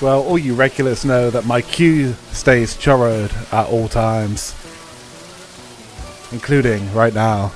Well, all you regulars know that my Q stays choroed at all times, including right now.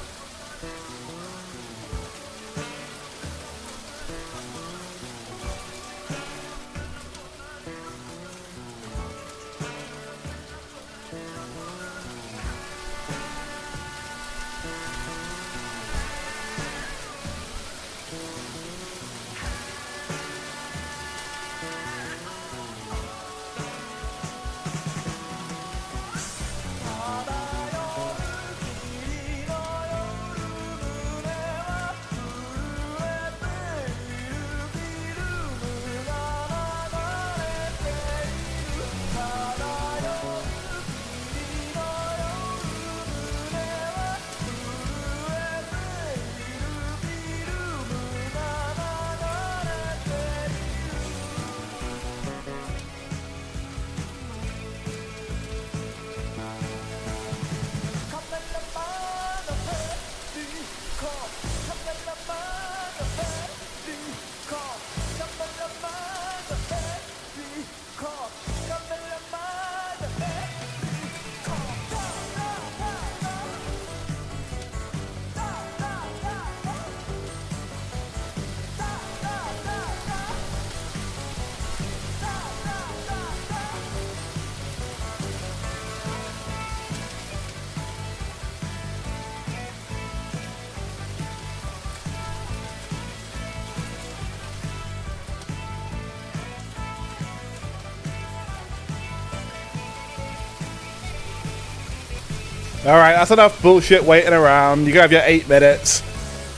Alright, that's enough bullshit waiting around. You can have your 8 minutes.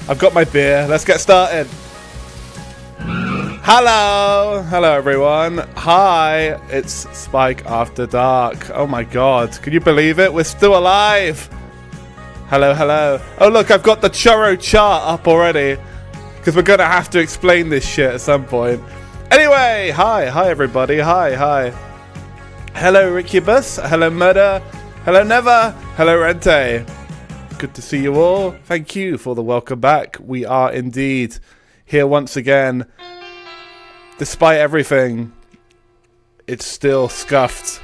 I've got my beer. Let's get started. Hello! Hello, everyone. Hi, it's Spike After Dark. Oh my god. Can you believe it? We're still alive! Hello, hello. Oh look, I've got the choro chart up already. Because we're going to have to explain this shit at some point. Anyway, hi everybody. Hi. Hello, Ricubus. Hello, Murder. Hello, Never. Hello, Rente. Good to see you all. Thank you for the welcome back. We are indeed here once again. Despite everything, it's still scuffed.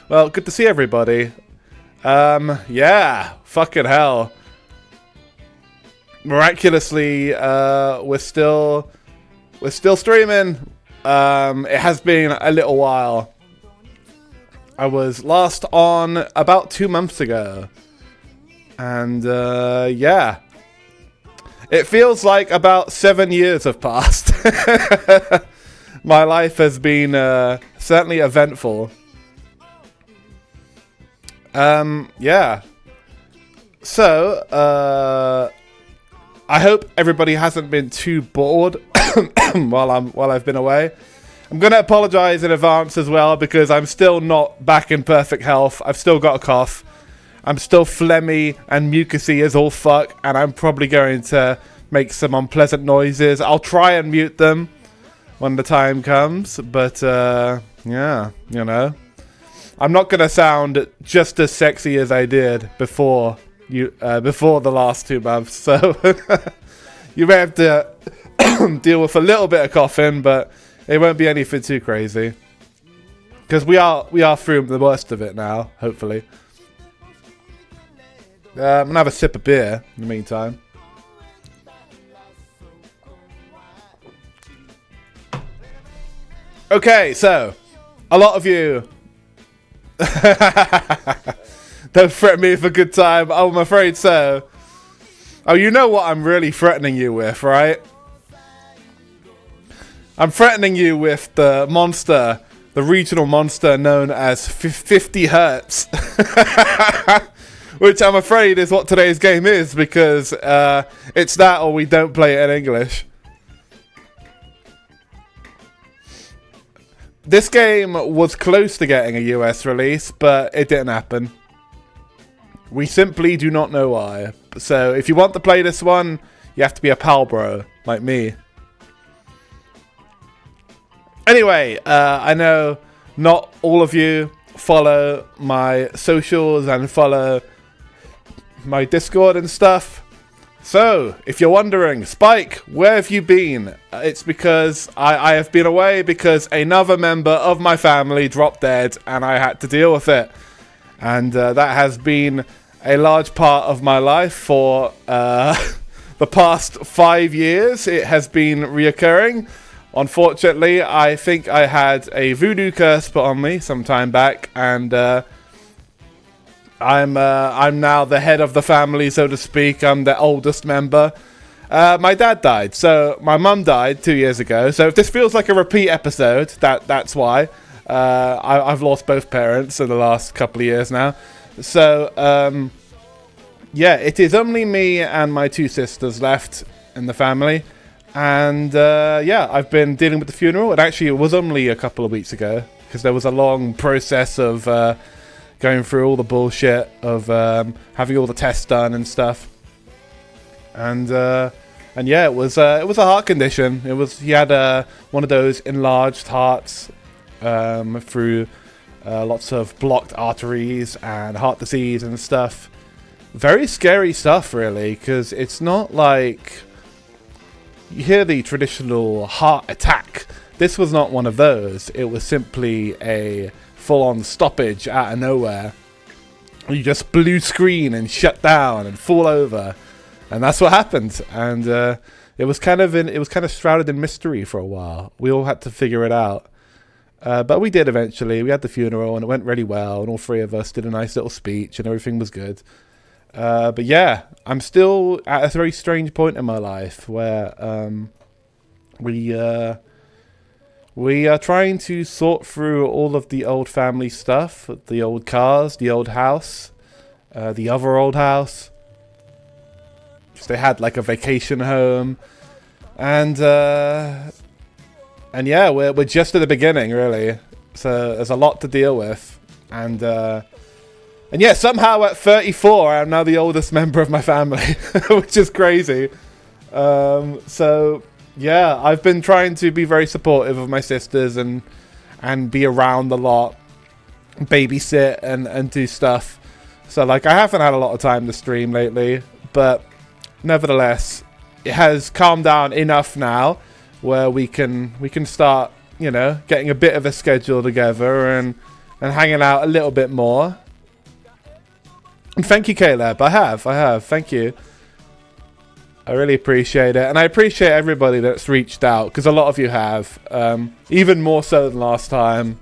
Well, good to see everybody. Yeah, fucking hell. Miraculously, we're still streaming. It has been a little while. I was last on about 2 months ago. And, yeah. It feels like about 7 years have passed. My life has been certainly eventful. Yeah. So, I hope everybody hasn't been too bored while I've been away. I'm going to apologize in advance as well because I'm still not back in perfect health. I've still got a cough. I'm still phlegmy and mucusy as all fuck, and I'm probably going to make some unpleasant noises. I'll try and mute them when the time comes, but yeah, you know, I'm not gonna sound just as sexy as I did before the last 2 months, so you may have to deal with a little bit of coughing, but it won't be anything too crazy, because we are through the worst of it now, hopefully. I'm gonna have a sip of beer in the meantime. Okay, so a lot of you don't threaten me with a good time. Oh, I'm afraid so. Oh, you know what I'm really threatening you with, right? I'm threatening you with the monster, the regional monster known as 50 Hertz. Which I'm afraid is what today's game is, because it's that or we don't play it in English. This game was close to getting a US release, but it didn't happen. We simply do not know why. So if you want to play this one, you have to be a pal bro, like me. Anyway, I know not all of you follow my socials and follow my Discord and stuff. So, if you're wondering, Spike, where have you been? It's because I have been away because another member of my family dropped dead and I had to deal with it. And that has been a large part of my life for the past 5 years. It has been reoccurring. Unfortunately, I think I had a voodoo curse put on me some time back, and I'm now the head of the family, so to speak. I'm the oldest member. My dad died, so my mum died 2 years ago. So if this feels like a repeat episode, that's why. I've lost both parents in the last couple of years now. So yeah, it is only me and my 2 sisters left in the family. And yeah, I've been dealing with the funeral. And actually, it was only a couple of weeks ago, because there was a long process of going through all the bullshit of having all the tests done and stuff. And yeah, it was a heart condition. He had one of those enlarged hearts through lots of blocked arteries and heart disease and stuff. Very scary stuff, really, because it's not like you hear the traditional heart attack. This was not one of those. It was simply a full-on stoppage out of nowhere. You just blue screen and shut down and fall over, and that's what happened. And it was kind of shrouded in mystery for a while. We all had to figure it out, but we did eventually. We had the funeral and it went really well, and all 3 of us did a nice little speech and everything was good. But yeah, I'm still at a very strange point in my life where we are trying to sort through all of the old family stuff, the old cars, the old house, the other old house. Because they had like a vacation home, and yeah, we're just at the beginning, really. So there's a lot to deal with, and yeah, somehow at 34, I'm now the oldest member of my family, which is crazy. So yeah, I've been trying to be very supportive of my sisters and be around a lot, babysit and do stuff. So like, I haven't had a lot of time to stream lately, but nevertheless, it has calmed down enough now where we can start, you know, getting a bit of a schedule together and hanging out a little bit more. And thank you, Caleb. I have. Thank you. I really appreciate it. And I appreciate everybody that's reached out, because a lot of you have. Even more so than last time.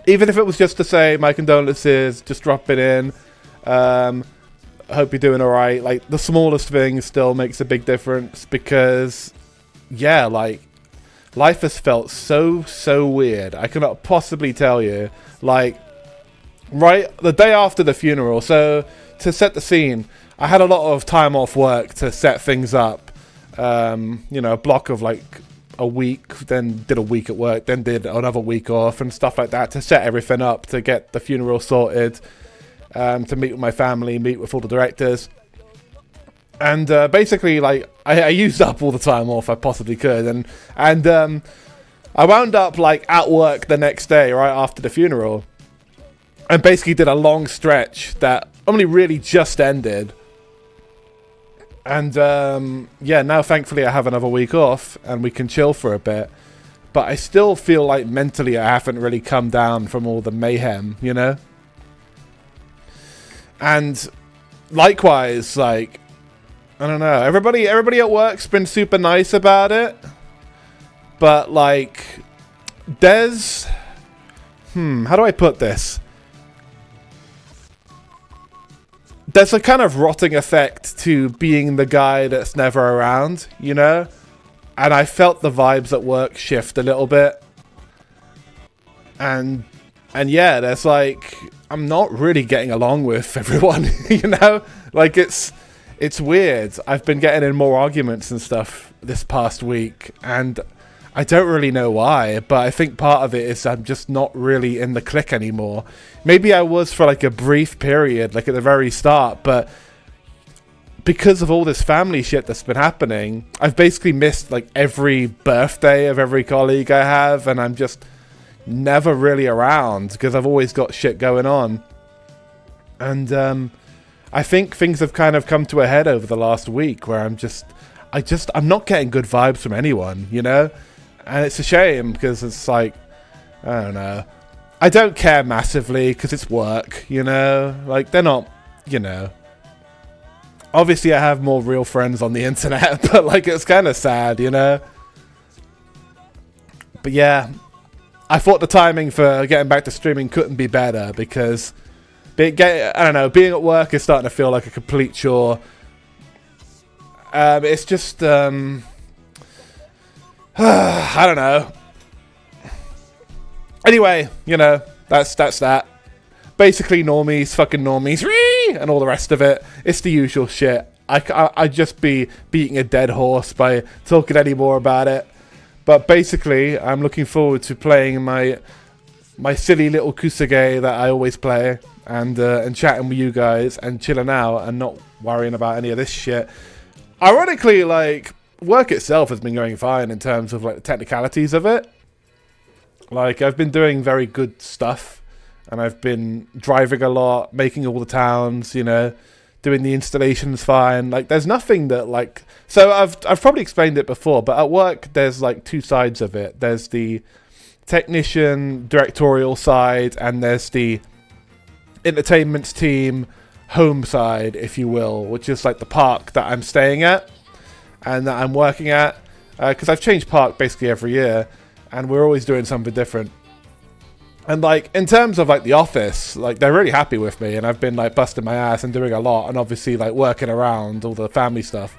Even if it was just to say my condolences, just drop it in. I hope you're doing alright. Like, the smallest thing still makes a big difference, because, yeah, like, life has felt so weird. I cannot possibly tell you. Like, right, the day after the funeral, so to set the scene, I had a lot of time off work to set things up. You know, a block of like a week, then did a week at work, then did another week off and stuff like that to set everything up to get the funeral sorted. to meet with my family, meet with all the directors. And basically, like, I used up all the time off I possibly could. And I wound up, like, at work the next day, right after the funeral. And basically did a long stretch that only really just ended. And, yeah, now thankfully I have another week off and we can chill for a bit. But I still feel like mentally I haven't really come down from all the mayhem, you know? And likewise, like, I don't know. Everybody at work's been super nice about it. But, like, there's... how do I put this? There's a kind of rotting effect to being the guy that's never around, you know? And I felt the vibes at work shift a little bit. And yeah, there's like... I'm not really getting along with everyone, you know? Like, it's weird. I've been getting in more arguments and stuff this past week, and I don't really know why, but I think part of it is I'm just not really in the clique anymore. Maybe I was for like a brief period, like at the very start, but because of all this family shit that's been happening, I've basically missed like every birthday of every colleague I have, and I'm just never really around because I've always got shit going on. And I think things have kind of come to a head over the last week where I'm not getting good vibes from anyone, you know? And it's a shame because it's like, I don't know. I don't care massively because it's work, you know? Like, they're not, you know. Obviously, I have more real friends on the internet, but like, it's kind of sad, you know? But yeah, I thought the timing for getting back to streaming couldn't be better because... I don't know, being at work is starting to feel like a complete chore. It's just, I don't know. Anyway, you know, that's that. Basically, normies, fucking normies, and all the rest of it. It's the usual shit. I'd just be beating a dead horse by talking any more about it. But basically, I'm looking forward to playing my silly little kusage that I always play. And chatting with you guys and chilling out and not worrying about any of this shit. Ironically, like, work itself has been going fine in terms of like the technicalities of it. Like, I've been doing very good stuff, and I've been driving a lot, making all the towns, you know, doing the installations fine. Like, there's nothing that like... So I've probably explained it before, but at work there's like two sides of it. There's the technician directorial side, and there's the entertainment team home side, if you will, which is like the park that I'm staying at and that I'm working at, because I've changed park basically every year and we're always doing something different. And like, in terms of like the office, like, they're really happy with me, and I've been like busting my ass and doing a lot, and obviously like working around all the family stuff,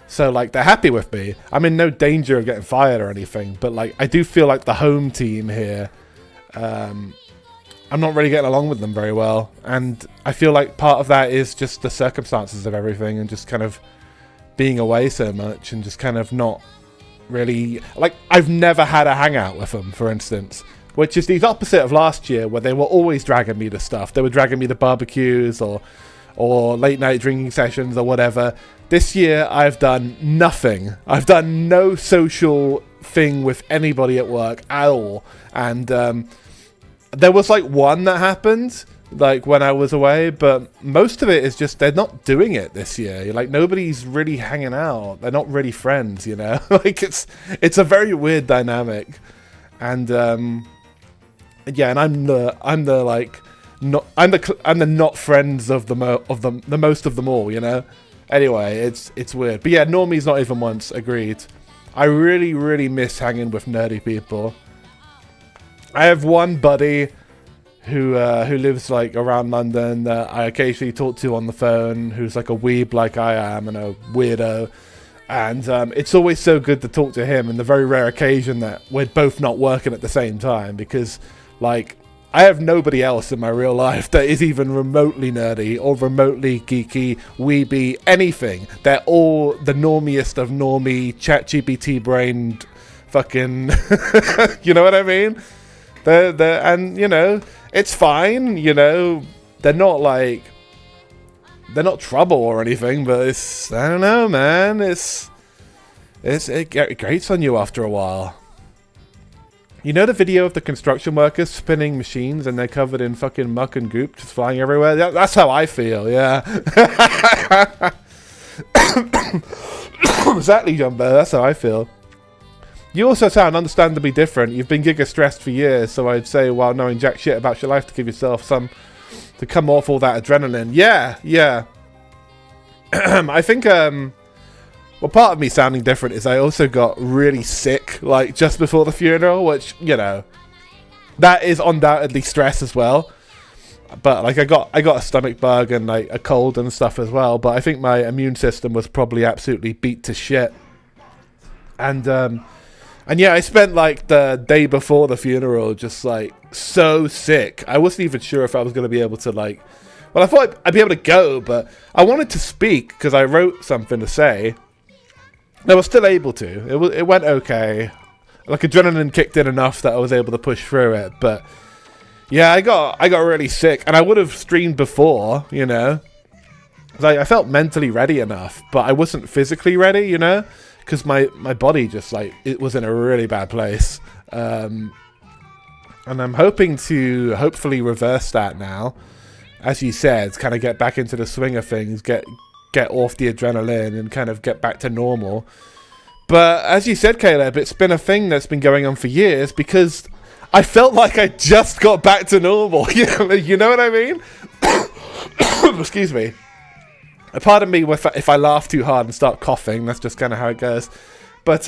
so like they're happy with me. I'm in no danger of getting fired or anything, but like, I do feel like the home team here, I'm not really getting along with them very well, and I feel like part of that is just the circumstances of everything and just kind of being away so much and just kind of not really... Like, I've never had a hangout with them, for instance, which is the opposite of last year, where they were always dragging me to stuff. They were dragging me to barbecues or late night drinking sessions or whatever. This year, I've done nothing. I've done no social thing with anybody at work at all, and... there was like one that happened like when I was away, but most of it is just they're not doing it this year. Like, nobody's really hanging out. They're not really friends, you know. Like, it's a very weird dynamic. And yeah, and I'm the not friends of the most of them all, you know. Anyway, it's weird. But yeah, normies not even once, agreed. I really miss hanging with nerdy people. I have one buddy who lives like around London that I occasionally talk to on the phone, who's like a weeb like I am and a weirdo, and it's always so good to talk to him, and the very rare occasion that we're both not working at the same time, because like, I have nobody else in my real life that is even remotely nerdy or remotely geeky, weeby, anything. They're all the normiest of normie, ChatGPT brained fucking you know what I mean? And, you know, it's fine, you know, they're not like, they're not trouble or anything, but it's, I don't know, man. It grates on you after a while. You know the video of the construction workers spinning machines and they're covered in fucking muck and goop just flying everywhere? That's how I feel, yeah. Exactly, Jumbo. That's how I feel. You also sound understandably different. You've been giga stressed for years, so I'd say while knowing jack shit about your life to give yourself some, to come off all that adrenaline. Yeah, yeah. I think, well, part of me sounding different is I also got really sick, like, just before the funeral, which, you know, that is undoubtedly stress as well. But, like, I got a stomach bug and, like, a cold and stuff as well, but I think my immune system was probably absolutely beat to shit. And yeah, I spent, like, the day before the funeral just, like, so sick. I wasn't even sure if I was going to be able to, like... Well, I thought I'd be able to go, but I wanted to speak because I wrote something to say. I was still able to. It went okay. Like, adrenaline kicked in enough that I was able to push through it. But, yeah, I got really sick. And I would have streamed before, you know. Like, I felt mentally ready enough, but I wasn't physically ready, you know. Because my body just, like, it was in a really bad place. And I'm hoping to hopefully reverse that now. As you said, kind of get back into the swing of things, get off the adrenaline and kind of get back to normal. But as you said, Caleb, it's been a thing that's been going on for years because I felt like I just got back to normal. You know what I mean? Excuse me. Pardon me if I laugh too hard and start coughing. That's just kind of how it goes. But,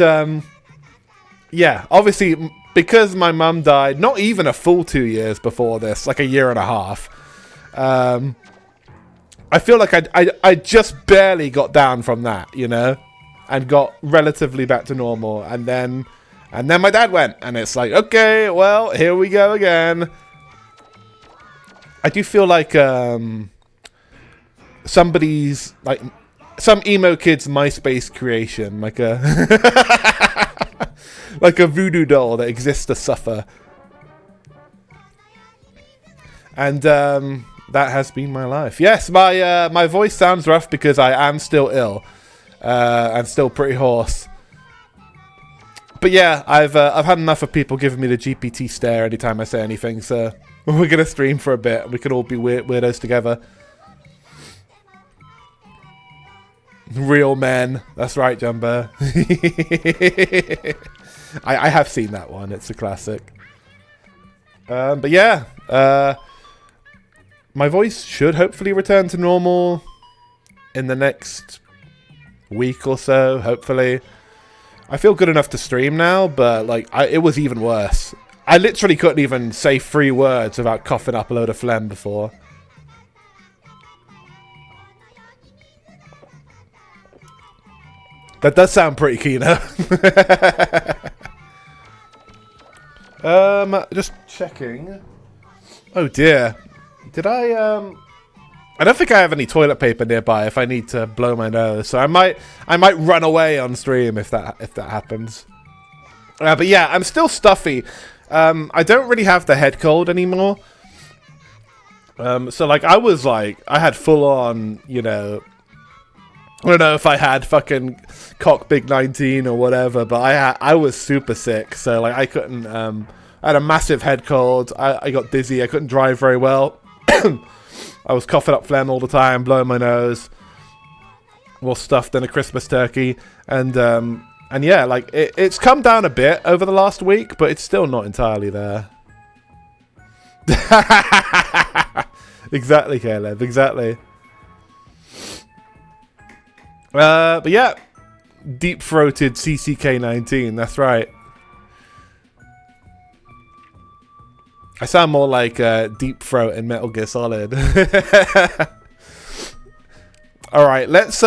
yeah, obviously, because my mum died not even a full 2 years before this, like a year and a half, I feel like I just barely got down from that, you know, and got relatively back to normal. And then my dad went, and it's like, okay, well, here we go again. I do feel like, somebody's, like, some emo kid's MySpace creation, like a like a voodoo doll that exists to suffer. And that has been my life. Yes, my voice sounds rough because I am still ill and still pretty hoarse. But yeah, I've had enough of people giving me the GPT stare anytime I say anything, so we're gonna stream for a bit. We can all be weirdos together. Real men. That's right, Jumbo. I have seen that one. It's a classic. But yeah, my voice should hopefully return to normal in the next week or so, hopefully. I feel good enough to stream now, but like it was even worse. I literally couldn't even say 3 words without coughing up a load of phlegm before. That does sound pretty keen, huh? Just checking. Oh dear. Did I don't think I have any toilet paper nearby if I need to blow my nose. So I might run away on stream if that happens. But yeah, I'm still stuffy. I don't really have the head cold anymore. So like I had full on, you know, I don't know if I had fucking cock big 19 or whatever, but I was super sick. So like I couldn't. I had a massive head cold. I got dizzy. I couldn't drive very well. I was coughing up phlegm all the time, blowing my nose, all stuffed in a Christmas turkey, and yeah, like it's come down a bit over the last week, but it's still not entirely there. Exactly, Caleb. Exactly. But yeah, deep-throated CCK19. That's right. I sound more like Deep Throat in Metal Gear Solid. All right, let's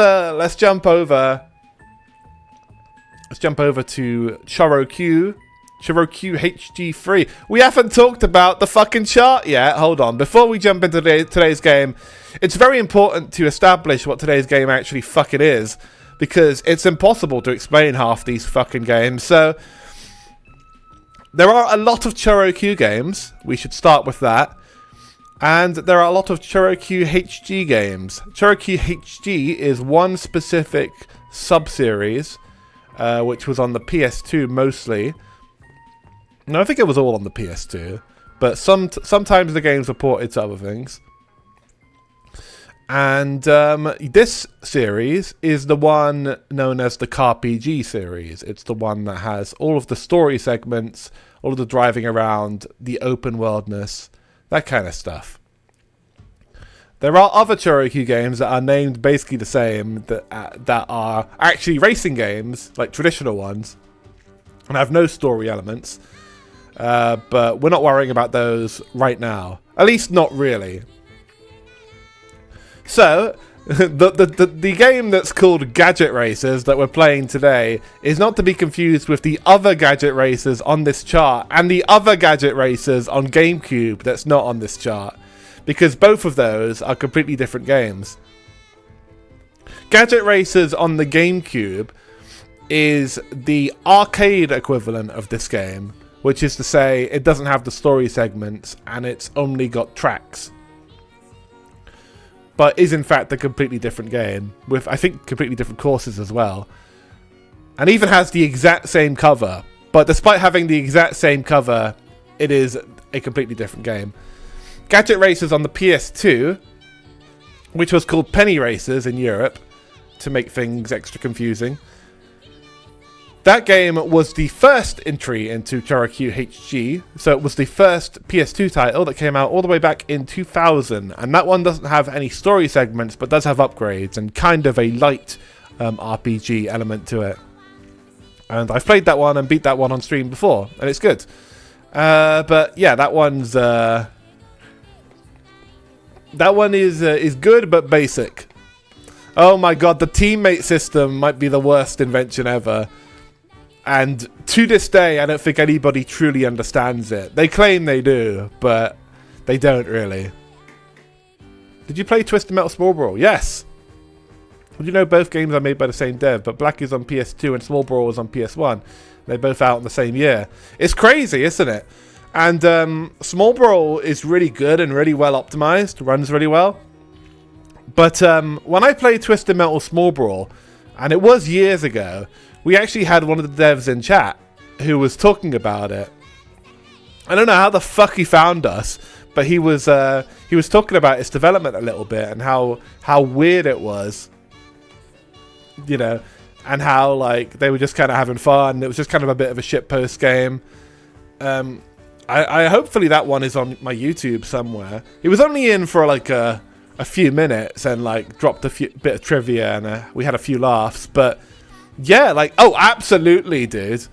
jump over. Let's jump over to ChoroQ-HG3. We haven't talked about the fucking chart yet. Hold on. Before we jump into today's game, it's very important to establish what today's game actually fucking is, because it's impossible to explain half these fucking games. So there are a lot of ChoroQ games. We should start with that. And there are a lot of ChoroQ-HG games. ChoroQ-HG is one specific sub-series, which was on the PS2 mostly. No, I think it was all on the PS2, but sometimes the games were ported to other things. And this series is the one known as the ChoroQ-HG series. It's the one that has all of the story segments, all of the driving around, the open worldness, that kind of stuff. There are other ChoroQ games that are named basically the same, that are actually racing games, like traditional ones, and have no story elements. But we're not worrying about those right now. At least not really. So, the game that's called Gadget Racers that we're playing today is not to be confused with the other Gadget Racers on this chart and the other Gadget Racers on GameCube that's not on this chart, because both of those are completely different games. Gadget Racers on the GameCube is the arcade equivalent of this game, which is to say it doesn't have the story segments and it's only got tracks. But is in fact a completely different game, with I think completely different courses as well. And even has the exact same cover, but despite having the exact same cover, it is a completely different game. Gadget Racers on the PS2, which was called Penny Racers in Europe, to make things extra confusing. That game was the first entry into ChoroQ-HG, so it was the first PS2 title that came out all the way back in 2000, and that one doesn't have any story segments, but does have upgrades and kind of a light RPG element to it. And I've played that one and beat that one on stream before, and it's good. But yeah, that one is good but basic. Oh my god, the teammate system might be the worst invention ever. And to this day, I don't think anybody truly understands it. They claim they do, but they don't really. Did you play Twisted Metal Small Brawl? Yes! Well, you know both games are made by the same dev, but Black is on PS2 and Small Brawl is on PS1. They're both out in the same year. It's crazy, isn't it? And Small Brawl is really good and really well optimized, runs really well. But when I played Twisted Metal Small Brawl, and it was years ago, we actually had one of the devs in chat who was talking about it. I don't know how the fuck he found us, but he was talking about its development a little bit and how weird it was, you know, and how like they were just kind of having fun. It was just kind of a bit of a shitpost game. I hopefully that one is on my YouTube somewhere. He was only in for like a few minutes and like dropped a bit of trivia and we had a few laughs, but. Yeah, like, oh, absolutely, dude.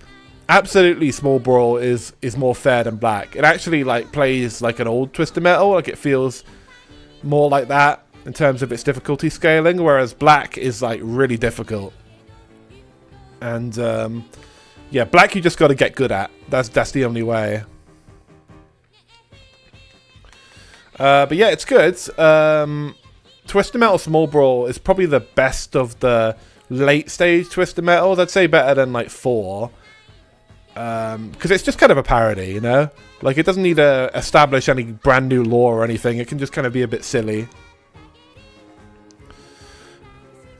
Absolutely, Small Brawl is more fair than Black. It actually, like, plays like an old Twisted Metal. Like, it feels more like that in terms of its difficulty scaling, whereas Black is, like, really difficult. And, yeah, Black you just got to get good at. That's the only way. But, yeah, it's good. Twisted Metal Small Brawl is probably the best of the late stage Twisted Metals. I'd say better than like 4, because it's just kind of a parody, you know, like it doesn't need to establish any brand new lore or anything. It can just kind of be a bit silly.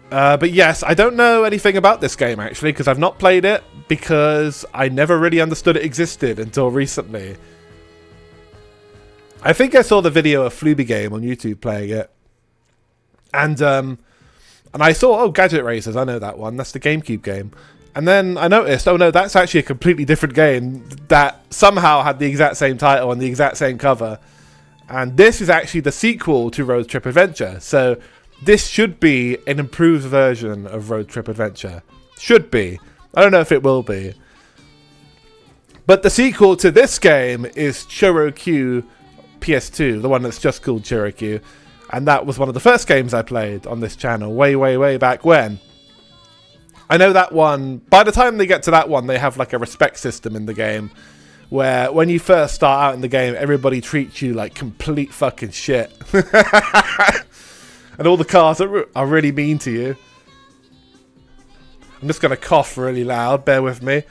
But yes, I don't know anything about this game actually, because I've not played it, because I never really understood it existed until recently. I think I saw the video of Fluby Game on YouTube playing it, and I saw, oh, Gadget Racers, I know that one. That's the GameCube game. And then I noticed, oh no, that's actually a completely different game that somehow had the exact same title and the exact same cover. And this is actually the sequel to Road Trip Adventure. So this should be an improved version of Road Trip Adventure. Should be. I don't know if it will be. But the sequel to this game is ChoroQ PS2, the one that's just called ChoroQ. And that was one of the first games I played on this channel way back when. I know that one, by the time they get to that one, they have like a respect system in the game where when you first start out in the game, everybody treats you like complete fucking shit. And all the cars are really mean to you. I'm just going to cough really loud, bear with me.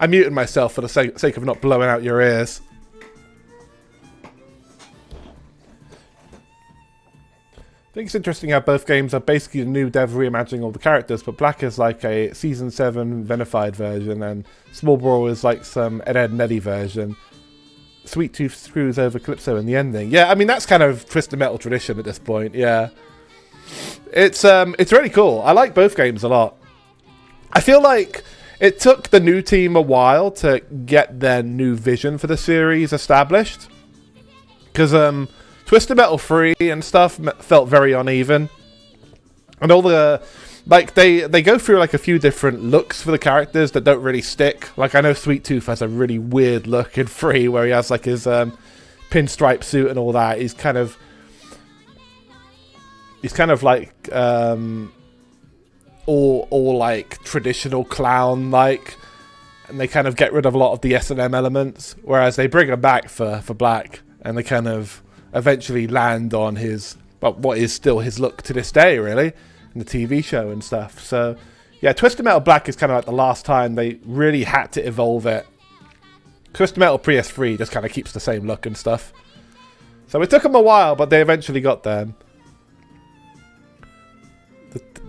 I muted myself for the sake of not blowing out your ears. I think it's interesting how both games are basically a new dev reimagining all the characters, but Black is like a Season 7 venified version, and Small Brawl is like some Ed, Edd n Eddy version. Sweet Tooth screws over Calypso in the ending. Yeah, I mean, that's kind of Twisted Metal tradition at this point, yeah. It's really cool. I like both games a lot. I feel like it took the new team a while to get their new vision for the series established. Because Twisted Metal 3 and stuff felt very uneven. And all the... Like, they go through, like, a few different looks for the characters that don't really stick. Like, I know Sweet Tooth has a really weird look in 3 where he has, like, his pinstripe suit and all that. He's kind of like... all like traditional clown like, and they kind of get rid of a lot of the S&M elements, whereas they bring him back for Black, and they kind of eventually land on his, well, what is still his look to this day, really, in the TV show and stuff. So yeah, Twisted Metal Black is kind of like the last time they really had to evolve it. Twisted Metal PS3 just kind of keeps the same look and stuff. So it took them a while, but they eventually got there.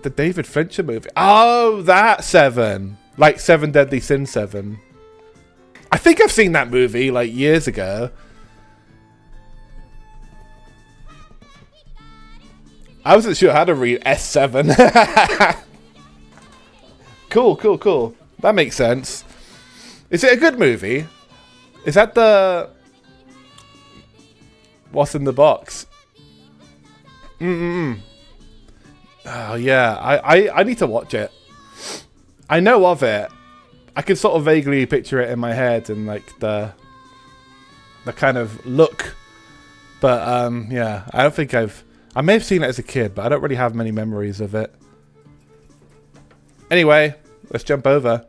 The David Fincher movie. Oh, that 7. Like 7 Deadly Sin 7. I think I've seen that movie like years ago. I wasn't sure how to read S7. Cool. That makes sense. Is it a good movie? Is that the... What's in the box? Oh, yeah. I need to watch it. I know of it. I can sort of vaguely picture it in my head and, like, the kind of look. But, yeah. I don't think I may have seen it as a kid, but I don't really have many memories of it. Anyway, let's jump over.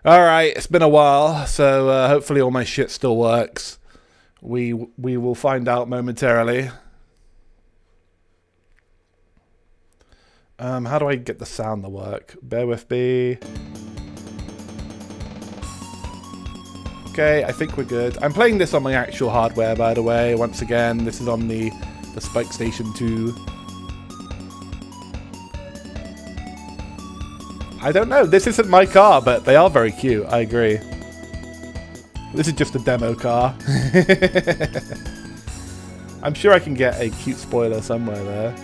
Alright, it's been a while, so hopefully all my shit still works. We will find out momentarily. How do I get the sound to work? Bear with me. Okay, I think we're good. I'm playing this on my actual hardware, by the way. Once again, this is on the Spike Station 2. I don't know. This isn't my car, but they are very cute. I agree. This is just a demo car. I'm sure I can get a cute spoiler somewhere there.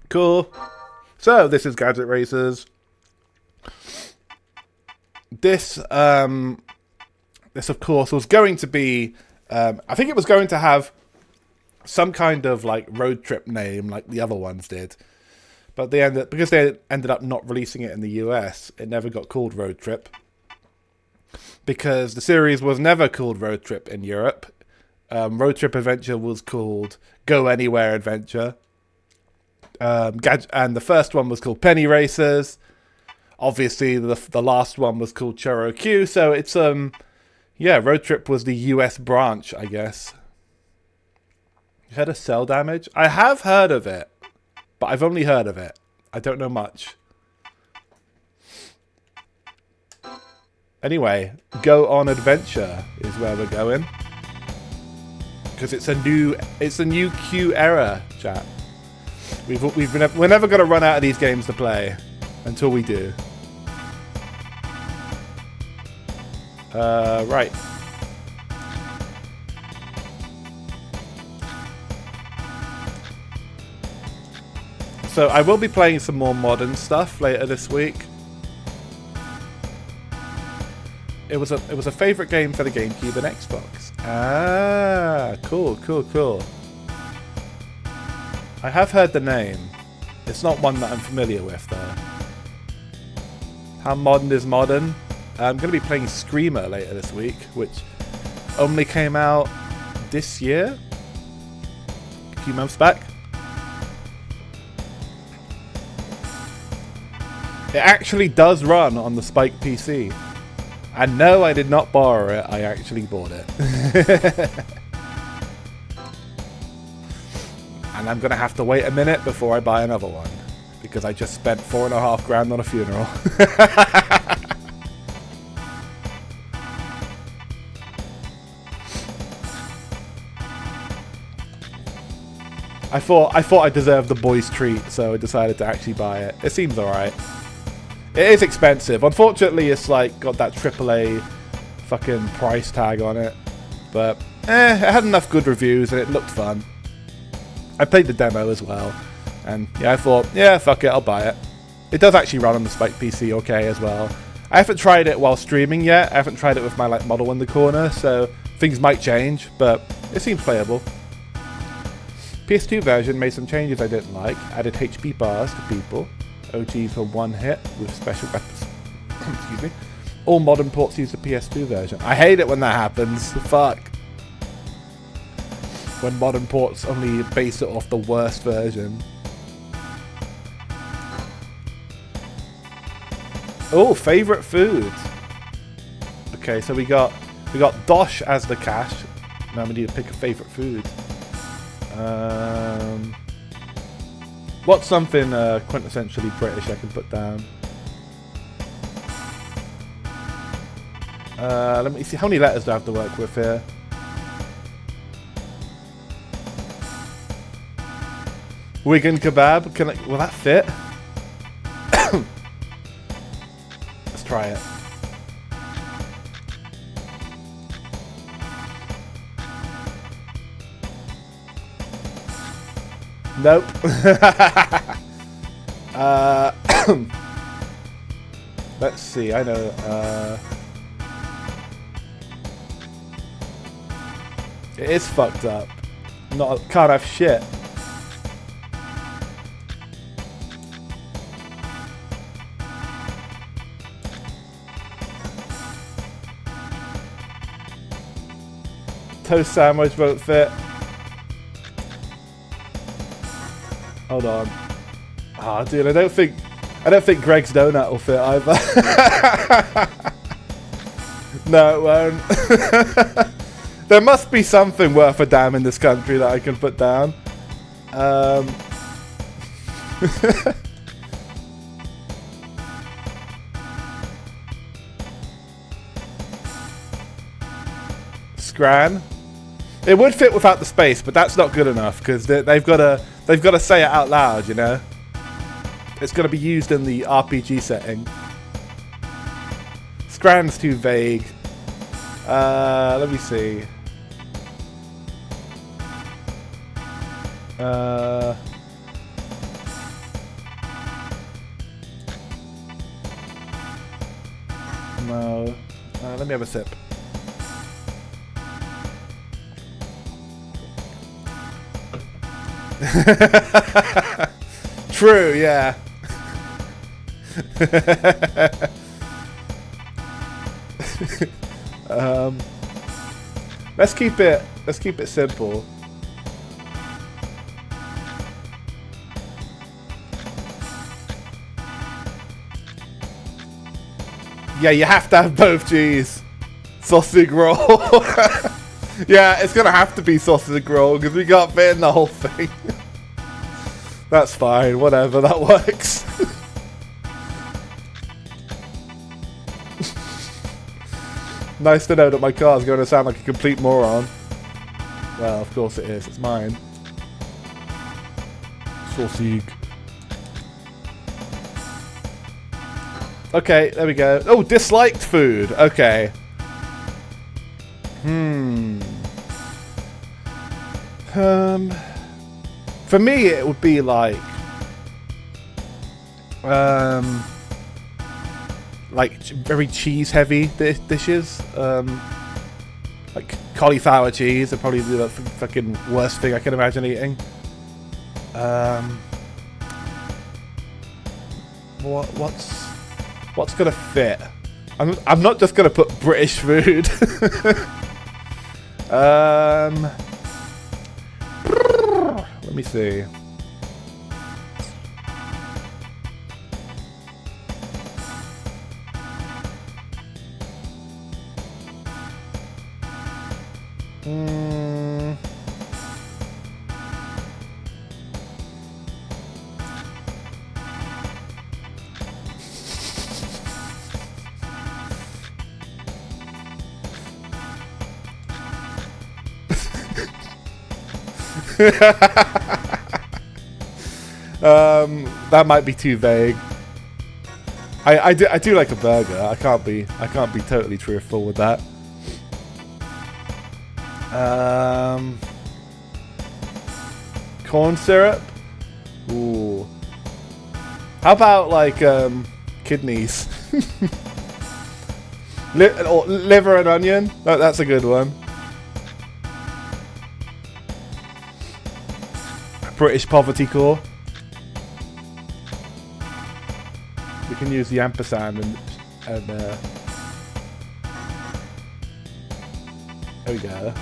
Cool. So, this is Gadget Racers. This, of course, was going to be... I think it was going to have some kind of like road trip name like the other ones did, but because they ended up not releasing it in the US, it never got called Road Trip, because the series was never called Road Trip in Europe. Road Trip Adventure was called Go Anywhere Adventure, and the first one was called Penny Racers. Obviously the last one was called ChoroQ, so it's yeah, Road Trip was the US branch, I guess. You heard of Cell Damage? I have heard of it, but I've only heard of it. I don't know much. Anyway, Go On Adventure is where we're going, because it's a new Q era, chat. We're never going to run out of these games to play until we do. Right. So I will be playing some more modern stuff later this week. It was a favorite game for the GameCube and Xbox. Ah, cool. I have heard the name. It's not one that I'm familiar with though. How modern is modern? I'm going to be playing Screamer later this week, which only came out this year, a few months back. It actually does run on the Spike PC. And no, I did not borrow it. I actually bought it. And I'm going to have to wait a minute before I buy another one. Because I just spent $4.5 grand on a funeral. I thought I deserved the boys' treat, so I decided to actually buy it. It seems alright. It is expensive. Unfortunately, it's like got that AAA fucking price tag on it. But, it had enough good reviews and it looked fun. I played the demo as well. And, yeah, I thought, yeah, fuck it, I'll buy it. It does actually run on the Spike PC okay as well. I haven't tried it while streaming yet. I haven't tried it with my like model in the corner, so things might change, but it seems playable. PS2 version made some changes I didn't like. Added HP bars to people. OG for one hit with special weapons. Excuse me. All modern ports use the PS2 version. I hate it when that happens. Fuck. When modern ports only base it off the worst version. Oh, favorite food. Okay, so we got Dosh as the cash. Now we need to pick a favorite food. What's something quintessentially British I can put down? Let me see. How many letters do I have to work with here? Wigan kebab. Will that fit? Let's try it. Nope. Let's see. I know. It is fucked up. Can't have shit. Toast sandwich won't fit. Hold on. Ah, dude, I don't think Greg's donut will fit either. No, it won't. There must be something worth a damn in this country that I can put down. Scran. It would fit without the space, but that's not good enough because they've got to say it out loud, you know. It's got to be used in the RPG setting. Scran's too vague. Let me see. No. Let me have a sip. True, yeah. Let's keep it simple. Yeah, you have to have both G's. Sausage roll. Yeah, it's gonna have to be sausage roll because we can't fit in the whole thing. That's fine, whatever, that works. Nice to know that my car's going to sound like a complete moron. Well, of course it is, it's mine. Sausage. Okay, there we go. Oh, disliked food. Okay. For me, it would be like very cheese-heavy dishes. Like cauliflower cheese are probably the fucking worst thing I can imagine eating. What's gonna fit? I'm not just gonna put British food. Let me see. Mm. That might be too vague. I do like a burger. I can't be totally truthful with that. Corn syrup. Ooh. How about like kidneys? Liver and onion. That's a good one. British poverty core. We can use the ampersand and there we go.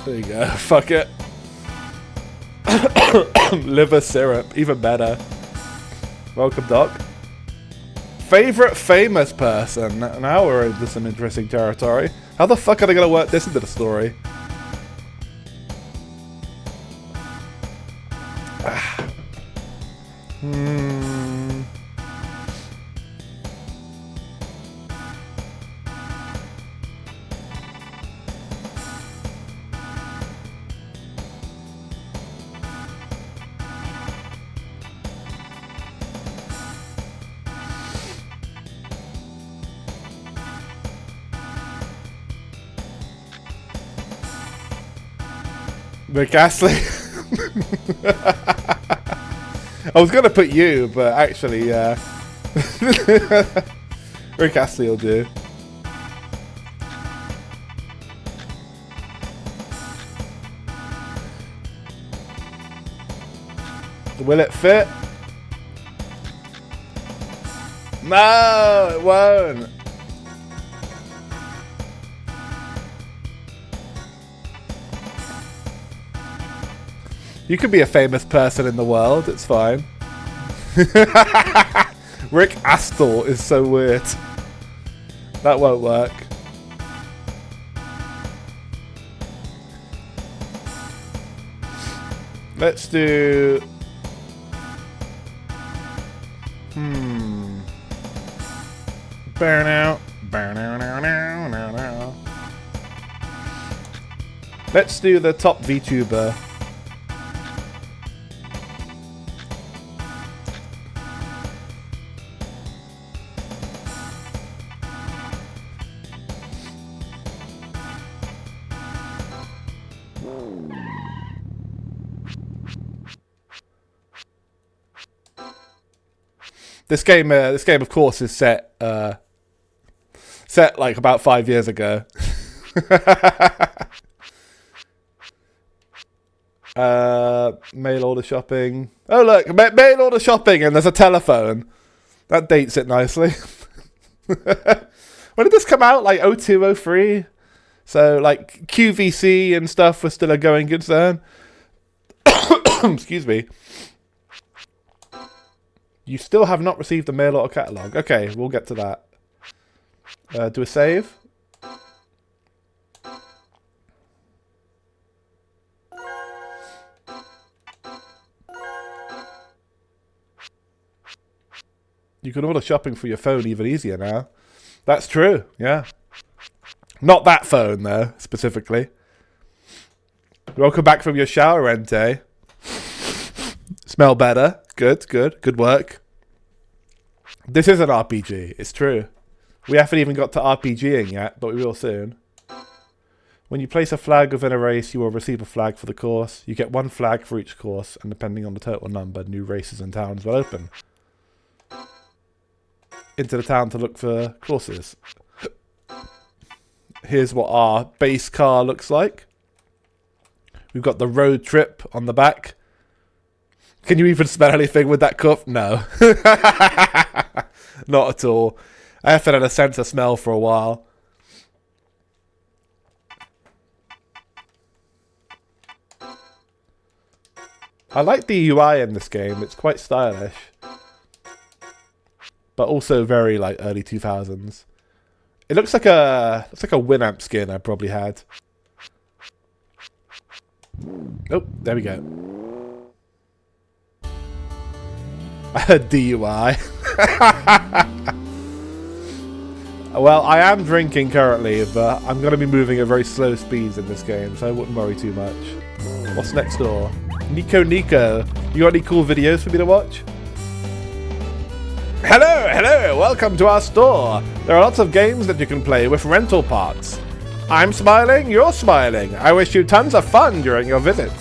There you go. Fuck it. Liver syrup, even better. Welcome, Doc. Favorite famous person. Now we're into some interesting territory. How the fuck are they gonna work this into the story? Rick Astley. I was gonna put you, but actually, Rick Astley will do. Will it fit? No, it won't. You could be a famous person in the world, it's fine. Rick Astle is so weird. That won't work. Let's do... Burn out. Let's do the top VTuber. This game, of course, is set like about 5 years ago. Mail order shopping. Oh look, mail order shopping, and there's a telephone. That dates it nicely. When did this come out? Like 02, 03? So like QVC and stuff was still a going concern. Excuse me. You still have not received the mail order catalogue. Okay, we'll get to that. Do a save. You can order shopping for your phone even easier now. That's true, yeah. Not that phone, though, specifically. Welcome back from your shower, Rente. Smell better. Good work. This is an RPG, it's true. We haven't even got to RPGing yet, but we will soon. When you place a flag within a race, you will receive a flag for the course. You get one flag for each course, and depending on the total number, new races and towns will open. Into the town to look for courses. Here's what our base car looks like. We've got the road trip on the back. Can you even smell anything with that cuff? No. Not at all. I haven't had a sense of smell for a while. I like the UI in this game. It's quite stylish. but also very like early 2000s. It looks like a Winamp skin I probably had. Oh, there we go. I heard DUI. Well, I am drinking currently, but I'm going to be moving at very slow speeds in this game, so I wouldn't worry too much. What's next door? Nico. You got any cool videos for me to watch? Hello, welcome to our store. There are lots of games that you can play with rental parts. I'm smiling, you're smiling. I wish you tons of fun during your visit.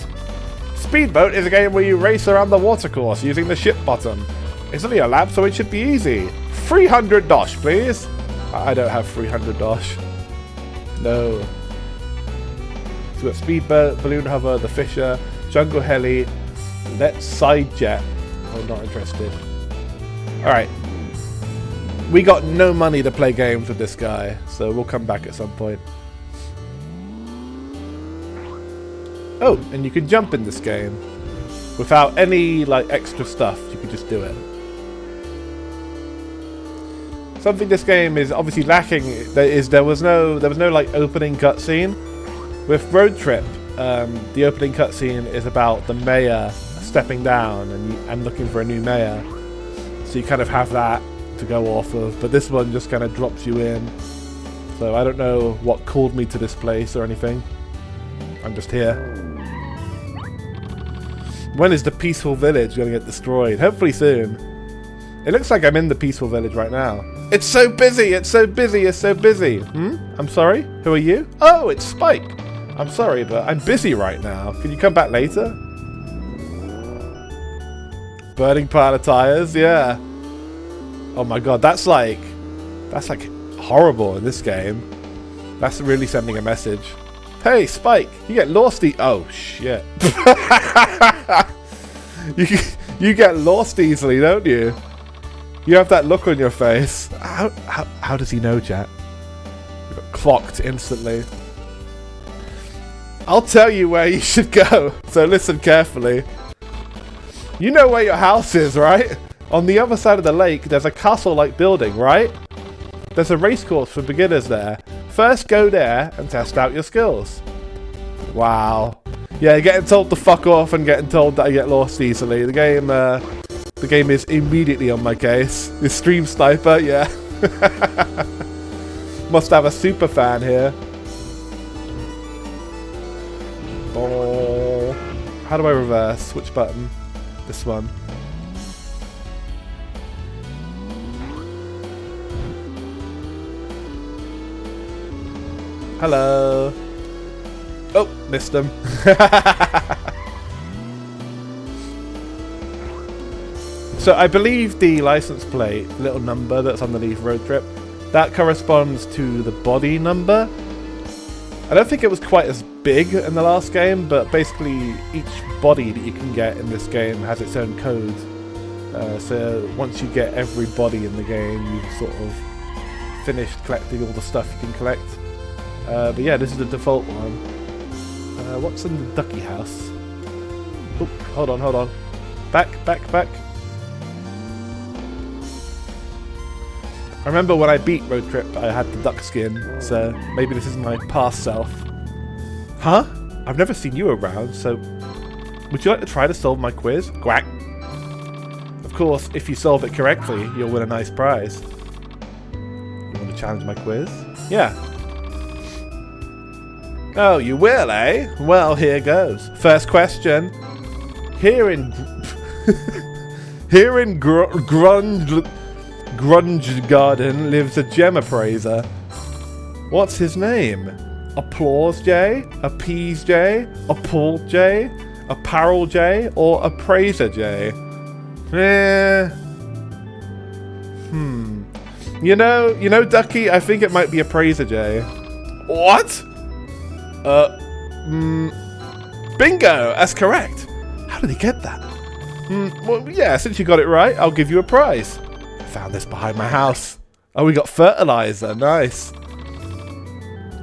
Speedboat is a game where you race around the watercourse using the ship bottom. It's only a lap, so it should be easy. 300 dosh, please. I don't have 300 dosh. No. So we've got Speedboat, Balloon Hover, The Fisher, Jungle Heli, Let's Side Jet. I'm not interested. Alright. We got no money to play games with this guy, so we'll come back at some point. Oh, and you can jump in this game. Without any like extra stuff, you can just do it. Something this game is obviously lacking there was no like opening cutscene. With Road Trip, the opening cutscene is about the mayor stepping down and looking for a new mayor. So you kind of have that to go off of, but this one just kind of drops you in. So I don't know what called me to this place or anything. I'm just here. When is the peaceful village going to get destroyed? Hopefully soon. It looks like I'm in the peaceful village right now. It's so busy, it's so busy, it's so busy. I'm sorry? Who are you? Oh, it's Spike. I'm sorry, but I'm busy right now. Can you come back later? Burning pile of tires, yeah. Oh my god, that's like horrible in this game. That's really sending a message. Hey, Spike, you get lost oh shit. you get lost easily, don't you? You have that look on your face. How does he know, chat? You got clocked instantly. I'll tell you where you should go, so listen carefully. You know where your house is, right? On the other side of the lake, there's a castle-like building, right? There's a racecourse for beginners there. First, go there and test out your skills. Wow. Yeah, getting told to fuck off and getting told that I get lost easily. The game is immediately on my case. The stream sniper, yeah. Must have a super fan here. Oh. How do I reverse? Which button? This one. Hello. Oh, missed him. So I believe the license plate, little number that's underneath Road Trip, that corresponds to the body number. I don't think it was quite as big in the last game, but basically each body that you can get in this game has its own code. So once you get every body in the game, you've sort of finished collecting all the stuff you can collect. But yeah, this is the default one. What's in the ducky house? Oh, hold on. Back. I remember when I beat Road Trip, I had the duck skin, so maybe this is my past self. Huh? I've never seen you around, so would you like to try to solve my quiz? Quack. Of course, if you solve it correctly, you'll win a nice prize. You want to challenge my quiz? Yeah. Oh, you will, eh? Well, here goes. First question. Here in Grunge Garden lives a gem appraiser. What's his name? Applause J? Appease J? Appalled J? Apparel J? Or Appraiser J? You know, Ducky, I think it might be Appraiser J. What? Bingo! That's correct. How did he get that? Well, yeah, since you got it right, I'll give you a prize. Found this behind my house. Oh, we got fertilizer. Nice.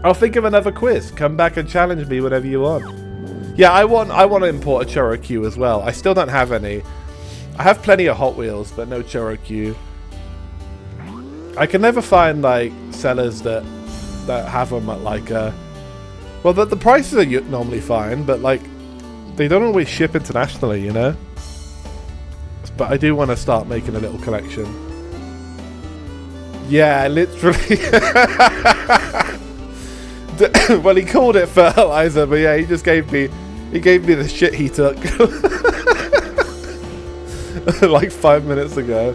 I'll think of another quiz. Come back and challenge me whenever you want. Yeah, I want to import a ChoroQ as well. I still don't have any. I have plenty of Hot Wheels, but no ChoroQ. I can never find like sellers that have them at like well, the prices are normally fine, but like they don't always ship internationally, you know. But I do want to start making a little collection. Yeah, literally. Well, he called it fertilizer, but yeah, he gave me the shit he took like 5 minutes ago.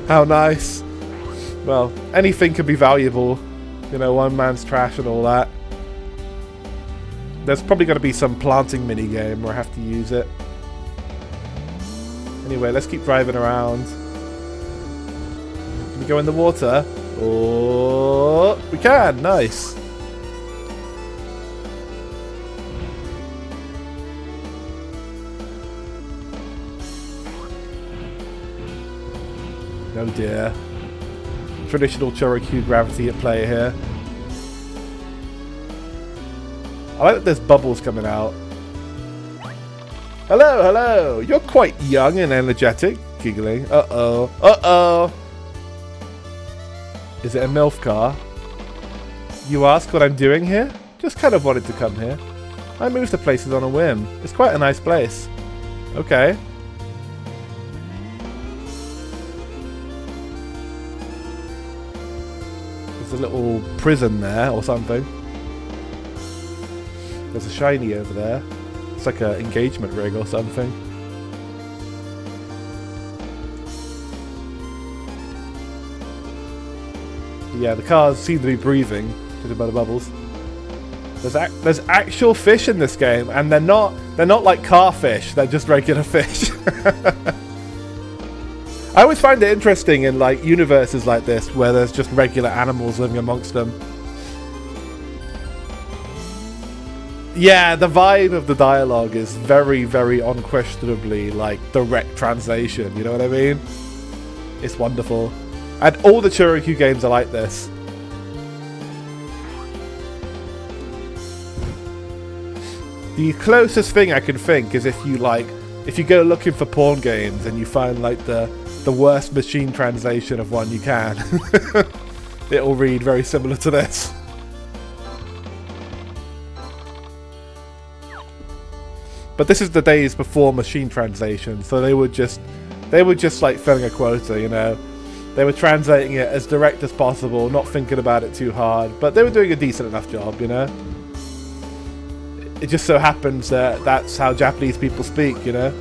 How nice. Well, anything can be valuable, you know, one man's trash and all that. There's probably going to be some planting mini game where I have to use it. Anyway, let's keep driving around. Can we go in the water? Oh, we can. Nice. Oh dear. Traditional ChoroQ gravity at play here. I like that there's bubbles coming out. Hello, hello! You're quite young and energetic. Giggling. Uh-oh. Uh-oh! Is it a MILF car? You ask what I'm doing here? Just kind of wanted to come here. I move to places on a whim. It's quite a nice place. Okay. There's a little prison there or something. There's a shiny over there. It's like an engagement ring or something. Yeah, the cars seem to be breathing, judging by the bubbles. There's actual fish in this game, and they're not like car fish. They're just regular fish. I always find it interesting in like universes like this where there's just regular animals living amongst them. Yeah, the vibe of the dialogue is very, very unquestionably like direct translation, you know what I mean? It's wonderful. And all the ChoroQ games are like this. The closest thing I can think is if you go looking for porn games and you find like the worst machine translation of one you can. It'll read very similar to this. But this is the days before machine translation, so they were just like filling a quota, you know. They were translating it as direct as possible, not thinking about it too hard, but they were doing a decent enough job, you know. It just so happens that that's how Japanese people speak, you know.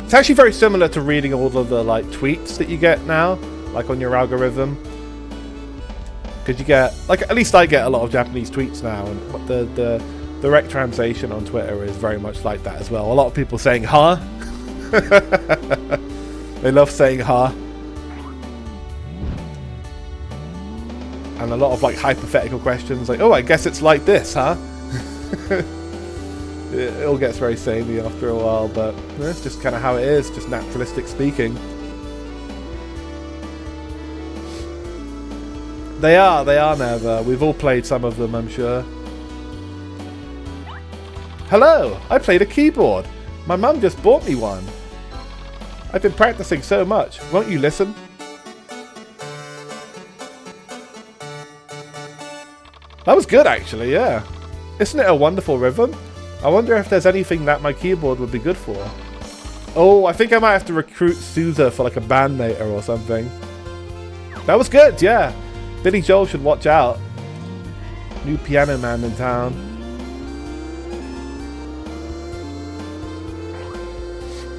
It's actually very similar to reading all of the like tweets that you get now, like on your algorithm. Because you get, like, at least I get a lot of Japanese tweets now, and the direct translation on Twitter is very much like that as well. A lot of people saying, huh? They love saying, huh? And a lot of, like, hypothetical questions, like, oh, I guess it's like this, huh? It all gets very samey after a while, but that's just kind of how it is, just naturalistic speaking. They are never. We've all played some of them, I'm sure. Hello! I played a keyboard. My mum just bought me one. I've been practicing so much. Won't you listen? That was good, actually, yeah. Isn't it a wonderful rhythm? I wonder if there's anything that my keyboard would be good for. Oh, I think I might have to recruit Sousa for like a band later or something. That was good, yeah. Billy Joel should watch out. New piano man in town.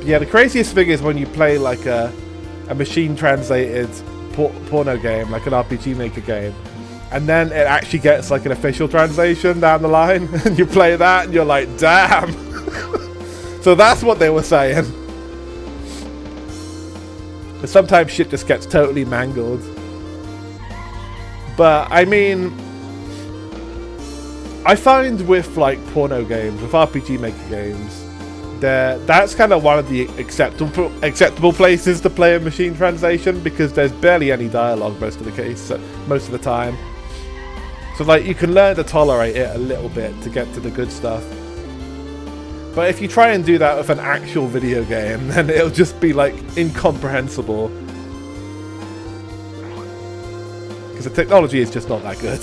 Yeah, the craziest thing is when you play like a machine translated porno game, like an RPG Maker game, and then it actually gets like an official translation down the line, and you play that and you're like, damn. So that's what they were saying. And sometimes shit just gets totally mangled. But I mean, I find with like porno games, with RPG Maker games, that's kind of one of the acceptable places to play a machine translation, because there's barely any dialogue most of the time. So like you can learn to tolerate it a little bit to get to the good stuff. But if you try and do that with an actual video game, then it'll just be like incomprehensible. because the technology is just not that good.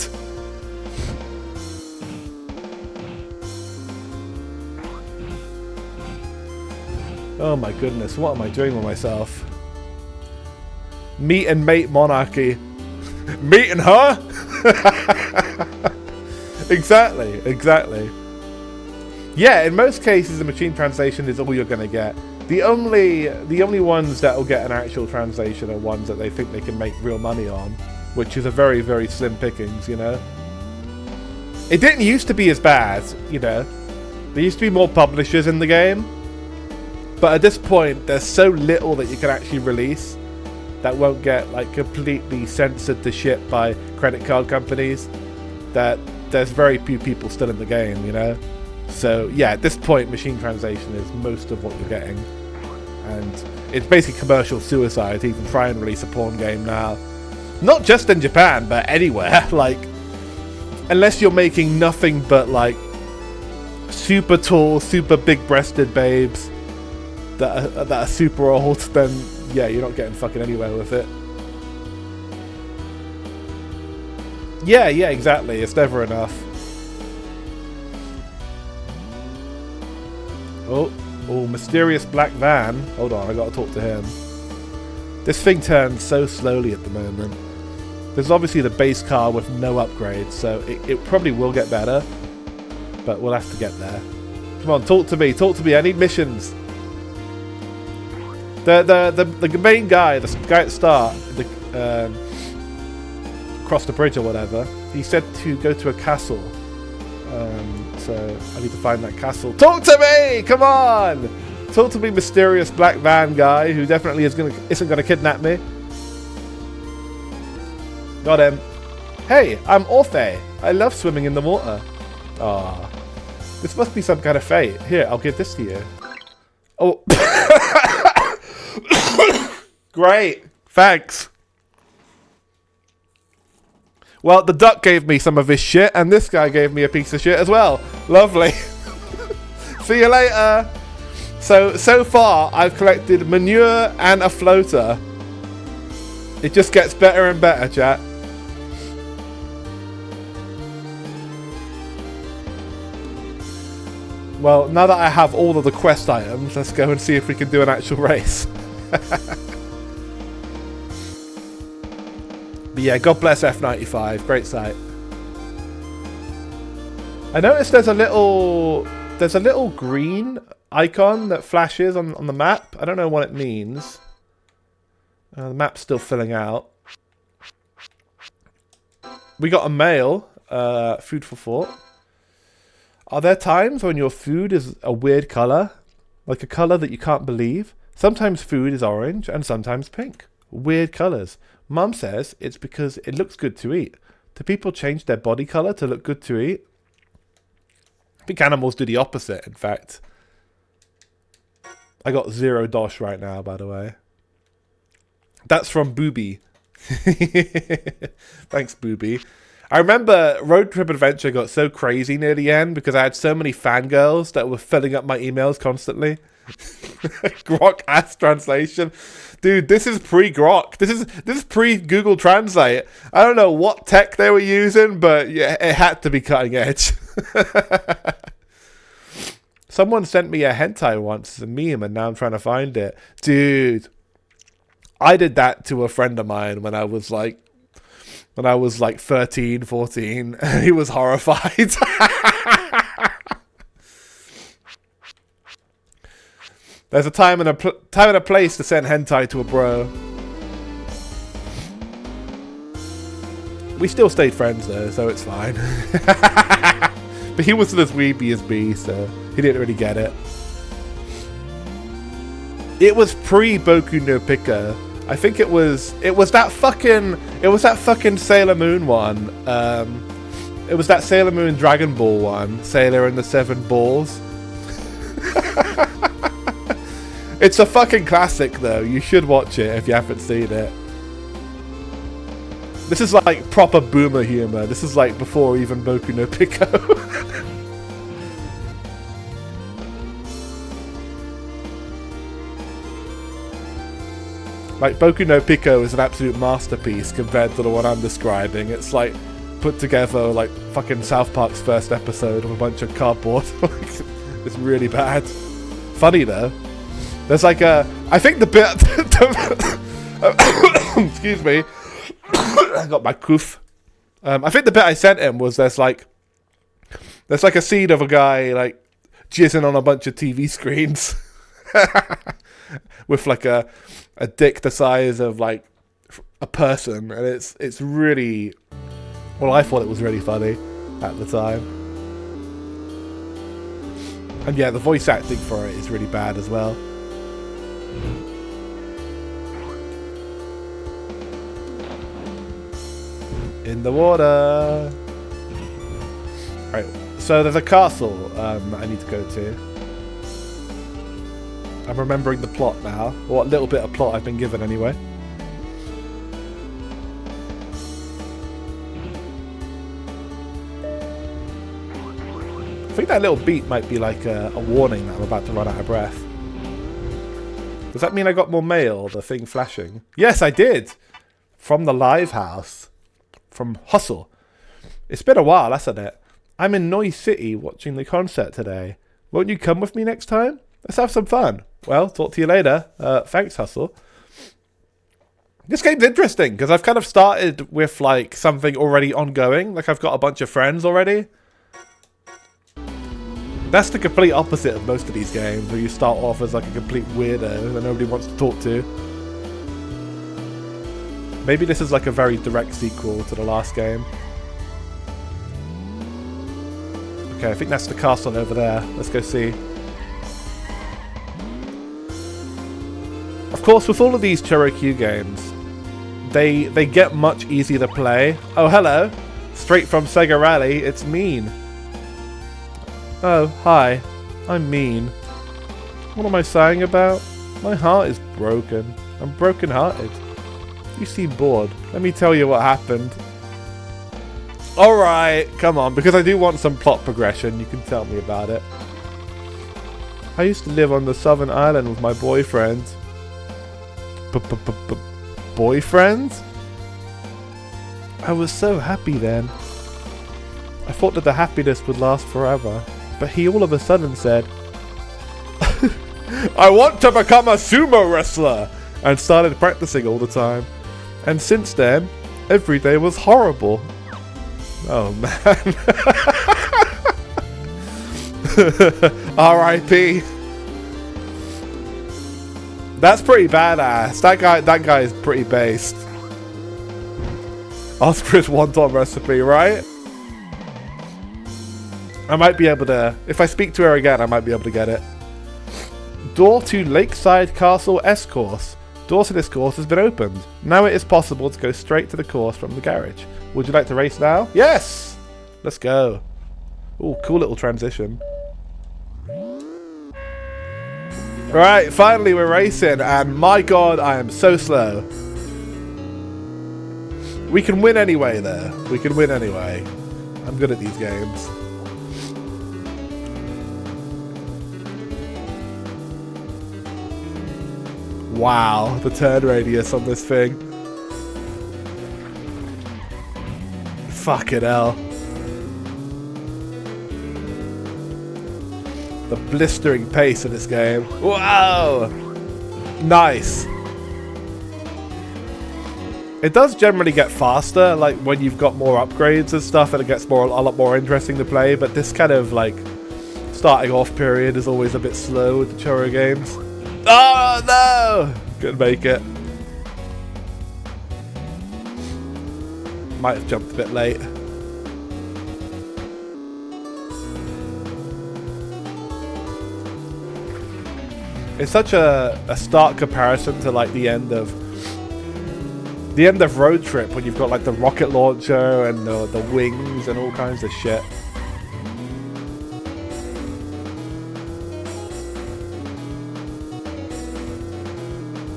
Oh my goodness, what am I doing with myself? Meat and mate monarchy. Meat and her? Exactly. Yeah, in most cases the machine translation is all you're going to get. The only ones that will get an actual translation are ones that they think they can make real money on, which is a very, very slim pickings, you know? It didn't used to be as bad, you know? There used to be more publishers in the game, but at this point there's so little that you can actually release that won't get like completely censored to shit by credit card companies, that there's very few people still in the game, you know? So yeah, at this point machine translation is most of what you're getting, and it's basically commercial suicide to even try and release a porn game now. Not just in Japan, but anywhere. Like, unless you're making nothing but like super tall, super big-breasted babes that are super old, then yeah, you're not getting fucking anywhere with it. Yeah, exactly. It's never enough. Oh, mysterious black van. Hold on, I gotta talk to him. This thing turns so slowly at the moment. There's obviously the base car with no upgrades, so it probably will get better, but we'll have to get there. Come on, talk to me, I need missions. The main guy, the guy at the start, across the bridge or whatever, he said to go to a castle. So I need to find that castle. Talk to me! Come on! Talk to me, mysterious black van guy who definitely isn't gonna kidnap me. Got him. Hey, I'm Orphe. I love swimming in the water. Ah, this must be some kind of fate. Here, I'll give this to you. Oh. Great. Thanks. Well, the duck gave me some of his shit, and this guy gave me a piece of shit as well. Lovely. See you later. So far, I've collected manure and a floater. It just gets better and better, chat. Well, now that I have all of the quest items, let's go and see if we can do an actual race. But yeah, God bless F95. Great site. I noticed there's a little green icon that flashes on the map. I don't know what it means. The map's still filling out. We got a mail. Food for thought. Are there times when your food is a weird colour? Like a colour that you can't believe? Sometimes food is orange and sometimes pink. Weird colours. Mum says it's because it looks good to eat. Do people change their body colour to look good to eat? I think animals do the opposite, in fact. I got 0 dosh right now, by the way. That's from Booby. Thanks, Booby. I remember Road Trip Adventure got so crazy near the end because I had so many fangirls that were filling up my emails constantly. Grok ass translation. Dude, this is pre-Grok. This is pre-Google Translate. I don't know what tech they were using, but yeah, it had to be cutting edge. Someone sent me a hentai once as a meme, and now I'm trying to find it. Dude, I did that to a friend of mine when I was like 13, 14, and he was horrified. There's a time and a place to send hentai to a bro. We still stayed friends though, so it's fine. But he wasn't as weeby as me, so he didn't really get it. It was pre-Boku no Pico. I think it was that fucking Sailor Moon one. It was that Sailor Moon Dragon Ball one, Sailor and the 7 Balls. It's a fucking classic though. You should watch it if you haven't seen it. This is like proper boomer humor. This is like before even Boku no Pico. Like, Boku no Pico is an absolute masterpiece compared to the one I'm describing. It's like put together like fucking South Park's first episode of a bunch of cardboard. It's really bad. Funny though. There's like I think the bit excuse me. I got my coof. I think the bit I sent him was there's like a scene of a guy like jizzing on a bunch of TV screens with like a dick the size of like a person, and it's really, well, I thought it was really funny at the time. And yeah, the voice acting for it is really bad as well. In the water. Right, so there's a castle I need to go to. I'm remembering the plot now, or what little bit of plot I've been given anyway. I think that little beat might be like a warning that I'm about to run out of breath. Does that mean I got more mail, the thing flashing? Yes, I did! From the live house. From Hustle. It's been a while, hasn't it? I'm in Noise City watching the concert today. Won't you come with me next time? Let's have some fun. Well, talk to you later. Thanks, Hustle. This game's interesting, because I've kind of started with, like, something already ongoing. Like, I've got a bunch of friends already. That's the complete opposite of most of these games, where you start off as, like, a complete weirdo that nobody wants to talk to. Maybe this is, like, a very direct sequel to the last game. Okay, I think that's the castle over there. Let's go see. Of course, with all of these ChoroQ games, they get much easier to play. Oh, hello. Straight from Sega Rally, it's Mean. Oh, hi. I'm Mean. What am I sighing about? My heart is broken. I'm broken-hearted. You seem bored. Let me tell you what happened. Alright, come on, because I do want some plot progression. You can tell me about it. I used to live on the southern island with my boyfriend. Boyfriend? I was so happy then. I thought that the happiness would last forever, but he all of a sudden said, I want to become a sumo wrestler, and started practicing all the time. And since then, every day was horrible. Oh man. R.I.P. That's pretty badass. That guy is pretty based. Ask for his wonton recipe, right? I might be able to, if I speak to her again, I might be able to get it. Door to Lakeside Castle S course. Door to this course has been opened. Now it is possible to go straight to the course from the garage. Would you like to race now? Yes! Let's go. Ooh, cool little transition. Right, finally we're racing, and my god, I am so slow. We can win anyway, though. We can win anyway. I'm good at these games. Wow, the turn radius on this thing. Fucking hell. The blistering pace of this game. Wow! Nice. It does generally get faster, like when you've got more upgrades and stuff, and it gets a lot more interesting to play, but this kind of like starting off period is always a bit slow with the Choro games. Oh no! Couldn't make it. Might have jumped a bit late. It's such a stark comparison to like the end of Road Trip, when you've got like the rocket launcher and the wings and all kinds of shit.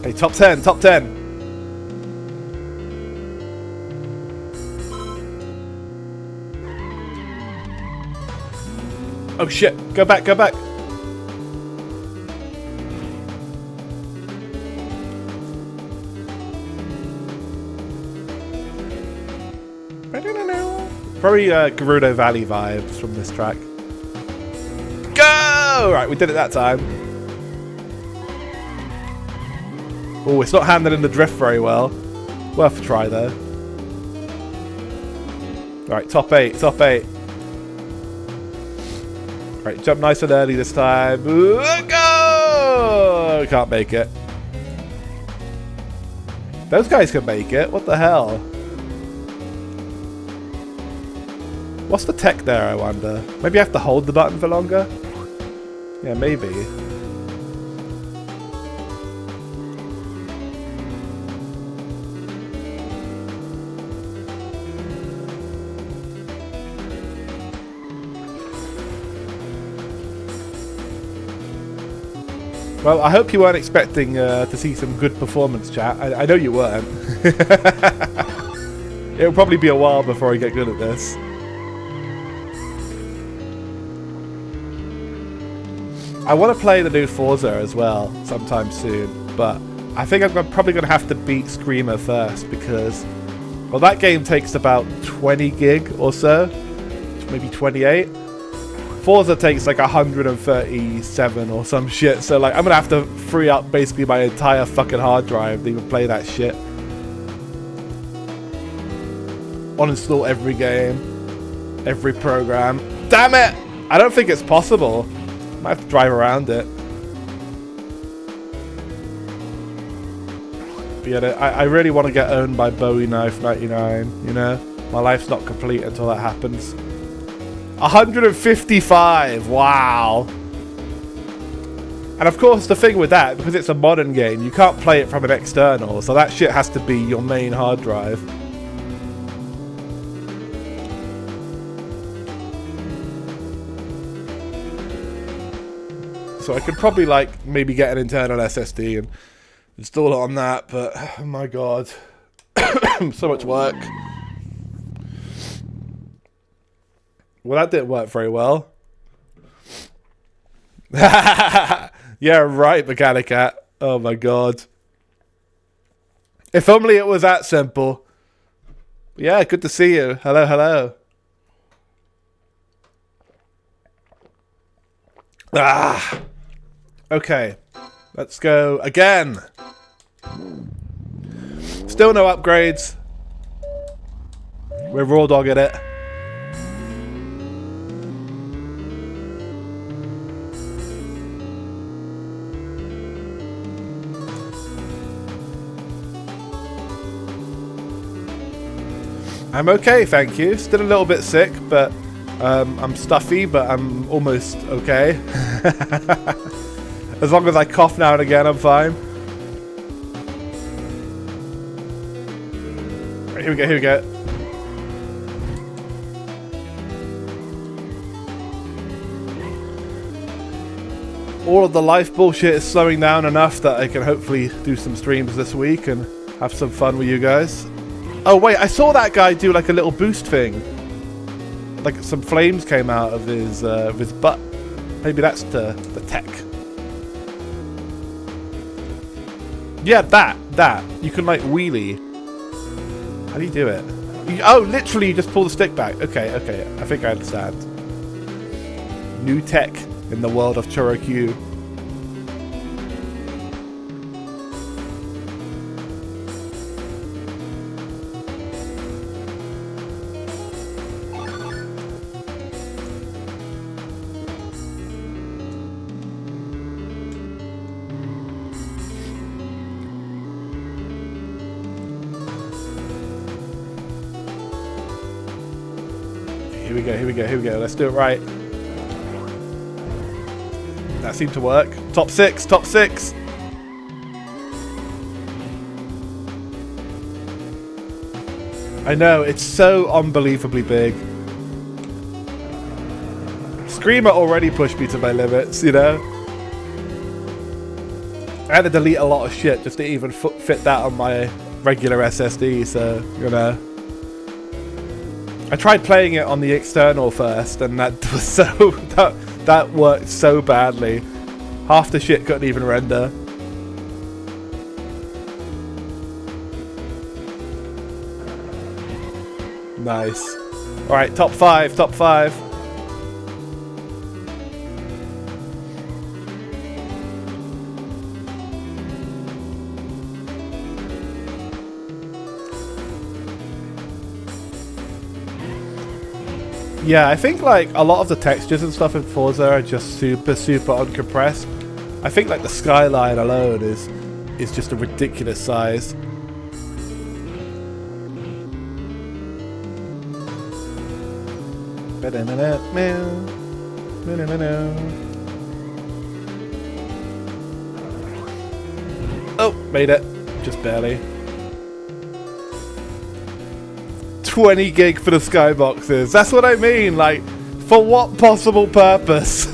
Hey, top 10, top 10. Oh shit, go back, go back. Probably Gerudo Valley vibes from this track. Go! Right, we did it that time. Oh, it's not handling the drift very well. Worth a try though. Alright, top 8, top 8. Right, jump nice and early this time. Go! Can't make it. Those guys can make it. What the hell? What's the tech there, I wonder? Maybe I have to hold the button for longer? Yeah, maybe. Well, I hope you weren't expecting to see some good performance, chat. I know you weren't. It'll probably be a while before I get good at this. I want to play the new Forza as well sometime soon, but I think I'm probably going to have to beat Screamer first because, well, that game takes about 20 gig or so, maybe 28. Forza takes like 137 or some shit, so like I'm gonna have to free up basically my entire fucking hard drive to even play that shit. Uninstall every game, every program. Damn it! I don't think it's possible. Might have to drive around it. But yeah, I really want to get owned by Bowie Knife 99, you know? My life's not complete until that happens. 155, wow. And of course the thing with that, because it's a modern game, you can't play it from an external, so that shit has to be your main hard drive. So I could probably like maybe get an internal SSD and install it on that, but oh my god. So much work. Well, that didn't work very well. Yeah, right, Mechanicat. Oh my god. If only it was that simple. Yeah, good to see you. Hello, hello. Ah. Okay. Let's go again. Still no upgrades. We're raw dogging it. I'm okay, thank you. Still a little bit sick, but I'm stuffy, but I'm almost okay. As long as I cough now and again, I'm fine. Right, here we go, here we go. All of the life bullshit is slowing down enough that I can hopefully do some streams this week and have some fun with you guys. Oh wait, I saw that guy do like a little boost thing. Like some flames came out of his butt. Maybe that's the tech. Yeah, that. You can like wheelie. How do you do it? Oh, literally you just pull the stick back. Okay, I think I understand. New tech in the world of ChoroQ. Here we go. Let's do it right. That seemed to work. Top 6, top 6. I know, it's so unbelievably big. Screamer already pushed me to my limits, you know? I had to delete a lot of shit just to even fit that on my regular SSD, so, you know. I tried playing it on the external first, and that was so that worked so badly. Half the shit couldn't even render. Nice. Alright, top 5, top 5. Yeah, I think like a lot of the textures and stuff in Forza are just super uncompressed. I think like the skyline alone is just a ridiculous size. Oh, made it. Just barely. 20 gig for the skyboxes. That's what I mean. Like, for what possible purpose?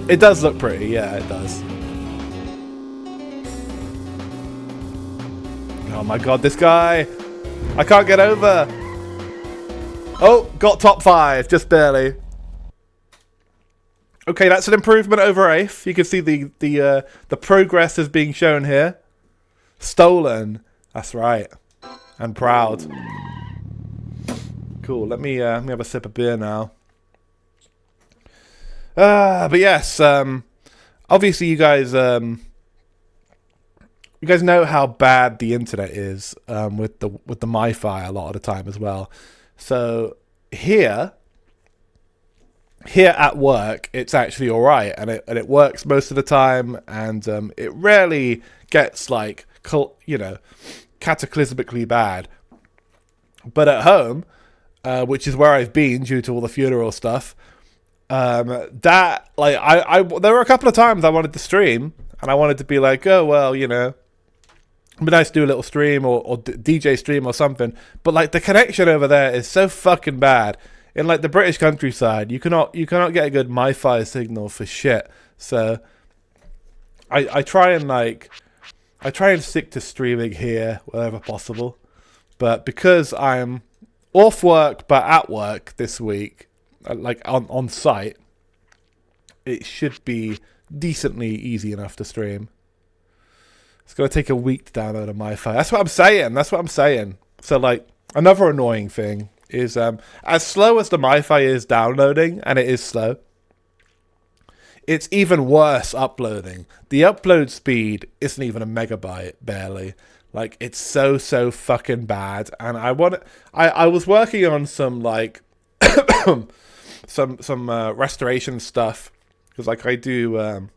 It does look pretty. Yeah, it does. Oh my god, this guy. I can't get over. Oh, got top 5. Just barely. Okay, that's an improvement over 8th. You can see the progress is being shown here. Stolen. That's right. And proud. Cool. Let me have a sip of beer now. But yes, obviously you guys know how bad the internet is with the MiFi a lot of the time as well. So here at work, it's actually all right, and it works most of the time, and it rarely gets like cataclysmically bad. But at home, which is where I've been due to all the funeral stuff, that like there were a couple of times I wanted to stream, and I wanted to be like, oh well, you know, it'd be nice to do a little stream or DJ stream or something. But like the connection over there is so fucking bad. In like the British countryside, you cannot get a good MiFi signal for shit. So I try and stick to streaming here wherever possible. But because I'm off work but at work this week, like on site, it should be decently easy enough to stream. It's gonna take a week to download a MiFi. That's what I'm saying. So like another annoying thing is as slow as the MiFi is downloading, and it is slow, it's even worse uploading. The upload speed isn't even a megabyte, barely. Like, it's so fucking bad. And I was working on some like some restoration stuff, because like I do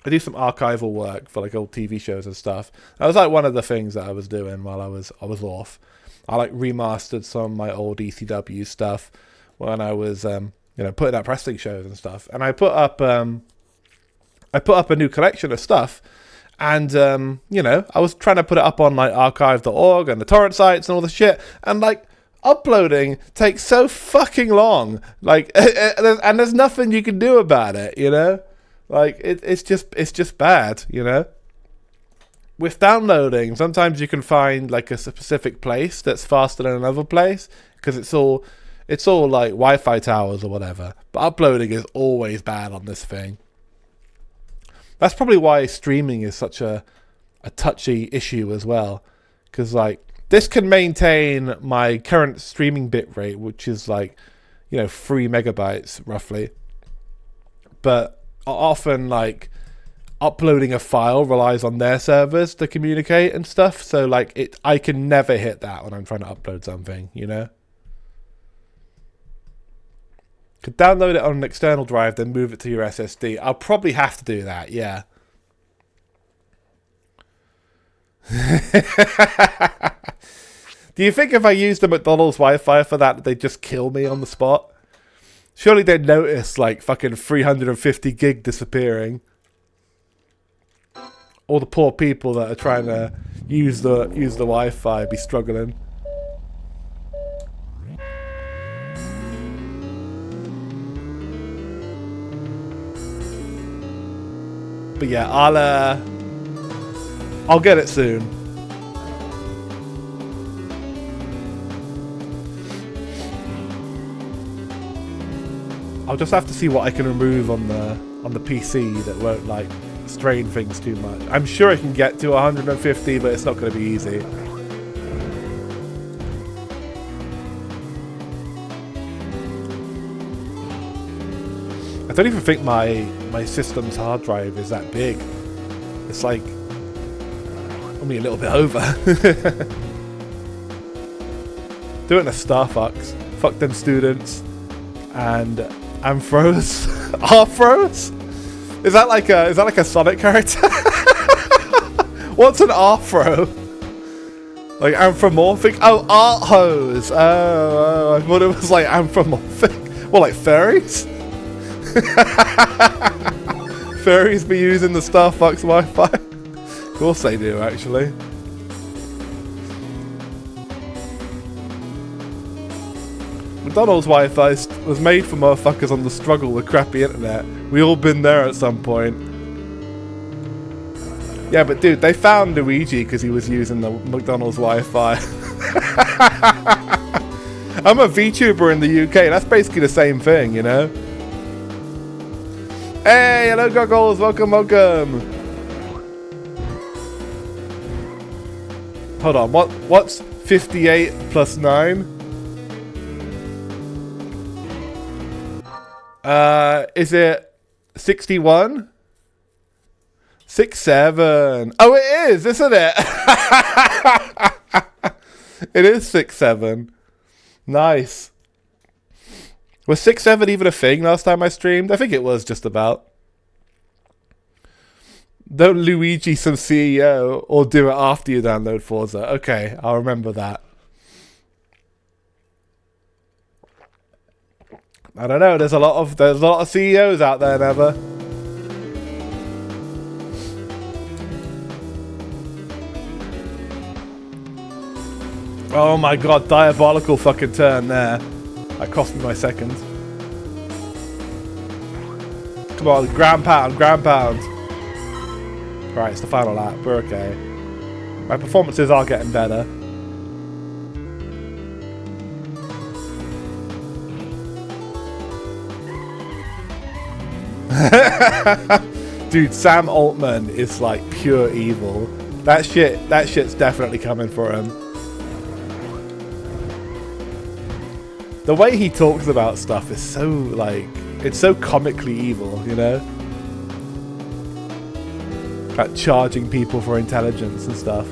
some archival work for like old TV shows and stuff. That was like one of the things that I was doing while I was off. I like remastered some of my old ECW stuff when I was putting up wrestling shows and stuff. And I put up a new collection of stuff, and I was trying to put it up on like archive.org and the torrent sites and all the shit, and like uploading takes so fucking long, like and there's nothing you can do about it, you know? Like it's just bad, you know? With downloading, sometimes you can find like a specific place that's faster than another place, because it's all like Wi-Fi towers or whatever. But uploading is always bad on this thing. That's probably why streaming is such a touchy issue as well, because like this can maintain my current streaming bit rate, which is like 3 megabytes roughly, but often like uploading a file relies on their servers to communicate and stuff, so like I can never hit that when I'm trying to upload something, you know? Could download it on an external drive, then move it to your SSD. I'll probably have to do that, yeah. Do you think if I used the McDonald's Wi-Fi for that, they'd just kill me on the spot? Surely they'd notice like fucking 350 gig disappearing. All the poor people that are trying to use the Wi-Fi be struggling. But yeah, I'll get it soon. I'll just have to see what I can remove on the PC that won't like strain things too much. I'm sure I can get to 150, but it's not going to be easy. I don't even think my system's hard drive is that big. It's like only a little bit over. Doing a Starfucks. Fuck them students. And Amphros. Arthros? Is that like a Sonic character? What's an Arthro? Like anthropomorphic? Oh, art hose. Oh, I thought it was like anthropomorphic. Well, like furries? Furries be using the Starfucks Wi-Fi? Of course they do, actually. McDonald's Wi-Fi was made for motherfuckers on the struggle with crappy internet. We all been there at some point. Yeah, but dude, they found Luigi because he was using the McDonald's Wi-Fi. I'm a VTuber in the UK. That's basically the same thing, you know? Hey, hello goggles, welcome, welcome. Hold on, what's 58 plus 9? Is it 61? 67. Oh, it is, isn't it? It is 67. Nice. Was 6-7 even a thing last time I streamed? I think it was just about. Don't Luigi some CEO or do it after you download Forza. Okay, I'll remember that. I don't know, there's a lot of CEOs out there, Never. Oh my god, diabolical fucking turn there. That cost me my second. Come on, ground pound, ground pound. Right, it's the final lap. We're okay. My performances are getting better. Dude, Sam Altman is like pure evil. That shit's definitely coming for him. The way he talks about stuff is so, like, it's so comically evil, you know? Like charging people for intelligence and stuff.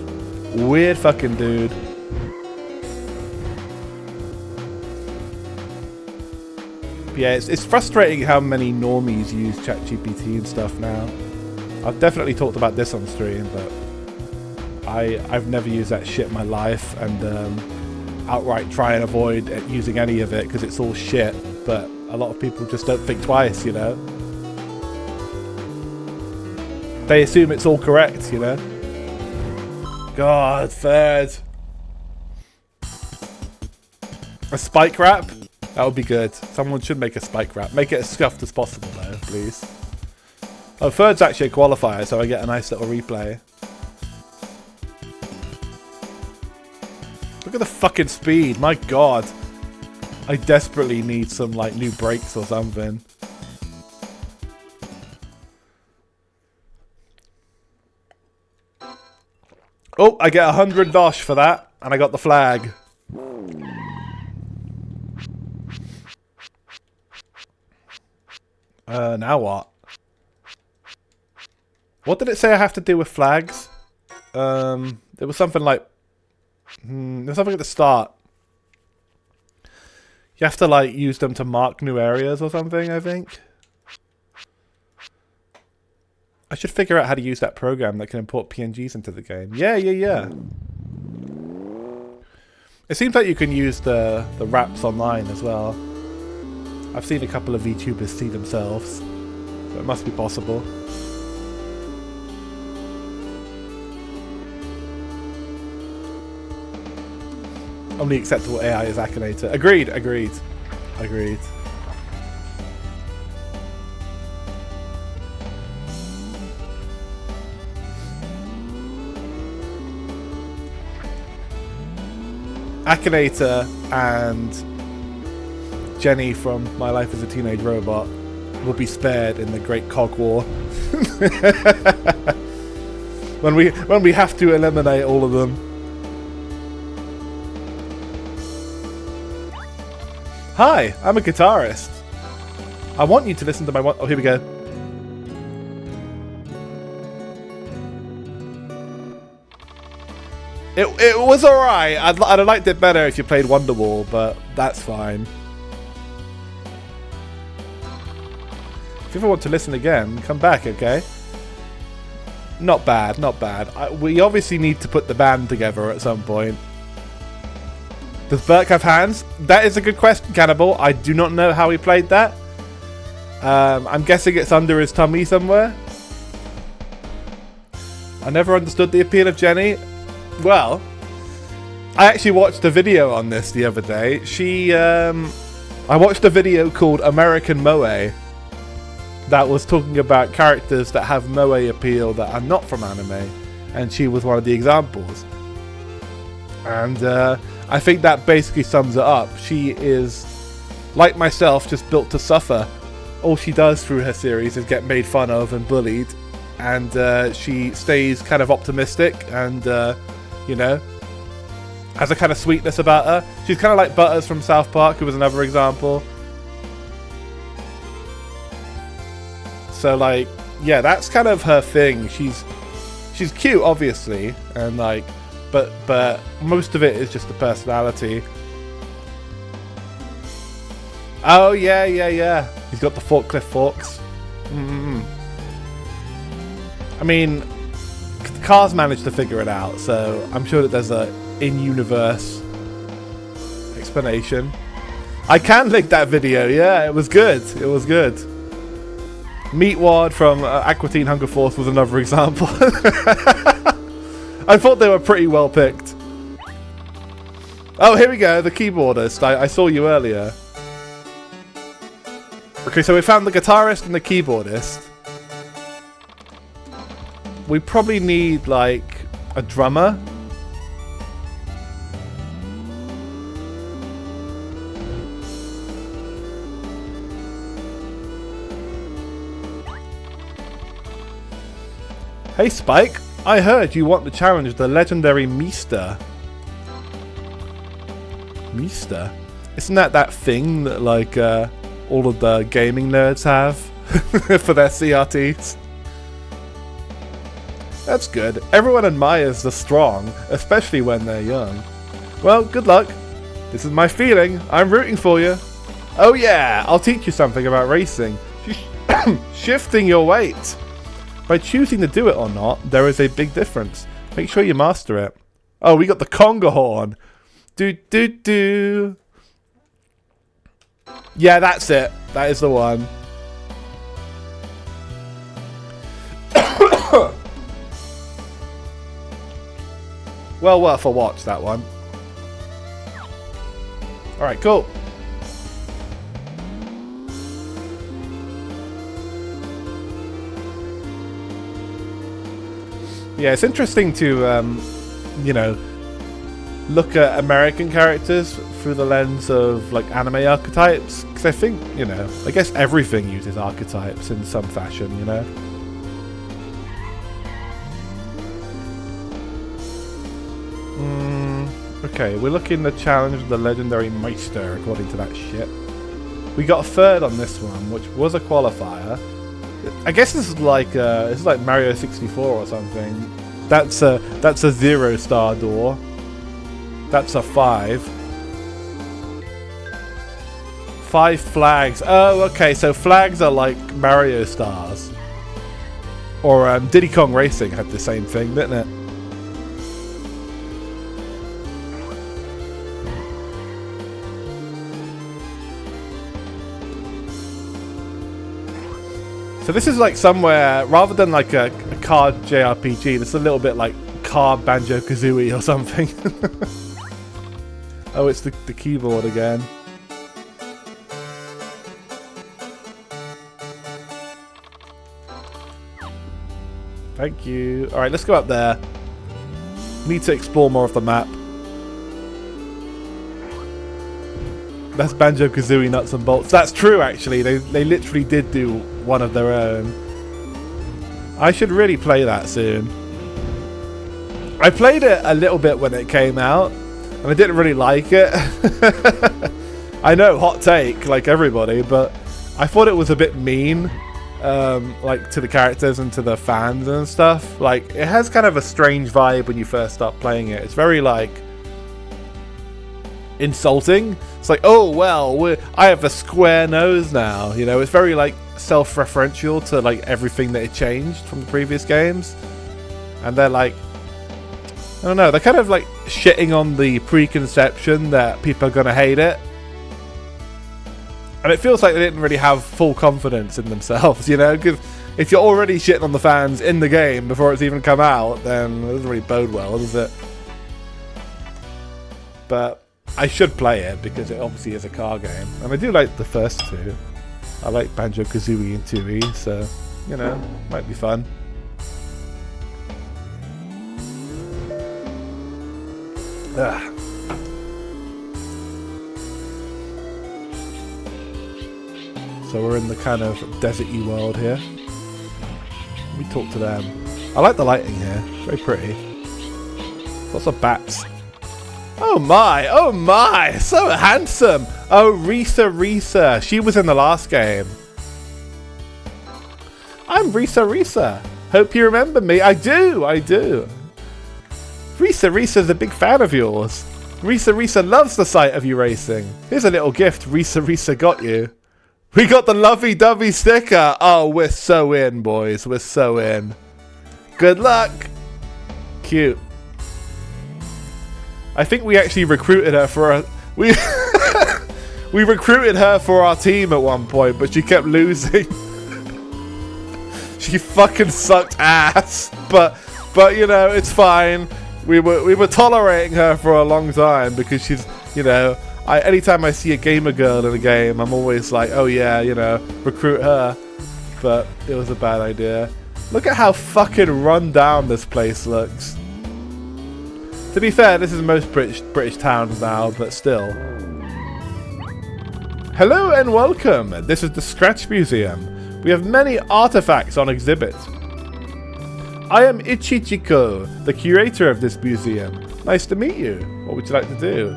Weird fucking dude. But yeah, it's frustrating how many normies use ChatGPT and stuff now. I've definitely talked about this on stream, but I've never used that shit in my life, and outright try and avoid using any of it because it's all shit, but a lot of people just don't think twice, you know? They assume it's all correct, you know? God, third. A spike wrap? That would be good. Someone should make a spike wrap. Make it as scuffed as possible though, please. Oh, third's actually a qualifier, so I get a nice little replay. Look at the fucking speed, my god. I desperately need some like new brakes or something. Oh, I get 100 dosh for that, and I got the flag. Now what? What did it say I have to do with flags? There was something like... there's something at the start. You have to like use them to mark new areas or something, I think. I should figure out how to use that program that can import PNGs into the game. Yeah. It seems like you can use the wraps online as well. I've seen a couple of VTubers see themselves, so it must be possible. Only acceptable AI is Akinator. Agreed. Akinator and Jenny from My Life as a Teenage Robot will be spared in the Great Cog War. when we have to eliminate all of them. Hi, I'm a guitarist. I want you to listen to my one. Oh, here we go. It was alright. I'd have liked it better if you played Wonderwall, but that's fine. If you ever want to listen again, come back, okay? Not bad, not bad. We obviously need to put the band together at some point. Does Burke have hands? That is a good question, Cannibal. I do not know how he played that. I'm guessing it's under his tummy somewhere. I never understood the appeal of Jenny. Well, I actually watched a video on this the other day. I watched a video called American Moe that was talking about characters that have Moe appeal that are not from anime, and she was one of the examples. And I think that basically sums it up. She is, like myself, just built to suffer. All she does through her series is get made fun of and bullied, and she stays kind of optimistic and you know, has a kind of sweetness about her. She's kind of like Butters from South Park, who was another example. So like, yeah, that's kind of her thing. She's cute, obviously, and like, but most of it is just the personality. Oh yeah. He's got the forklift forks. I mean, Cars managed to figure it out, so I'm sure that there's a in-universe explanation. I can link that video. Yeah, it was good. It was good. Meatwad from Aqua Teen Hunger Force was another example. I thought they were pretty well picked. Oh, here we go. The keyboardist. I saw you earlier. Okay, so we found the guitarist and the keyboardist. We probably need, like, a drummer. Hey, Spike. I heard you want to challenge the legendary Meester. Meester? Isn't that thing that, like, all of the gaming nerds have for their CRTs? That's good. Everyone admires the strong, especially when they're young. Well, good luck. This is my feeling. I'm rooting for you. Oh yeah, I'll teach you something about racing. Shifting your weight. By choosing to do it or not, there is a big difference. Make sure you master it. Oh, we got the conga horn. Do. Yeah, that's it. That is the one. Well worth a watch, that one. Alright, cool. Yeah, it's interesting to, you know, look at American characters through the lens of, like, anime archetypes. Because I think, you know, I guess everything uses archetypes in some fashion, you know? Okay, we're looking to challenge the legendary Meister, according to that shit. We got a third on this one, which was a qualifier. I guess this is like Mario 64 or something. That's a 0-star door. That's a 5. 5 flags. Oh, okay. So flags are like Mario stars. Or Diddy Kong Racing had the same thing, didn't it? So this is like somewhere, rather than like a card JRPG, this is a little bit like card Banjo-Kazooie or something. Oh, it's the keyboard again. Thank you. Alright, let's go up there. Need to explore more of the map. That's Banjo-Kazooie nuts and bolts. That's true, actually. They literally did do one of their own. I should really play that soon. I played it a little bit when it came out, and I didn't really like it. I know, hot take, like everybody, but I thought it was a bit mean, like to the characters and to the fans and stuff. Like, it has kind of a strange vibe when you first start playing it. It's very, like, insulting. It's like, oh, well, I have a square nose now. You know, it's very, like, self-referential to, like, everything that it changed from the previous games. And they're, like, I don't know, they're kind of, like, shitting on the preconception that people are going to hate it. And it feels like they didn't really have full confidence in themselves, you know? Because if you're already shitting on the fans in the game before it's even come out, then it doesn't really bode well, does it? But I should play it because it obviously is a car game. And I do like the first two. I like Banjo-Kazooie and Tooie, so, you know, might be fun. Ugh. So we're in the kind of desert-y world here. Let me talk to them. I like the lighting here. Very pretty. Lots of bats. Oh my, so handsome. Oh, Risa. She was in the last game. I'm Risa. Hope you remember me. I do. Risa's a big fan of yours. Risa loves the sight of you racing. Here's a little gift Risa got you. We got the lovey-dovey sticker. Oh, we're so in, boys. We're so in. Good luck. Cute. I think we actually recruited her for a... We recruited her for our team at one point, but she kept losing. She fucking sucked ass. But you know, it's fine. We were tolerating her for a long time because she's, you know... anytime I see a gamer girl in a game, I'm always like, oh yeah, you know, recruit her. But it was a bad idea. Look at how fucking run down this place looks. To be fair, this is most British towns now, but still. Hello and welcome. This is the Scratch Museum. We have many artifacts on exhibit. I am Ichichiko, the curator of this museum. Nice to meet you. What would you like to do?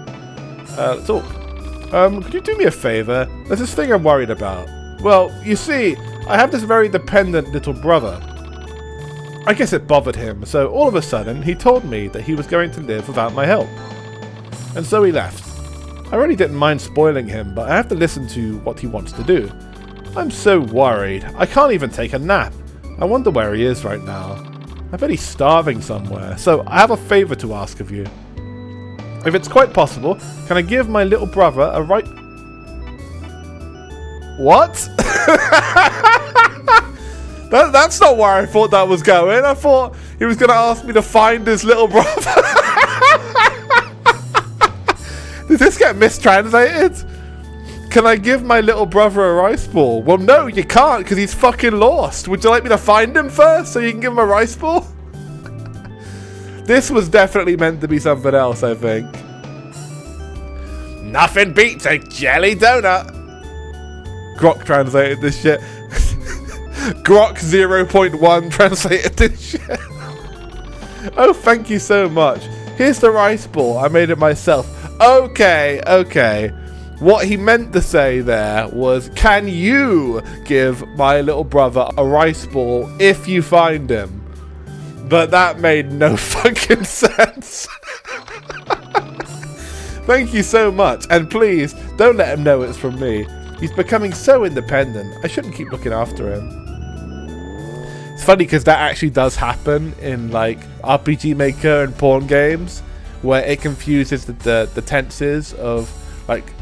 Let's talk. Could you do me a favour? There's this thing I'm worried about. Well, you see, I have this very dependent little brother. I guess it bothered him, so all of a sudden, he told me that he was going to live without my help. And so he left. I really didn't mind spoiling him, but I have to listen to what he wants to do. I'm so worried. I can't even take a nap. I wonder where he is right now. I bet he's starving somewhere, so I have a favour to ask of you. If it's quite possible, can I give my little brother a right... What? That's not where I thought that was going. I thought he was going to ask me to find his little brother. Did this get mistranslated? Can I give my little brother a rice ball? Well, no, you can't because he's fucking lost. Would you like me to find him first so you can give him a rice ball? This was definitely meant to be something else, I think. Nothing beats a jelly donut. Grok translated this shit. Grok 0.1 translated this shit. Oh, thank you so much. Here's the rice ball. I made it myself. Okay. What he meant to say there was, can you give my little brother a rice ball if you find him? But that made no fucking sense. Thank you so much. And please, don't let him know it's from me. He's becoming so independent. I shouldn't keep looking after him. It's funny because that actually does happen in like RPG Maker and porn games, where it confuses the tenses of like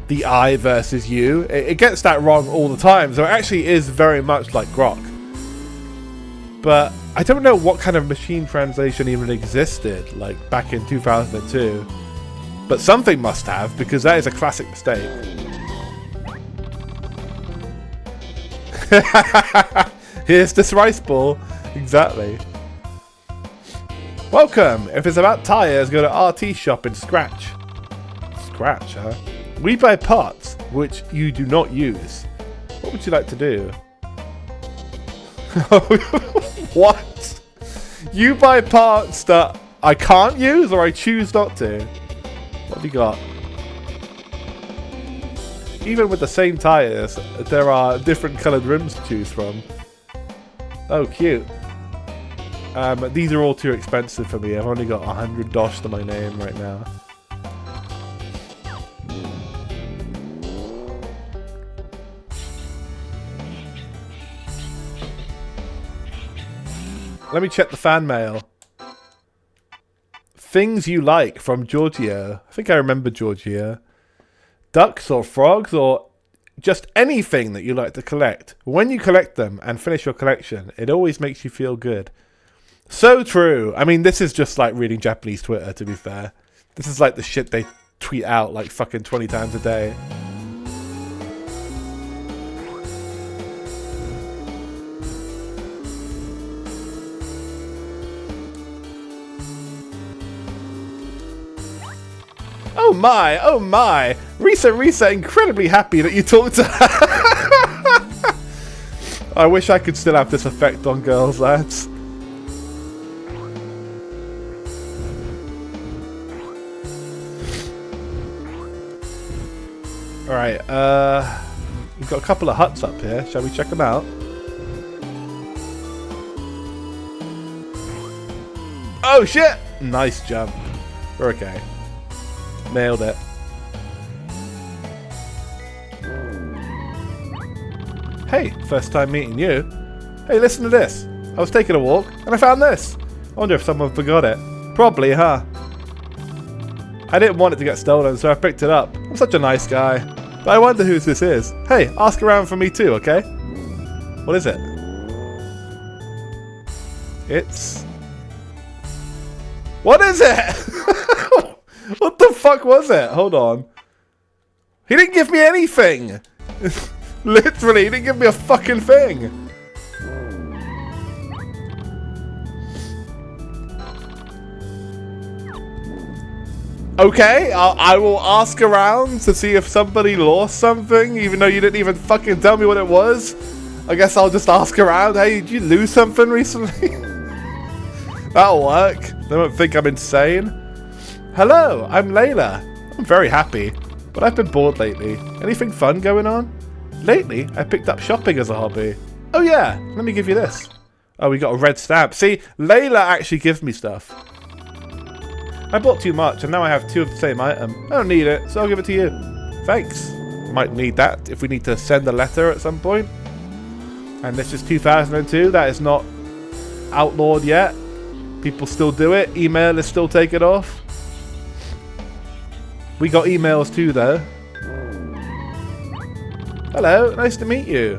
the I versus you. It gets that wrong all the time. So it actually is very much like Grok. But I don't know what kind of machine translation even existed, like back in 2002. But something must have, because that is a classic mistake. Here's this rice ball. Exactly. Welcome. If it's about tires, go to RT shop in Scratch. Scratch, huh? We buy parts which you do not use. What would you like to do? What? You buy parts that I can't use or I choose not to? What have you got? Even with the same tyres, there are different coloured rims to choose from. Oh, cute. These are all too expensive for me. I've only got 100 dosh to my name right now. Let me check the fan mail. Things you like from Giorgio. I think I remember Giorgio. Ducks or frogs or just anything that you like to collect. When you collect them and finish your collection, it always makes you feel good. So true. I mean, this is just like reading Japanese Twitter, to be fair. This is like the shit they tweet out like fucking 20 times a day. Oh my, oh my. Risa, incredibly happy that you talked to her. I wish I could still have this effect on girls, lads. Alright, we've got a couple of huts up here. Shall we check them out? Oh shit! Nice jump. We're okay. Nailed it. Hey, first time meeting you. Hey, listen to this. I was taking a walk and I found this. I wonder if someone forgot it. Probably, huh? I didn't want it to get stolen, so I picked it up. I'm such a nice guy. But I wonder whose this is. Hey, ask around for me too, okay? What is it? It's... What is it? What the fuck was it? Hold on. He didn't give me anything! Literally, he didn't give me a fucking thing! Okay, I will ask around to see if somebody lost something, even though you didn't even fucking tell me what it was. I guess I'll just ask around. Hey, did you lose something recently? That'll work. They won't think I'm insane. Hello, I'm Layla. I'm very happy, but I've been bored lately. Anything fun going on? Lately, I picked up shopping as a hobby. Oh yeah, let me give you this. Oh, we got a red stamp. See, Layla actually gives me stuff. I bought too much, and now I have two of the same item. I don't need it, so I'll give it to you. Thanks. Might need that if we need to send a letter at some point. And this is 2002. That is not outlawed yet. People still do it. Email is still taken off. We got emails too, though. Hello, nice to meet you.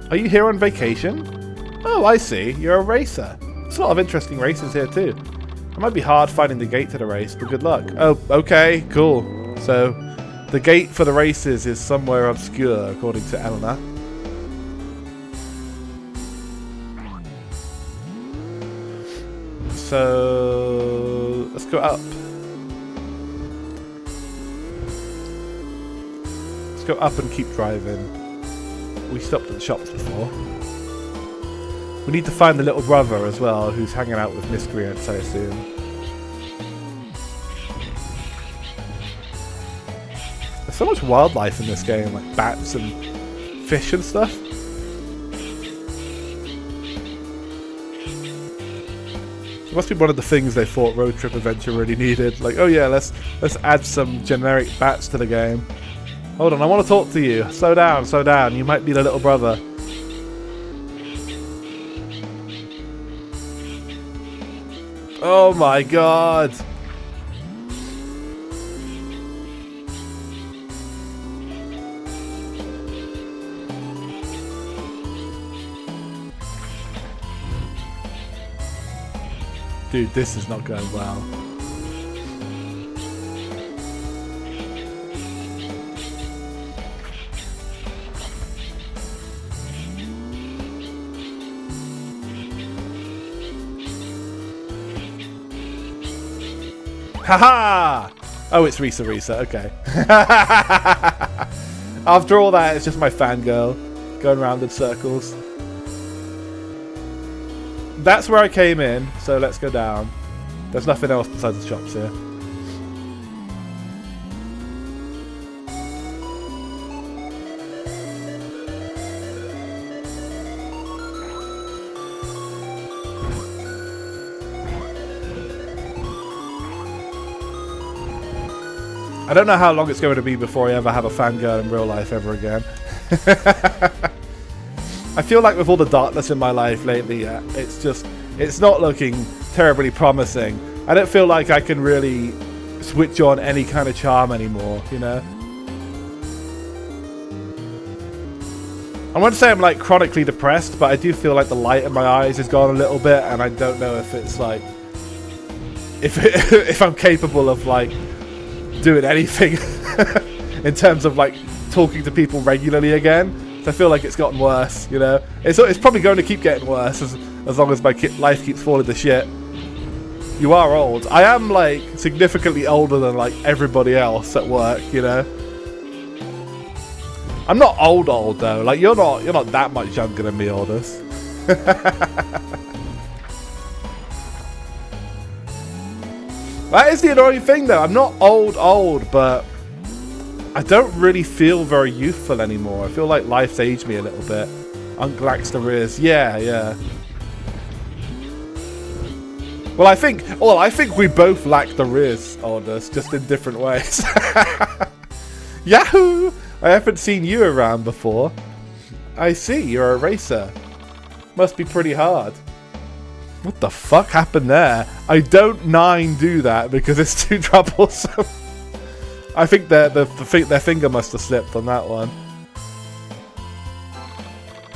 Are you here on vacation? Oh, I see. You're a racer. There's a lot of interesting races here too. It might be hard finding the gate to the race, but good luck. Oh, okay, cool. So, the gate for the races is somewhere obscure, according to Eleanor. So, let's go up. Let's go up and keep driving. We stopped at the shops before. We need to find the little brother as well, who's hanging out with miscreants, I assume. There's so much wildlife in this game, like bats and fish and stuff. It must be one of the things they thought Road Trip Adventure really needed. Like, oh yeah, let's add some generic bats to the game. Hold on, I want to talk to you. Slow down. You might be the little brother. Oh my god. Dude, this is not going well. Haha! Oh, it's Risa, okay. After all that, it's just my fangirl going around in circles. that's where I came in, so let's go down. There's nothing else besides the shops here. I don't know how long it's going to be before I ever have a fangirl in real life ever again. I feel like with all the darkness in my life lately, it's not looking terribly promising. I don't feel like I can really switch on any kind of charm anymore, you know? I want to say I'm like chronically depressed, but I do feel like the light in my eyes has gone a little bit, and I don't know if it's like... If I'm capable of like doing anything in terms of like talking to people regularly again. So I feel like it's gotten worse, you know. It's probably going to keep getting worse as long as my life keeps falling to shit. You are old. I am like significantly older than like everybody else at work, you know. I'm not old though. Like you're not that much younger than me, Aldous. That is the annoying thing though. I'm not old, but I don't really feel very youthful anymore. I feel like life's aged me a little bit. Uncle Axter is. Yeah. Well, I think we both lack the Riz on us, just in different ways. Yahoo! I haven't seen you around before. I see, you're a racer. Must be pretty hard. What the fuck happened there? I don't do that because it's too troublesome. I think their finger must have slipped on that one.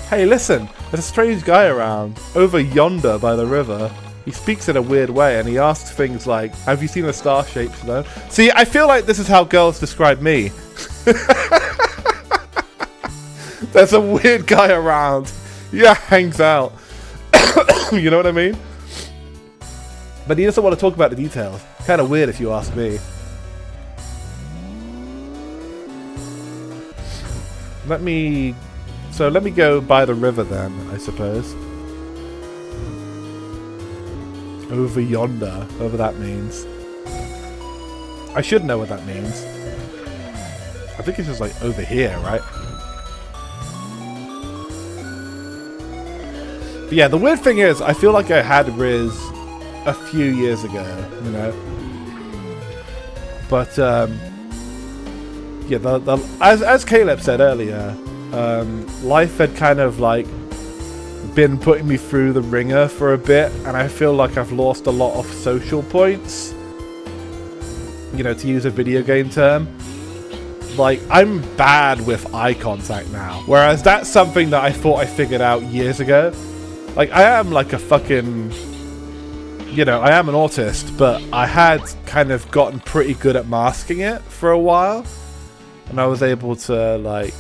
Hey, listen, there's a strange guy around, over yonder by the river. He speaks in a weird way and he asks things like, have you seen a star-shaped stone? See, I feel like this is how girls describe me. There's a weird guy around. Yeah, hangs out. You know what I mean? But he doesn't want to talk about the details. Kind of weird if you ask me. Let me go by the river then, I suppose. Over yonder, whatever that means. I should know what that means. I think it's just like over here, right? But yeah, the weird thing is, I feel like I had Riz a few years ago, you know? But, yeah, as Caleb said earlier, life had kind of like been putting me through the ringer for a bit, and I feel like I've lost a lot of social points, you know, to use a video game term. Like, I'm bad with eye contact now, whereas that's something that I thought I figured out years ago. Like, I am like a fucking, you know, I am an autist, but I had kind of gotten pretty good at masking it for a while, and I was able to, like,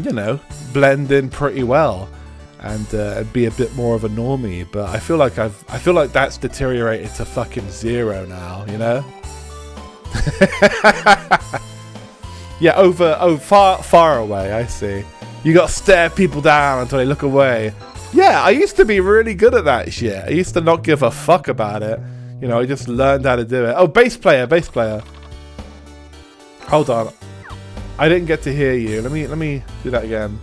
you know, blend in pretty well and be a bit more of a normie. But I feel like that's deteriorated to fucking zero now, you know. Yeah, far away. I see. You got to stare people down until they look away. Yeah, I used to be really good at that shit. I used to not give a fuck about it. You know, I just learned how to do it. Oh, bass player. Hold on. I didn't get to hear you. Let me do that again.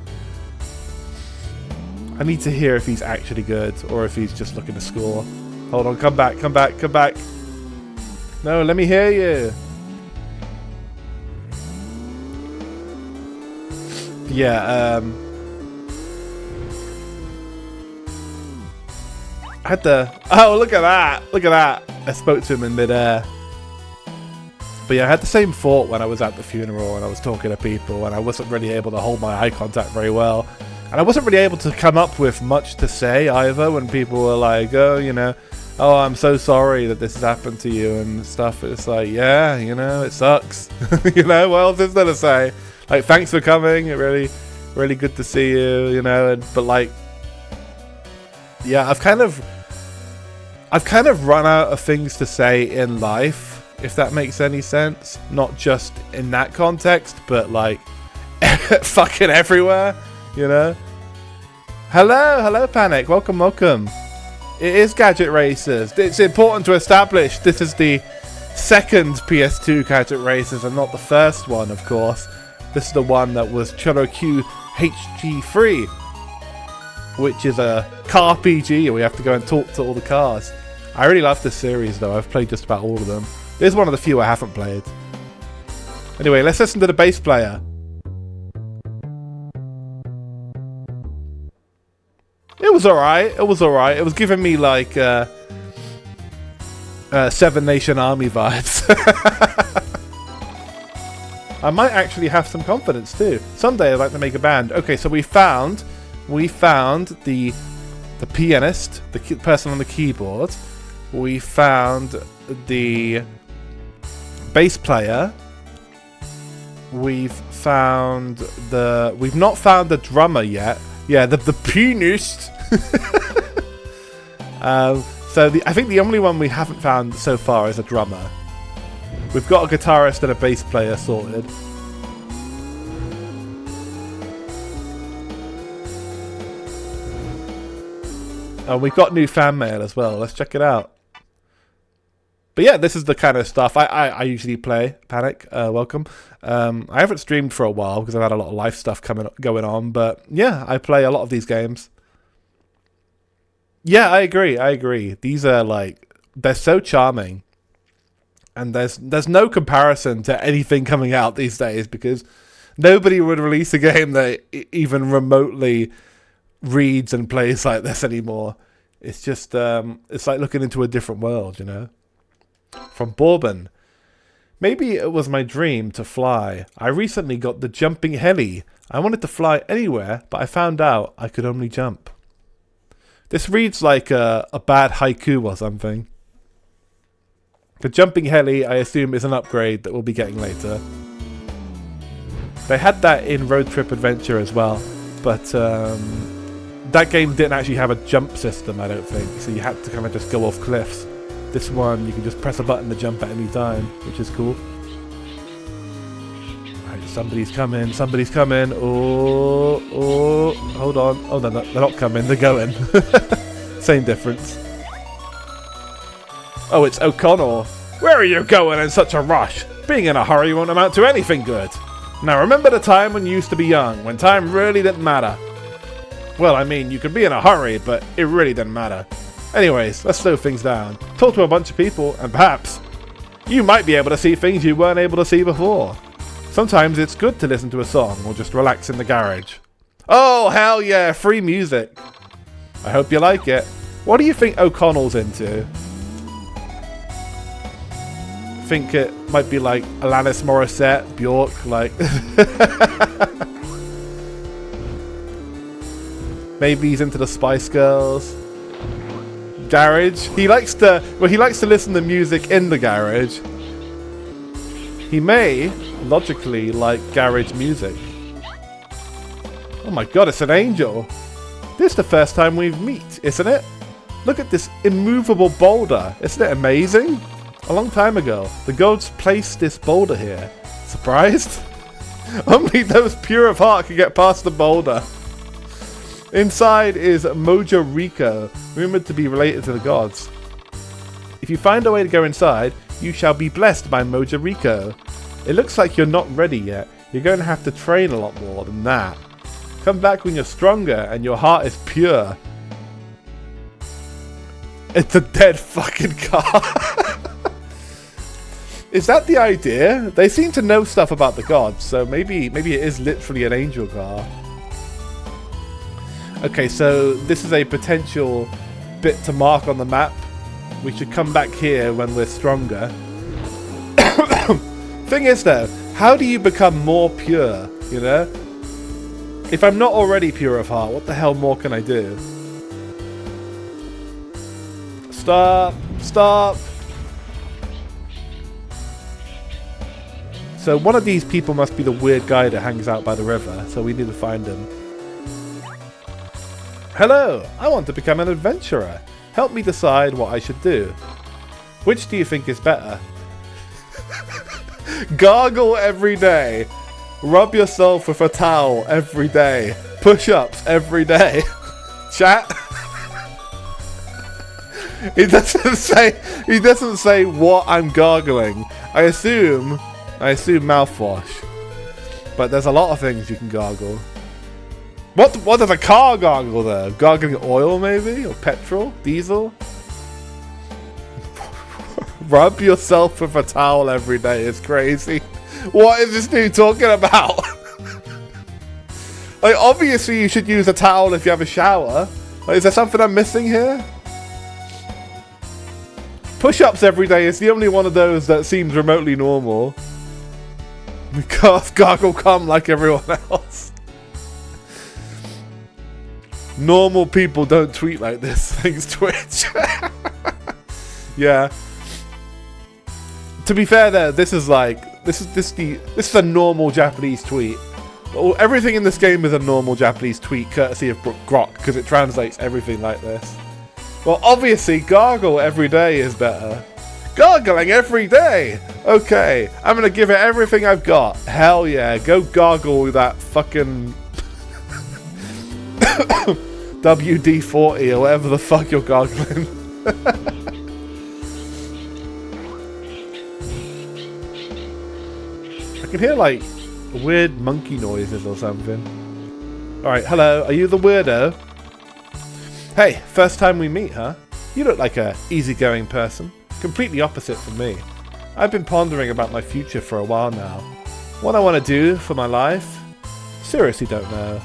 I need to hear if he's actually good or if he's just looking to score. Hold on, come back. No, let me hear you. Yeah, I had to... Oh, look at that. I spoke to him in midair. But yeah, I had the same thought when I was at the funeral and I was talking to people and I wasn't really able to hold my eye contact very well. And I wasn't really able to come up with much to say either when people were like, oh, you know, oh, I'm so sorry that this has happened to you and stuff. It's like, yeah, you know, it sucks. You know, what else is there to say? Like, thanks for coming. Really, really good to see you, you know, but like, yeah, I've kind of run out of things to say in life, if that makes any sense. Not just in that context, but like fucking everywhere, you know. Hello, Panic. Welcome. It is Gadget Racers. It's important to establish this is the second PS2 Gadget Racers and not the first one, of course. This is the one that was ChoroQ-HG3, which is a car PG where we have to go and talk to all the cars. I really love this series, though. I've played just about all of them. This is one of the few I haven't played. Anyway, let's listen to the bass player. It was alright. It was giving me like Seven Nation Army vibes. I might actually have some confidence too. Someday I'd like to make a band. Okay, so we found the pianist, the person on the keyboard. We found the bass player. We've not found the drummer yet. Yeah, the pianist. I think the only one we haven't found so far is a drummer. We've got a guitarist and a bass player sorted. And we've got new fan mail as well. Let's check it out. But yeah, this is the kind of stuff I usually play. Panic, welcome. I haven't streamed for a while because I've had a lot of life stuff going on. But yeah, I play a lot of these games. Yeah, I agree. These are like, they're so charming. And there's no comparison to anything coming out these days because nobody would release a game that even remotely reads and plays like this anymore. It's just, it's like looking into a different world, you know? From Bourbon. Maybe it was my dream to fly. I recently got the jumping heli. I wanted to fly anywhere, but I found out I could only jump. This reads like a bad haiku or something. The jumping heli, I assume, is an upgrade that we'll be getting later. They had that in Road Trip Adventure as well, but that game didn't actually have a jump system, I don't think, so you had to kind of just go off cliffs. This one, you can just press a button to jump at any time, which is cool. Right, somebody's coming. Oh, hold on. Oh, no, they're not coming, they're going. Same difference. Oh, it's O'Connell. Where are you going in such a rush? Being in a hurry won't amount to anything good. Now remember the time when you used to be young, when time really didn't matter. Well, I mean, you could be in a hurry, but it really didn't matter. Anyways, let's slow things down. Talk to a bunch of people, and perhaps you might be able to see things you weren't able to see before. Sometimes it's good to listen to a song or just relax in the garage. Oh, hell yeah, free music. I hope you like it. What do you think O'Connell's into? Think it might be like Alanis Morissette, Bjork, like... Maybe he's into the Spice Girls. Garage. He likes to listen to music in the garage. He may logically like garage music. Oh my god, it's an angel. This is the first time we've met, isn't it? Look at this immovable boulder. Isn't it amazing? A long time ago, the gods placed this boulder here. Surprised? Only those pure of heart can get past the boulder. Inside is Mojo Rico, rumored to be related to the gods. If you find a way to go inside, you shall be blessed by Mojo Rico. It looks like you're not ready yet. You're going to have to train a lot more than that. Come back when you're stronger and your heart is pure. It's a dead fucking car. Is that the idea? They seem to know stuff about the gods, so maybe it is literally an angel car. Okay, so this is a potential bit to mark on the map. We should come back here when we're stronger. Thing is though, how do you become more pure, you know? If I'm not already pure of heart, what the hell more can I do? Stop! So one of these people must be the weird guy that hangs out by the river, so we need to find him. Hello, I want to become an adventurer. Help me decide what I should do. Which do you think is better? Gargle every day. Rub yourself with a towel every day. Push-ups every day. chat. He doesn't say what I'm gargling. I assume mouthwash. But there's a lot of things you can gargle. What does a car gargle though? Gargling oil maybe? Or petrol? Diesel? Rub yourself with a towel every day is crazy. What is this dude talking about? Like, obviously you should use a towel if you have a shower. Like, is there something I'm missing here? Push-ups every day is the only one of those that seems remotely normal. Gargle cum like everyone else. Normal people don't tweet like this. Thanks, Twitch. Yeah. To be fair, though, this is a normal Japanese tweet. Everything in this game is a normal Japanese tweet, courtesy of Grok, because it translates everything like this. Well, obviously, gargle every day is better. Gargling every day! Okay, I'm gonna give it everything I've got. Hell yeah, go gargle that fucking WD-40 or whatever the fuck you're gargling. I can hear, like, weird monkey noises or something. Alright, hello, are you the weirdo? Hey, first time we meet, huh? You look like a easygoing person. Completely opposite from me. I've been pondering about my future for a while now. What I want to do for my life? Seriously don't know.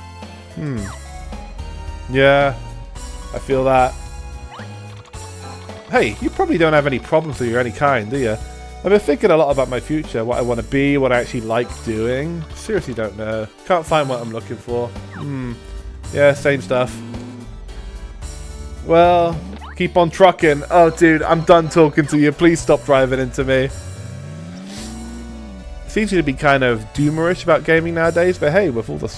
Yeah, I feel that. Hey, you probably don't have any problems with any kind, do you? I've been thinking a lot about my future, what I want to be, what I actually like doing. Seriously don't know. Can't find what I'm looking for. Yeah, same stuff. Well, keep on trucking. Oh, dude, I'm done talking to you. Please stop driving into me. Seems to be kind of doomerish about gaming nowadays, but hey, with all the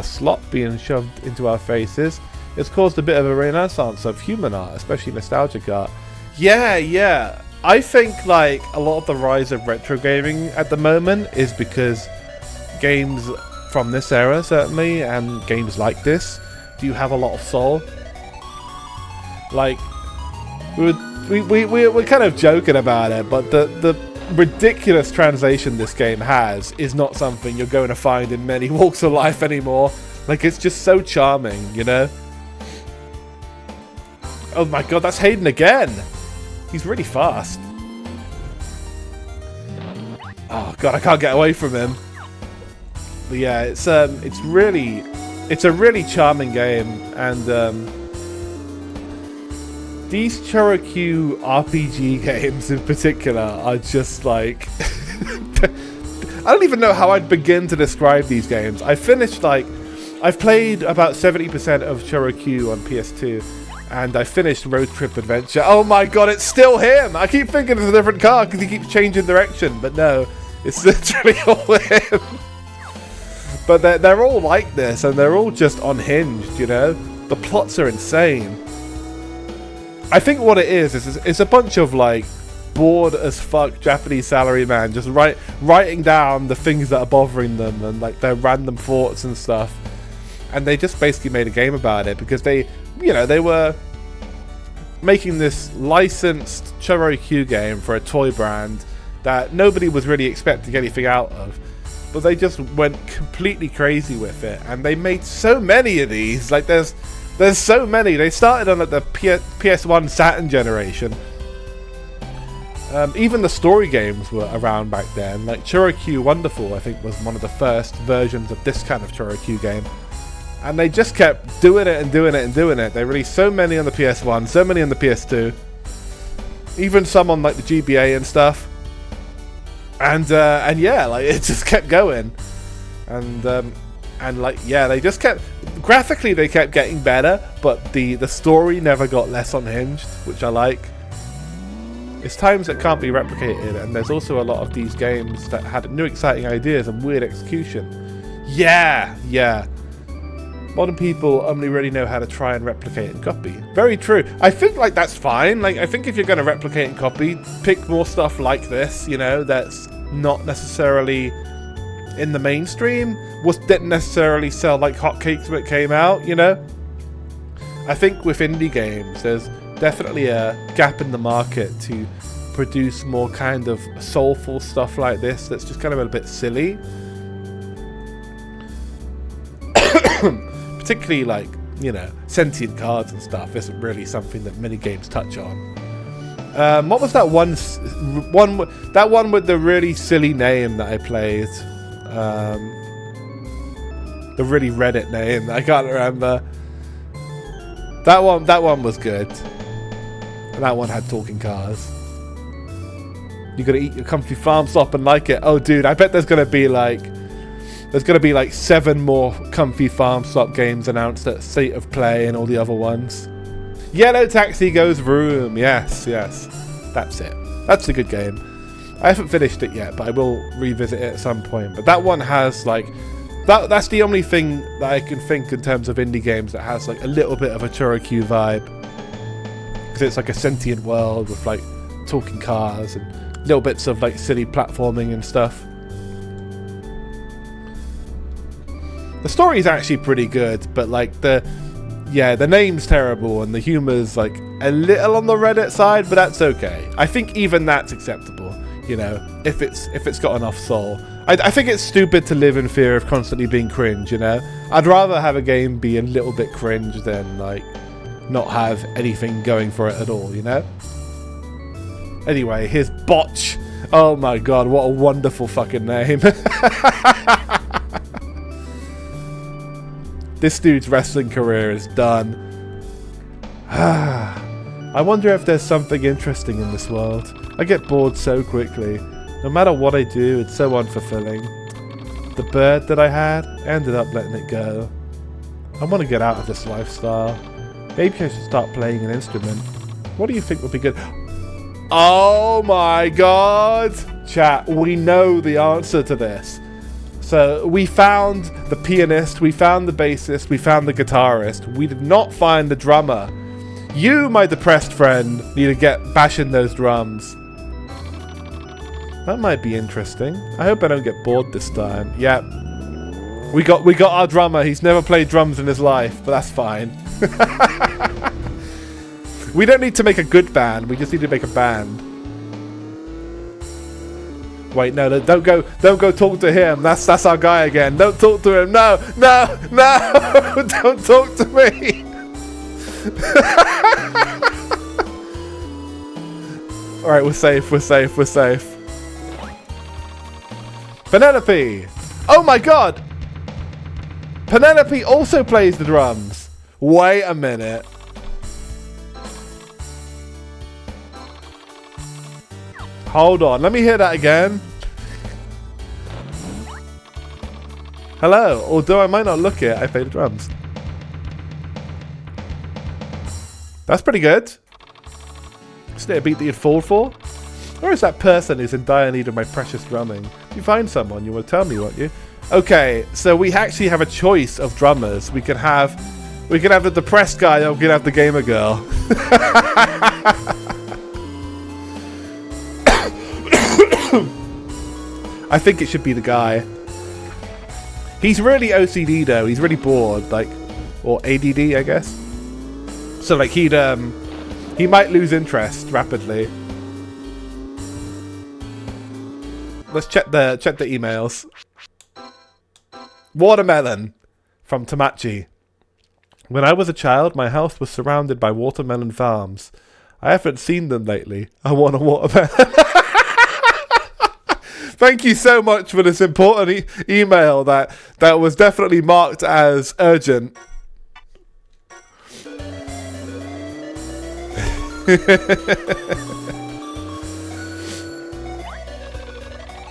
slop being shoved into our faces, it's caused a bit of a renaissance of human art, especially nostalgic art. Yeah. I think, like, a lot of the rise of retro gaming at the moment is because games from this era, certainly, and games like this, do have a lot of soul. Like, we're kind of joking about it, but the ridiculous translation this game has is not something you're going to find in many walks of life anymore. Like, it's just so charming, you know? Oh my god, that's Hayden again! He's really fast. Oh god, I can't get away from him. But yeah, it's a really charming game, and these ChoroQ RPG games in particular are just like I don't even know how I'd begin to describe these games. I've played about 70% of ChoroQ on PS2. And I finished Road Trip Adventure. Oh my god, it's still him! I keep thinking it's a different car because he keeps changing direction, but no, it's literally all him. But they're all like this, and they're all just unhinged, you know? The plots are insane. I think what it is it's a bunch of, like, bored as fuck Japanese salaryman just writing down the things that are bothering them and, like, their random thoughts and stuff. And they just basically made a game about it because they were making this licensed ChoroQ game for a toy brand that nobody was really expecting anything out of. But they just went completely crazy with it. And they made so many of these. Like, there's so many. They started on, like, the PS1 Saturn generation. Even the story games were around back then. Like, ChoroQ Wonderful, I think, was one of the first versions of this kind of ChoroQ game. And they just kept doing it and doing it and doing it. They released so many on the PS1, so many on the PS2. Even some on, like, the GBA and stuff. And yeah, like, it just kept going. And like, yeah, they just kept... Graphically, they kept getting better, but the story never got less unhinged, which I like. It's times that can't be replicated, and there's also a lot of these games that had new exciting ideas and weird execution. Yeah. Modern people only really know how to try and replicate and copy. Very true. I think, like, that's fine. Like, I think if you're going to replicate and copy, pick more stuff like this, you know, that's not necessarily in the mainstream, didn't necessarily sell like hotcakes when it came out, you know? I think with indie games, there's definitely a gap in the market to produce more kind of soulful stuff like this that's just kind of a bit silly. Particularly like, you know, sentient cards and stuff isn't really something that many games touch on. What was that one with the really silly name that I played? The really Reddit name, I can't remember. That one was good. And that one had talking cars. You gotta eat your comfy farm slop and like it. Oh dude, I bet there's gonna be like 7 more comfy farm slop games announced at State of Play and all the other ones. Yellow Taxi goes vroom. Yes. That's it. That's a good game. I haven't finished it yet, but I will revisit it at some point. But that one has like that's the only thing that I can think in terms of indie games that has like a little bit of a ChoroQ vibe. Because it's like a sentient world with like talking cars and little bits of like silly platforming and stuff. The story is actually pretty good, but like the name's terrible and the humor's like a little on the Reddit side, but that's okay. I think even that's acceptable, you know, if it's got enough soul. I think it's stupid to live in fear of constantly being cringe, you know. I'd rather have a game be a little bit cringe than like not have anything going for it at all, you know. Anyway, here's Botch. Oh my god, what a wonderful fucking name. This dude's wrestling career is done. I wonder if there's something interesting in this world. I get bored so quickly. No matter what I do, it's so unfulfilling. The bird that I had, I ended up letting it go. I want to get out of this lifestyle. Maybe I should start playing an instrument. What do you think would be good? Oh my god! Chat, we know the answer to this. So we found the pianist, we found the bassist, we found the guitarist. We did not find the drummer. You, my depressed friend, need to get bashing those drums. That might be interesting. I hope I don't get bored this time. Yeah. We got our drummer. He's never played drums in his life, but that's fine. We don't need to make a good band. We just need to make a band. Wait, no, don't go talk to him. That's our guy again. Don't talk to him. No, don't talk to me. All right, we're safe. Penelope. Oh my god. Penelope also plays the drums. Wait a minute. Hold on, let me hear that again. Hello, although I might not look it, I play the drums. That's pretty good. Isn't it a beat that you'd fall for? Or is that person who's in dire need of my precious drumming? If you find someone, you will tell me, won't you? Okay, so we actually have a choice of drummers. We can have the depressed guy, or we can have the gamer girl. I think it should be the guy. He's really OCD though. He's really bored, like, or ADD, I guess. So like he might lose interest rapidly. Let's check the emails. Watermelon from Tamachi. When I was a child, my house was surrounded by watermelon farms. I haven't seen them lately. I want a watermelon. Thank you so much for this important email that was definitely marked as urgent.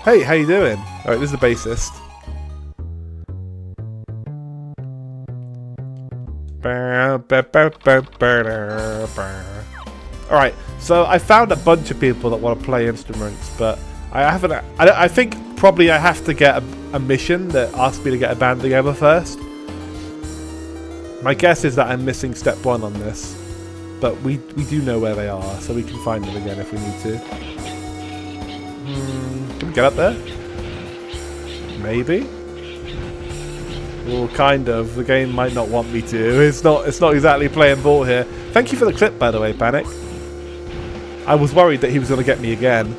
Hey, how you doing? Alright, this is the bassist. Alright, so I found a bunch of people that want to play instruments, but I think probably I have to get a mission that asks me to get a band together first. My guess is that I'm missing step 1 on this, but we do know where they are, so we can find them again if we need to. Can we get up there? Maybe? Well, kind of. The game might not want me to. It's not exactly playing ball here. Thank you for the clip, by the way, Panic. I was worried that he was going to get me again.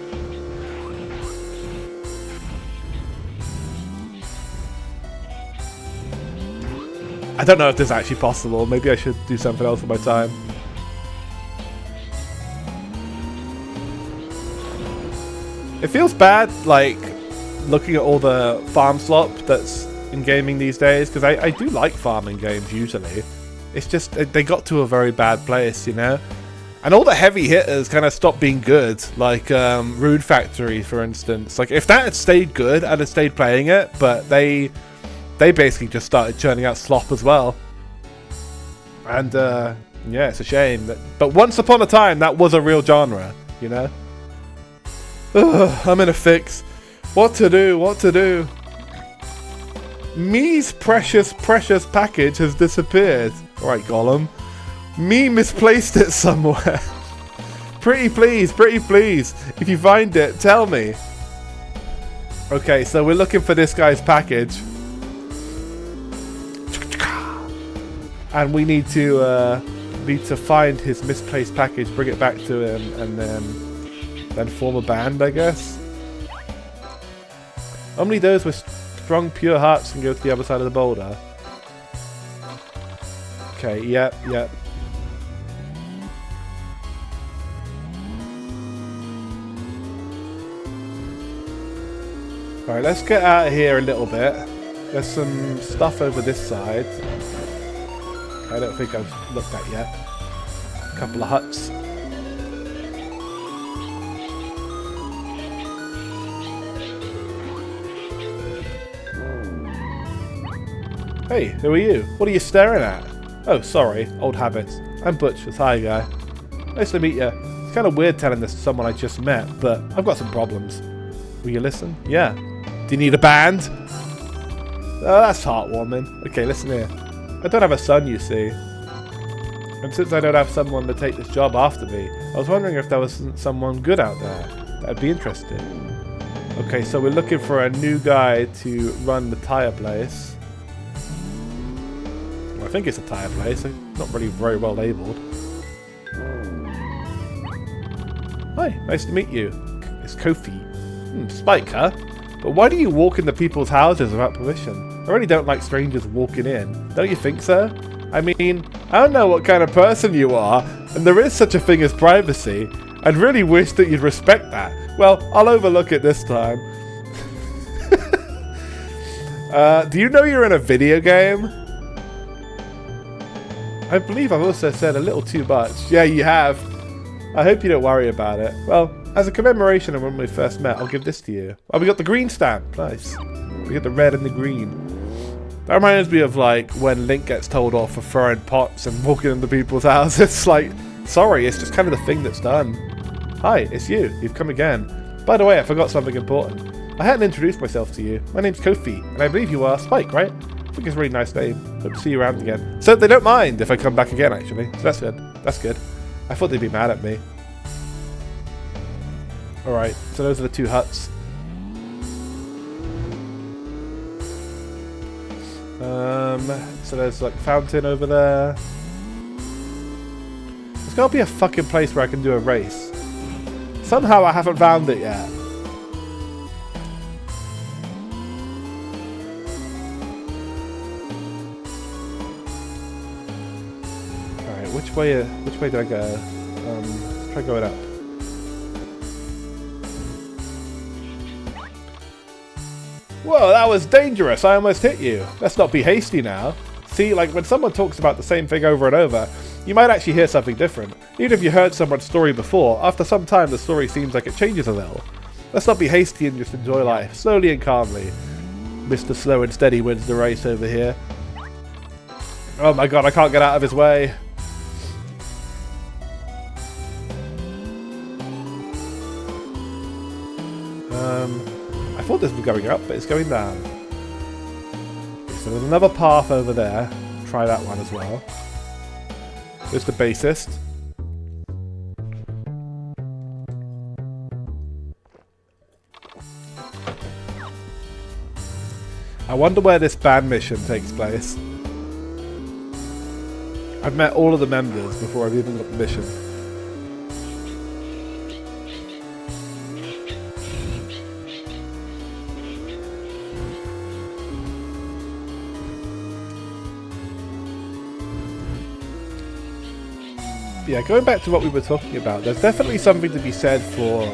I don't know if this is actually possible. Maybe I should do something else with my time. It feels bad, like, looking at all the farm slop that's in gaming these days, because I do like farming games usually. It's just, they got to a very bad place, you know? And all the heavy hitters kind of stopped being good, like Rude Factory, for instance. Like, if that had stayed good, I'd have stayed playing it, but they basically just started churning out slop as well. And, yeah, it's a shame. But once upon a time, that was a real genre, you know? Ugh, I'm in a fix. What to do? What to do? Me's precious package has disappeared. Alright, Gollum. Me misplaced it somewhere. Pretty please. If you find it, tell me. Okay, so we're looking for this guy's package. And we need to find his misplaced package, bring it back to him, and then form a band, I guess. Only those with strong, pure hearts can go to the other side of the boulder. Okay, yep. Alright, let's get out of here a little bit. There's some stuff over this side. I don't think I've looked at yet. A couple of huts. Hey, who are you? What are you staring at? Oh, sorry. Old habits. I'm Butch, the Thai guy. Nice to meet you. It's kind of weird telling this to someone I just met, but I've got some problems. Will you listen? Yeah. Do you need a band? Oh, that's heartwarming. Okay, listen here. I don't have a son, you see. And since I don't have someone to take this job after me, I was wondering if there was someone good out there that'd be interested. Okay, so we're looking for a new guy to run the tire place. Well, I think it's a tire place. It's not really very well labelled. Hi, nice to meet you. It's Kofi. Spike, huh? But why do you walk into people's houses without permission? I really don't like strangers walking in. Don't you think so? I mean, I don't know what kind of person you are, and there is such a thing as privacy. I'd really wish that you'd respect that. Well, I'll overlook it this time. Do you know you're in a video game? I believe I've also said a little too much. Yeah, you have. I hope you don't worry about it. Well, as a commemoration of when we first met, I'll give this to you. Oh, we got the green stamp. Nice. We got the red and the green. That reminds me of, like, when Link gets told off for throwing pots and walking into people's houses. It's like, sorry, it's just kind of the thing that's done. Hi, it's you. You've come again. By the way, I forgot something important. I hadn't introduced myself to you. My name's Kofi, and I believe you are Spike, right? I think it's a really nice name. Hope to see you around again. So they don't mind if I come back again, actually. So that's good. That's good. I thought they'd be mad at me. Alright, so those are the two huts. So there's like a fountain over there. There's gotta be a fucking place where I can do a race. Somehow I haven't found it yet. Alright, which way did I go? Let's try going up. Whoa, that was dangerous. I almost hit you. Let's not be hasty now. See, like when someone talks about the same thing over and over, you might actually hear something different. Even if you heard someone's story before, after some time the story seems like it changes a little. Let's not be hasty and just enjoy life, slowly and calmly. Mr. Slow and Steady wins the race over here. Oh my god, I can't get out of his way. I thought this was going up, but it's going down. Okay, so there's another path over there. Try that one as well. There's the bassist. I wonder where this band mission takes place. I've met all of the members before I've even got the mission. Yeah, going back to what we were talking about, there's definitely something to be said for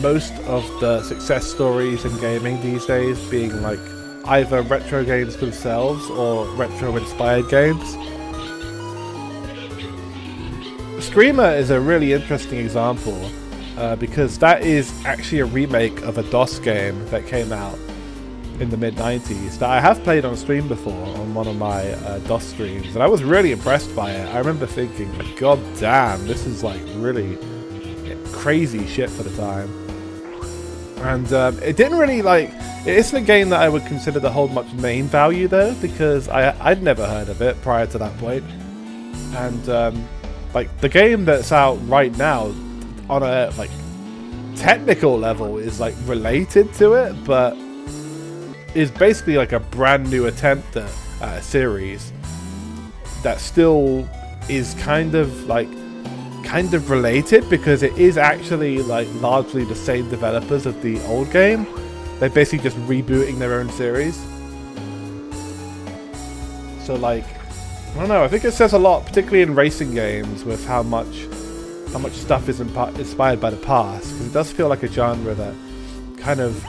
most of the success stories in gaming these days being like either retro games themselves or retro inspired games. Screamer is a really interesting example because that is actually a remake of a DOS game that came out in the mid-90s that I have played on stream before on one of my DOS streams, and I was really impressed by it. I remember thinking, god damn, this is like really crazy shit for the time. And it didn't really like, it isn't a game that I would consider to hold much name value though, because I'd never heard of it prior to that point. And like the game that's out right now on a like technical level is like related to it, but is basically like a brand new attempt at a series that still is kind of related, because it is actually like largely the same developers of the old game. They're basically just rebooting their own series. So like, I don't know, I think it says a lot, particularly in racing games, with how much stuff is inspired by the past, because it does feel like a genre that kind of,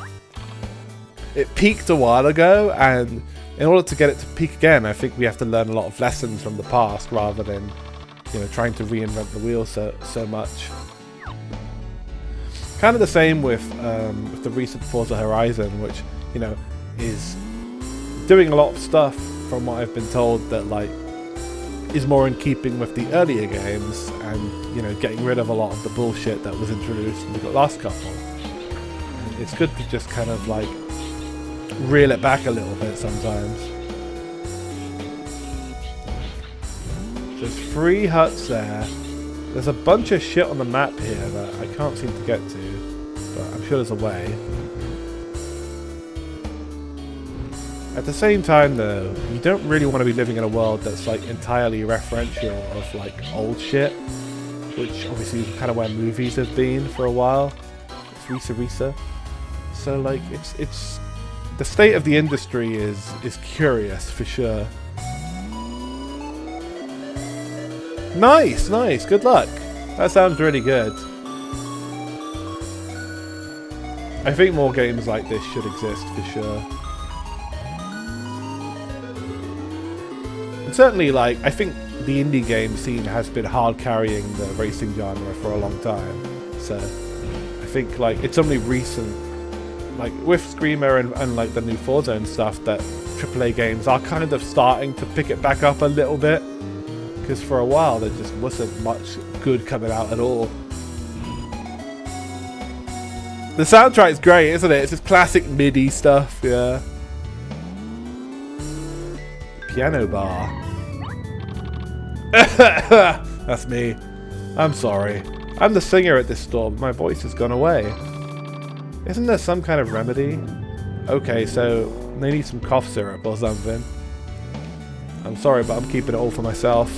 it peaked a while ago, and in order to get it to peak again, I think we have to learn a lot of lessons from the past rather than, you know, trying to reinvent the wheel so much. Kind of the same with the recent Forza Horizon, which, you know, is doing a lot of stuff, from what I've been told, that like is more in keeping with the earlier games, and, you know, getting rid of a lot of the bullshit that was introduced in the last couple. And it's good to just kind of like reel it back a little bit sometimes. There's 3 huts there. There's a bunch of shit on the map here that I can't seem to get to, but I'm sure there's a way. At the same time though, you don't really want to be living in a world that's like entirely referential of like old shit, which obviously is kind of where movies have been for a while. It's Risa. So like, it's the state of the industry is curious for sure. Nice, nice, good luck. That sounds really good. I think more games like this should exist for sure. And certainly, like, I think the indie game scene has been hard carrying the racing genre for a long time. So I think like it's only recent, like with Screamer and like the new Forza and stuff, that AAA games are kind of starting to pick it back up a little bit. Because for a while there just wasn't much good coming out at all. The soundtrack's great, isn't it? It's just classic MIDI stuff, yeah. Piano bar. That's me. I'm sorry. I'm the singer at this store, but my voice has gone away. Isn't there some kind of remedy? Okay, so they need some cough syrup or something. I'm sorry, but I'm keeping it all for myself.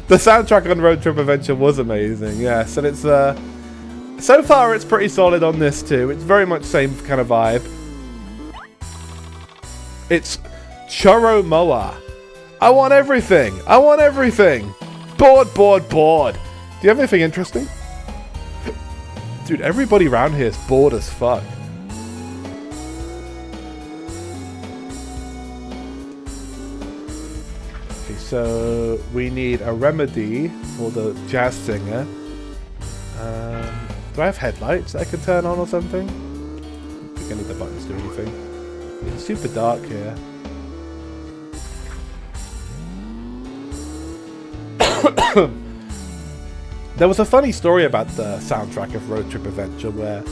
The soundtrack on Road Trip Adventure was amazing, yes, and it's so far it's pretty solid on this too. It's very much same kind of vibe. It's Choro Moa. I want everything. I want everything. Bored, bored, bored. Do you have anything interesting? Dude, everybody around here is bored as fuck. So we need a remedy for the jazz singer. Do I have headlights that I can turn on or something? I don't think any of the buttons do anything. It's super dark here. There was a funny story about the soundtrack of Road Trip Adventure where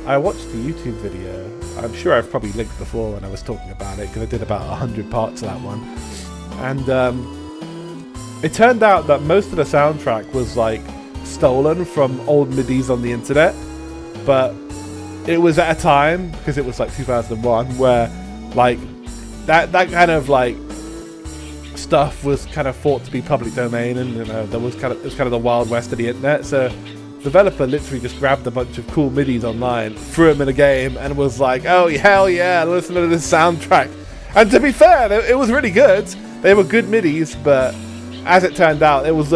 I watched the YouTube video. I'm sure I've probably linked before when I was talking about it, because I did about 100 parts of that one. And it turned out that most of the soundtrack was like stolen from old MIDIs on the internet, but it was at a time, because it was like 2001, where like that kind of like stuff was kind of thought to be public domain, and you know, it was kind of the wild west of the internet. So the developer literally just grabbed a bunch of cool midis online, threw them in a game, and was like, oh hell yeah, listen to this soundtrack. And to be fair, it was really good. They were good midis, but as it turned out, it was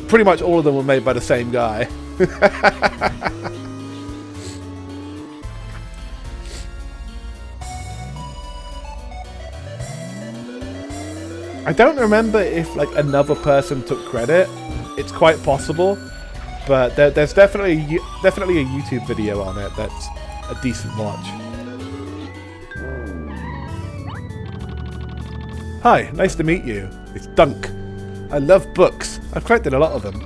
pretty much all of them were made by the same guy. I don't remember if like another person took credit. It's quite possible, but there's definitely a YouTube video on it that's a decent watch. Hi, nice to meet you. It's Dunk. I love books. I've collected a lot of them.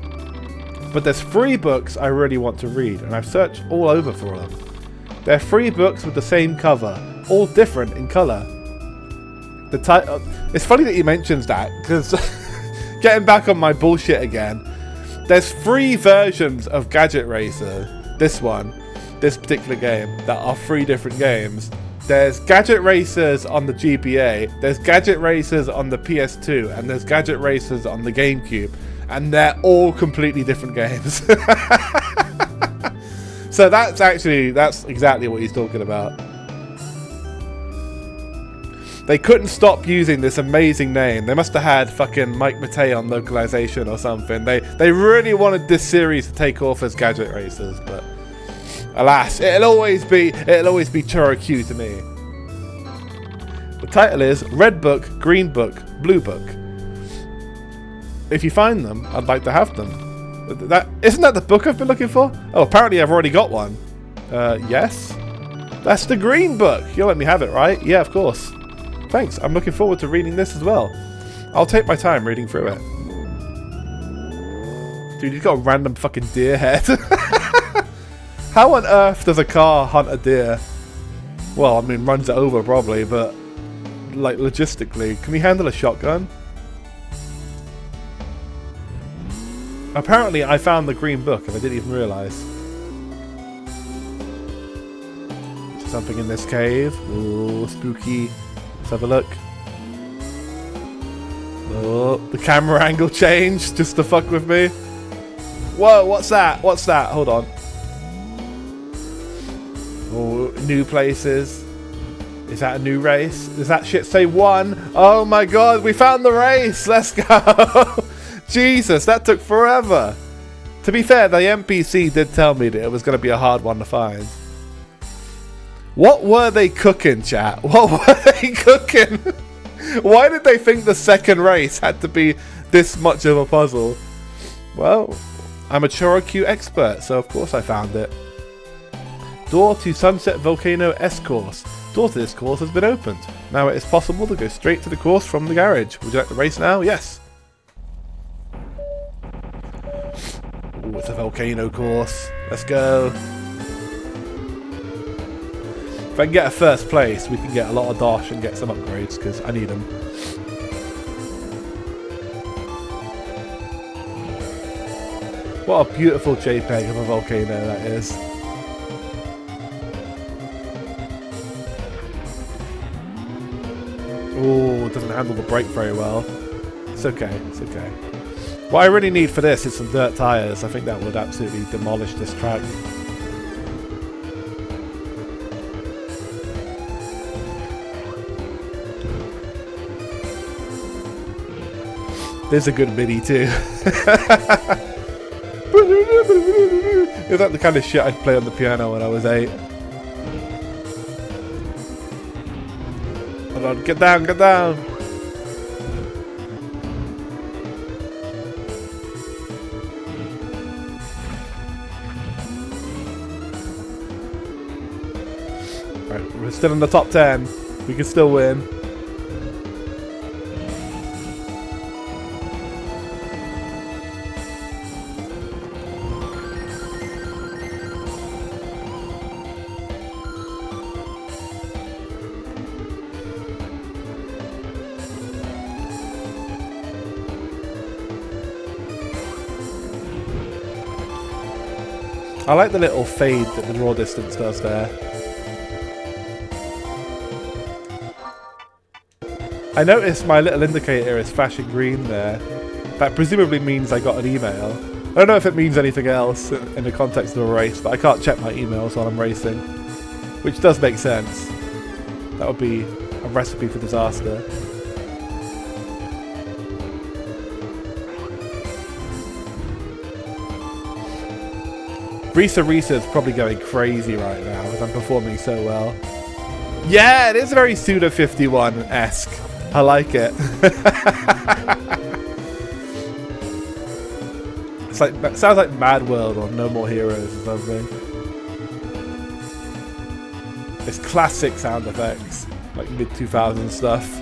But there's 3 books I really want to read, and I've searched all over for them. They're 3 books with the same cover, all different in colour. The title. It's funny that he mentions that, because getting back on my bullshit again, there's 3 versions of Gadget Racer. This particular game, that are 3 different games. There's Gadget Racers on the GBA, there's Gadget Racers on the PS2, and there's Gadget Racers on the GameCube. And they're all completely different games. So that's exactly what he's talking about. They couldn't stop using this amazing name. They must have had fucking Mike Matei on localization or something. They really wanted this series to take off as Gadget Racers, but alas, it'll always be ChoroQ to me. The title is Red Book, Green Book, Blue Book. If you find them, I'd like to have them. Isn't that the book I've been looking for? Oh, apparently I've already got one. Yes? That's the green book. You'll let me have it, right? Yeah, of course. Thanks, I'm looking forward to reading this as well. I'll take my time reading through it. Dude, you've got a random fucking deer head. How on earth does a car hunt a deer? Well, I mean, runs it over probably, but like logistically, can we handle a shotgun? Apparently, I found the green book and I didn't even realise. Something in this cave. Ooh, spooky. Let's have a look. Oh, the camera angle changed just to fuck with me. Whoa, what's that? What's that? Hold on. Oh, new places. Is that a new race? Does that shit say 1? Oh my god, we found the race! Let's go! Jesus, that took forever. To be fair, the NPC did tell me that it was going to be a hard one to find. What were they cooking, chat? What were they cooking? Why did they think the second race had to be this much of a puzzle? Well, I'm a ChoroQ expert, so of course I found it. Door to Sunset Volcano S course. Door to this course has been opened. Now it is possible to go straight to the course from the garage. Would you like to race now? Yes. Ooh, it's a volcano course. Let's go. If I can get a first place, we can get a lot of dosh and get some upgrades, because I need them. What a beautiful JPEG of a volcano that is. Oh, it doesn't handle the brake very well. It's okay, it's okay. What I really need for this is some dirt tyres. I think that would absolutely demolish this track. There's a good MIDI too. Is that the kind of shit I'd play on the piano when I was 8? Hold on, get down, get down! Right, we're still in the top 10. We can still win. I like the little fade that the draw distance does there. I noticed my little indicator is flashing green there. That presumably means I got an email. I don't know if it means anything else in the context of a race, but I can't check my emails while I'm racing. Which does make sense. That would be a recipe for disaster. Risa is probably going crazy right now because I'm performing so well. Yeah, it is very Suda 51-esque. I like it. It's like, it sounds like Mad World or No More Heroes or something. It's classic sound effects, like mid-2000s stuff.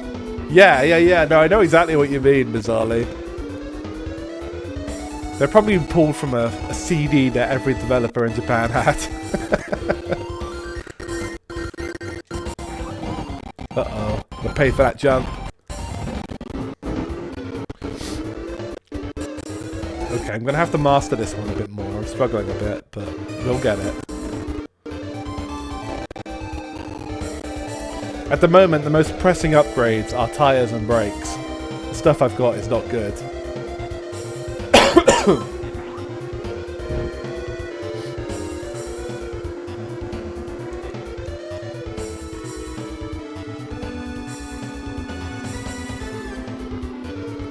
Yeah. No, I know exactly what you mean, bizarrely. They're probably pulled from a CD that every developer in Japan had. Uh-oh. I'll pay for that jump. Okay, I'm going to have to master this one a bit more. I'm struggling a bit, but we'll get it. At the moment, the most pressing upgrades are tyres and brakes. The stuff I've got is not good.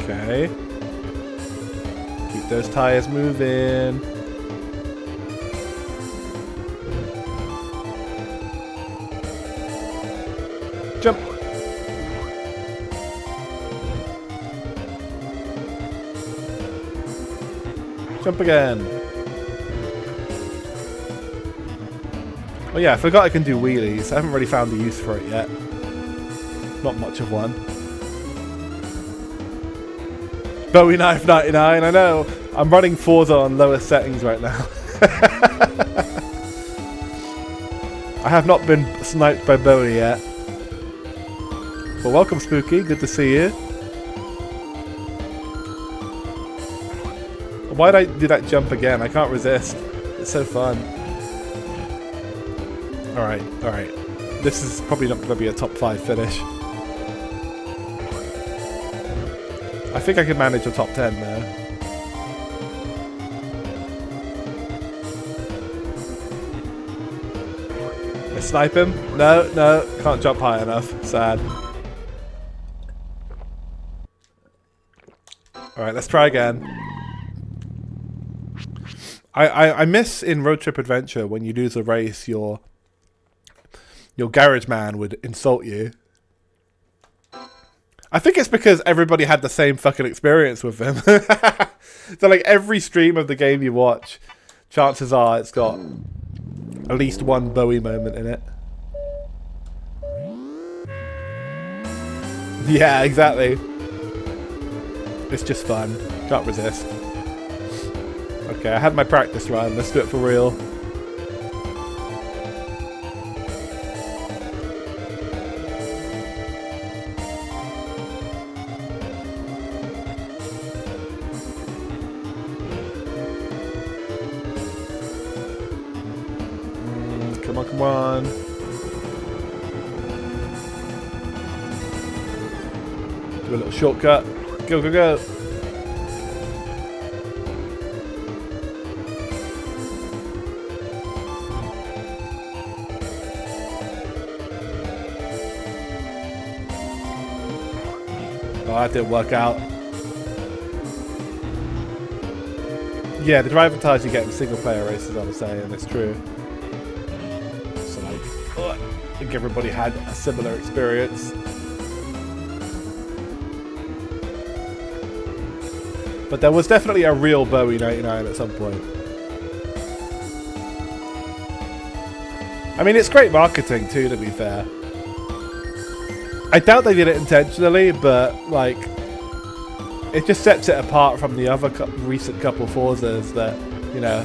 Okay. Keep those tyres moving. Jump. Jump again. Oh yeah, I forgot I can do wheelies. I haven't really found the use for it yet. Not much of one. Bowie Knife 99, I know. I'm running Forza on lower settings right now. I have not been sniped by Bowie yet. Well, welcome Spooky, good to see you. Why did I do that jump again? I can't resist. It's so fun. Alright. This is probably not going to be a top 5 finish. I think I can manage a top 10 there. I snipe him? No, can't jump high enough. Sad. Alright, let's try again. I miss in Road Trip Adventure when you lose a race, your garage man would insult you. I think it's because everybody had the same fucking experience with him. So like every stream of the game you watch, chances are it's got at least one Bowie moment in it. Yeah, exactly. It's just fun. Can't resist. Okay, I had my practice run. Let's do it for real. Come on. Do a little shortcut. Go. Oh, that didn't work out. Yeah, the driver tires you get in single player races, I would say, and it's true. So like, I think everybody had a similar experience. But there was definitely a real Bowie 99 at some point. I mean, it's great marketing too, to be fair. I doubt they did it intentionally, but like, it just sets it apart from the other recent couple Forzas that, you know,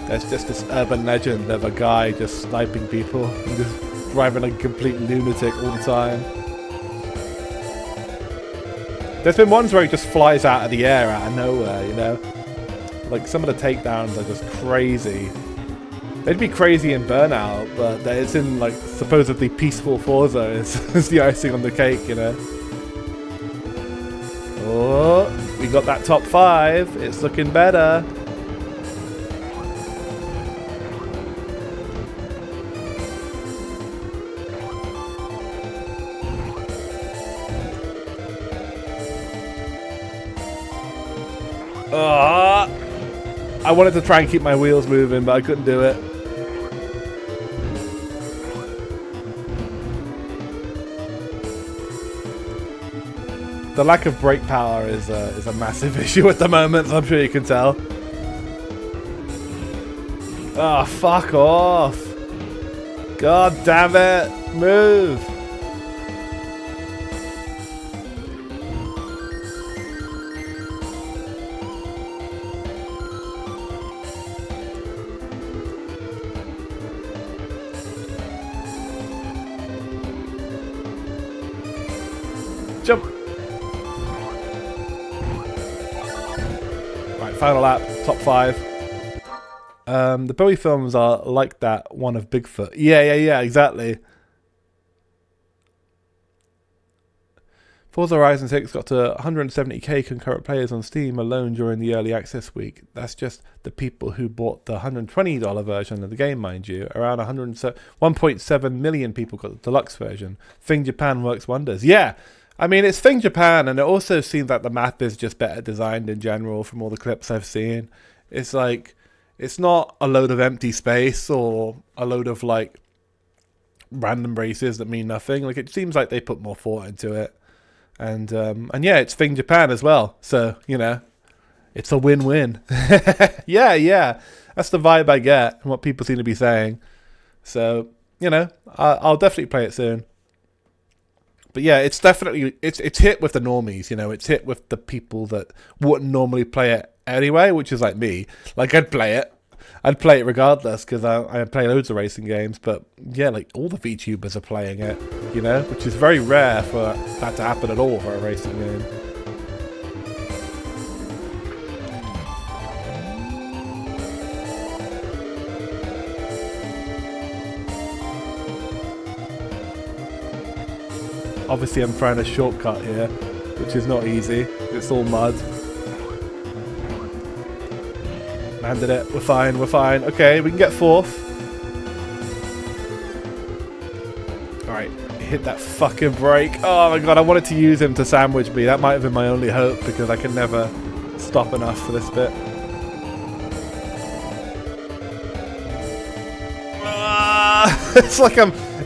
there's just this urban legend of a guy just sniping people and just driving like a complete lunatic all the time. There's been ones where he just flies out of the air out of nowhere, you know? Like, some of the takedowns are just crazy. They'd be crazy in Burnout, but it's in like supposedly peaceful Forza is the icing on the cake, you know. Oh, we got that top 5. It's looking better. I wanted to try and keep my wheels moving, but I couldn't do it. The lack of brake power is a massive issue at the moment, so I'm sure you can tell. Oh, fuck off. God damn it. Move. Jump. Right, final lap, top 5. The Bowie films are like that one of Bigfoot. Yeah, exactly. Forza Horizon 6 got to 170k concurrent players on Steam alone during the early access week. That's just the people who bought the $120 version of the game, mind you. Around 1.7 million people got the deluxe version. Thing Japan works wonders. Yeah, I mean, it's Thing Japan, and it also seems like the map is just better designed in general from all the clips I've seen. It's like, it's not a load of empty space or a load of like random races that mean nothing. Like, it seems like they put more thought into it. And yeah, it's Thing Japan as well. So, you know, it's a win-win. Yeah. That's the vibe I get and what people seem to be saying. So, you know, I'll definitely play it soon. But yeah, it's definitely, it's hit with the normies, you know. It's hit with the people that wouldn't normally play it anyway, which is like me. Like, I'd play it regardless because I play loads of racing games. But yeah, like all the VTubers are playing it, you know, which is very rare for that to happen at all for a racing game. Obviously, I'm trying a shortcut here, which is not easy. It's all mud. Landed it. We're fine. Okay, we can get 4th. Alright, hit that fucking brake. Oh my god, I wanted to use him to sandwich me. That might have been my only hope because I can never stop enough for this bit.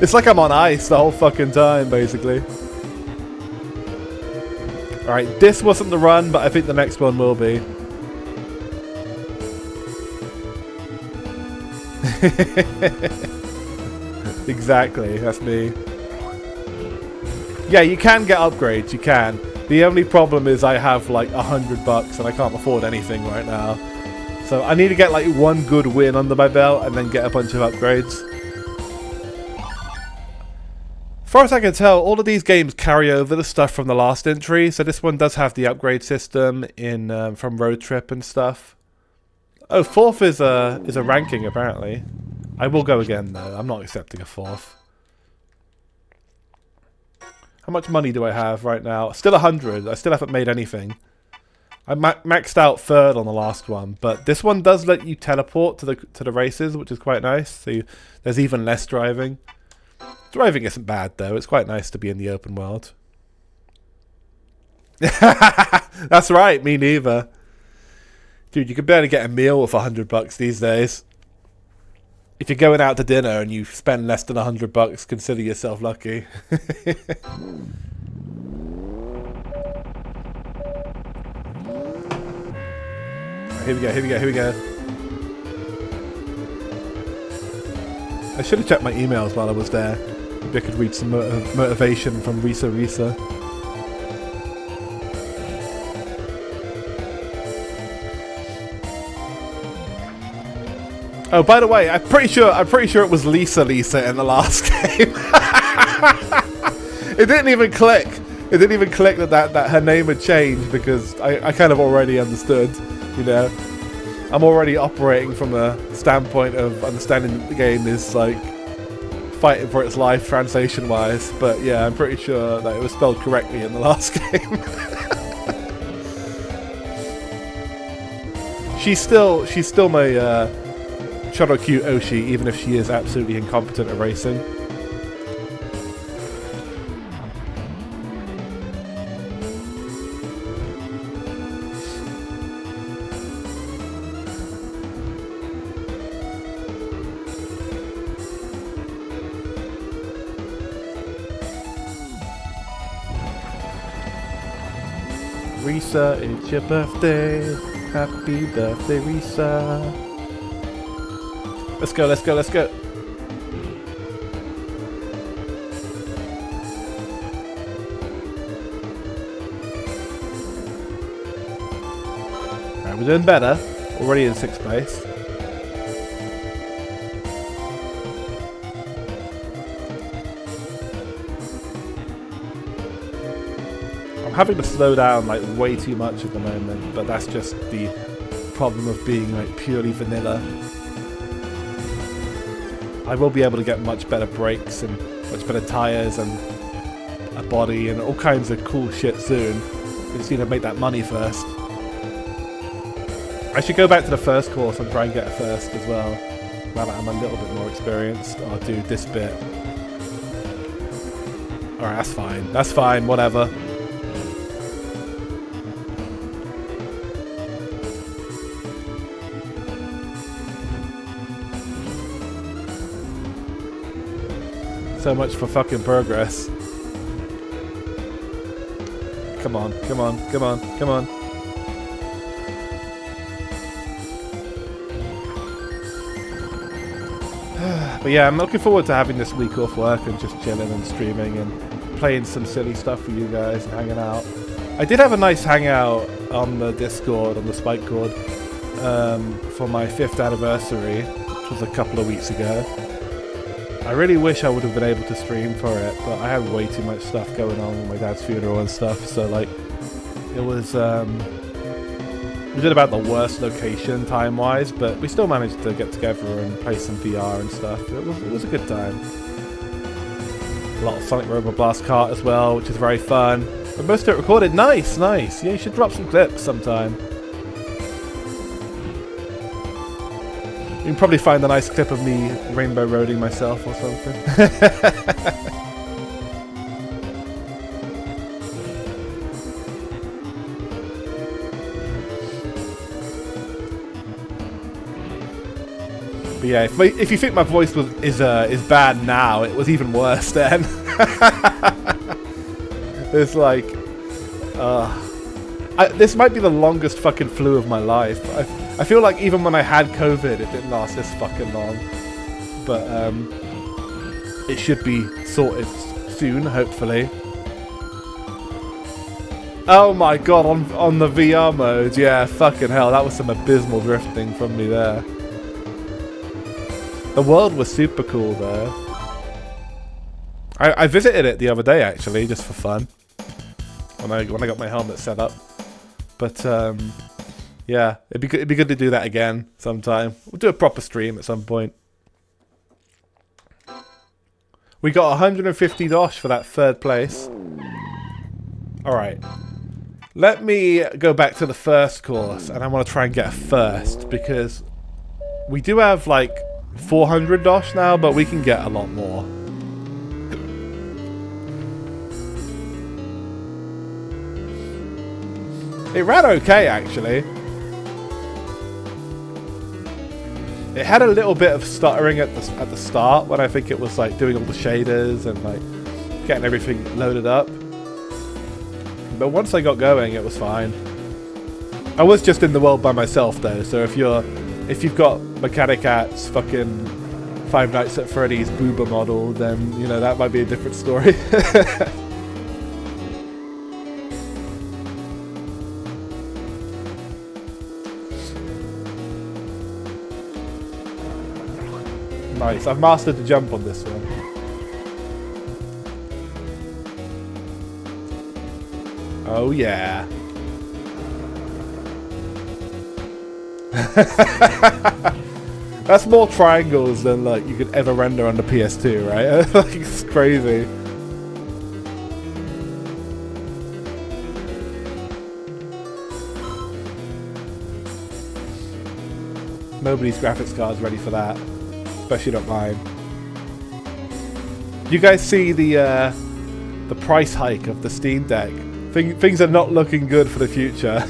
It's like I'm on ice the whole fucking time, basically. Alright, this wasn't the run, but I think the next one will be. Exactly, that's me. Yeah, you can get upgrades, you can. The only problem is I have like $100 and I can't afford anything right now. So I need to get like one good win under my belt and then get a bunch of upgrades. As far as I can tell, all of these games carry over the stuff from the last entry, so this one does have the upgrade system in from Road Trip and stuff. Oh, 4th is a ranking apparently. I will go again though. I'm not accepting a 4th. How much money do I have right now? Still 100. I still haven't made anything. I maxed out 3rd on the last one, but this one does let you teleport to the races, which is quite nice. So there's even less driving. Driving isn't bad though. It's quite nice to be in the open world. That's right, me neither. Dude, you can barely get a meal with $100 these days. If you're going out to dinner and you spend less than $100, consider yourself lucky. Here we go. I should have checked my emails while I was there. Maybe I could read some motivation from Risa. Oh, by the way, I'm pretty sure it was Lisa in the last game. It didn't even click. It didn't even click that her name had changed because I kind of already understood, you know. I'm already operating from a standpoint of understanding that the game is like fighting for its life translation-wise. But yeah, I'm pretty sure that it was spelled correctly in the last game. She's still my ChoroQ-HG3, even if she is absolutely incompetent at racing. Risa, it's your birthday. Happy birthday, Risa. Let's go, let's go, let's go. Alright, we're doing better. Already in 6th place. I'm having to slow down like way too much at the moment, but that's just the problem of being like purely vanilla. I will be able to get much better brakes and much better tires and a body and all kinds of cool shit soon. We just need to make that money first. I should go back to the first course and try and get a first as well. Now that I'm a little bit more experienced, I'll do this bit. Alright, that's fine. That's fine, whatever. So much for fucking progress. Come on, come on, come on, come on. But yeah, I'm looking forward to having this week off work and just chilling and streaming and playing some silly stuff for you guys and hanging out. I did have a nice hangout on the Discord, on the Spike Cord, for my 5th anniversary, which was a couple of weeks ago. I really wish I would have been able to stream for it, but I had way too much stuff going on with my dad's funeral and stuff, so like, it was, we did about the worst location time-wise, but we still managed to get together and play some VR and stuff. It was a good time. A lot of Sonic Robo Blast Kart as well, which is very fun. But most of it recorded. Nice, nice. Yeah, you should drop some clips sometime. You can probably find a nice clip of me rainbow roading myself or something. But yeah, if you think my voice is bad now, it was even worse then. It's like, this might be the longest fucking flu of my life. I feel like even when I had COVID, it didn't last this fucking long. But it should be sorted soon, hopefully. Oh my god, on the VR mode, yeah, fucking hell, that was some abysmal drifting from me there. The world was super cool though. I visited it the other day actually, just for fun. When I got my helmet set up. But yeah, it'd be good to do that again sometime. We'll do a proper stream at some point. We got 150 dosh for that 3rd place. Alright. Let me go back to the first course and I want to try and get a first because we do have like 400 dosh now, but we can get a lot more. It ran okay, actually. It had a little bit of stuttering at the start when I think it was like doing all the shaders and like getting everything loaded up. But once I got going, it was fine. I was just in the world by myself though, so if you've got Mechanic At's fucking Five Nights at Freddy's Booba model, then you know that might be a different story. Nice, I've mastered the jump on this one. Oh yeah. That's more triangles than like you could ever render on the PS2, right? Like, it's crazy. Nobody's graphics card's ready for that, especially not mine. You guys see the price hike of the Steam Deck? Things are not looking good for the future.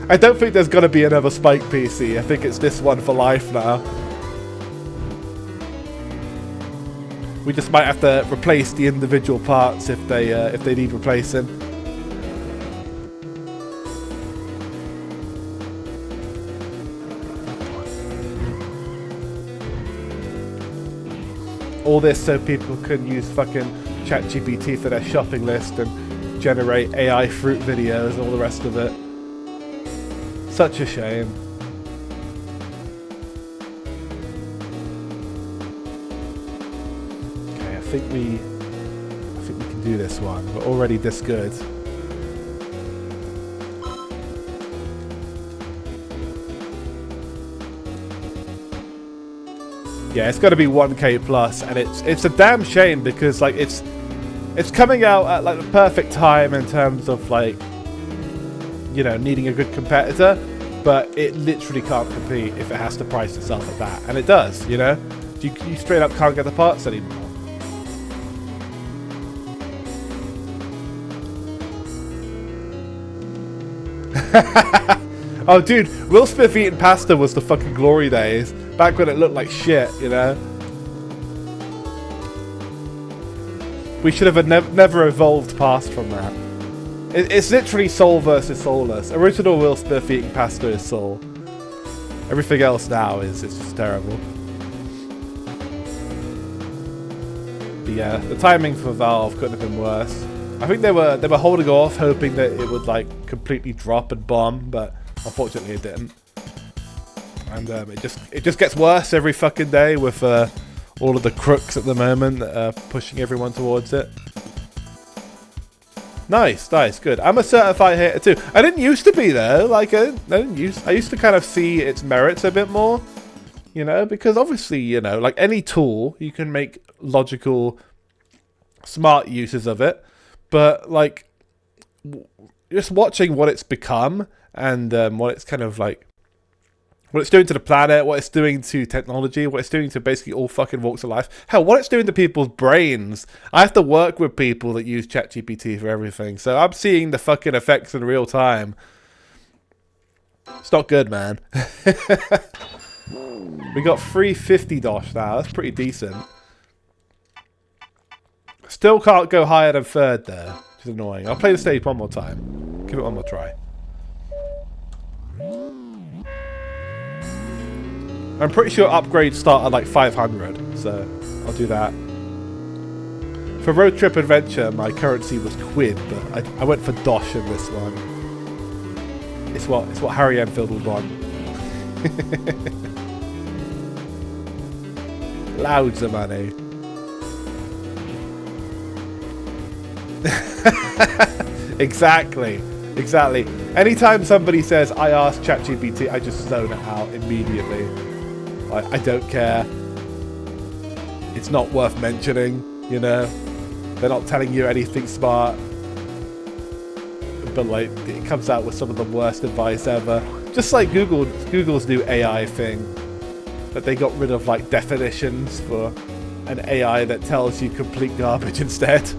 I don't think there's gonna be another Spike PC. I think it's this one for life now. We just might have to replace the individual parts if they need replacing. All this so people can use fucking ChatGPT for their shopping list and generate AI fruit videos and all the rest of it. Such a shame. Okay, I think we can do this one. We're already this good. Yeah, it's got to be 1K plus, and it's a damn shame because like it's coming out at like the perfect time in terms of like, you know, needing a good competitor, but it literally can't compete if it has to price itself at that, and it does. You know, you straight up can't get the parts anymore. Oh, dude, Will Smith eating pasta was the fucking glory days. Back when it looked like shit, you know? We should have never evolved past from that. It's literally soul versus soulless. Original Will Smith eating pasta is soul. Everything else now is just terrible. But yeah, the timing for Valve couldn't have been worse. I think they were holding off, hoping that it would like completely drop and bomb, but unfortunately it didn't. And it just gets worse every fucking day with all of the crooks at the moment that are pushing everyone towards it. Nice, good. I'm a certified hater too. I didn't used to be though. Like I used to kind of see its merits a bit more, you know, because obviously, you know, like any tool, you can make logical, smart uses of it. But like, just watching what it's become and what it's kind of like. What it's doing to the planet, what it's doing to technology, what it's doing to basically all fucking walks of life. Hell, what it's doing to people's brains. I have to work with people that use ChatGPT for everything. So I'm seeing the fucking effects in real time. It's not good, man. We got 350 dosh now. That's pretty decent. Still can't go higher than third there, which is annoying. I'll play the stage one more time. Give it one more try. I'm pretty sure upgrades start at like 500, so I'll do that. For Road Trip Adventure, my currency was quid, but I went for dosh in this one. It's what Harry Enfield would want. Loads of money. Exactly. Anytime somebody says, I asked ChatGPT, I just zone it out immediately. I don't care. It's not worth mentioning, you know. They're not telling you anything smart. But like, it comes out with some of the worst advice ever. Just like Google's new AI thing. That they got rid of like definitions for an AI that tells you complete garbage instead.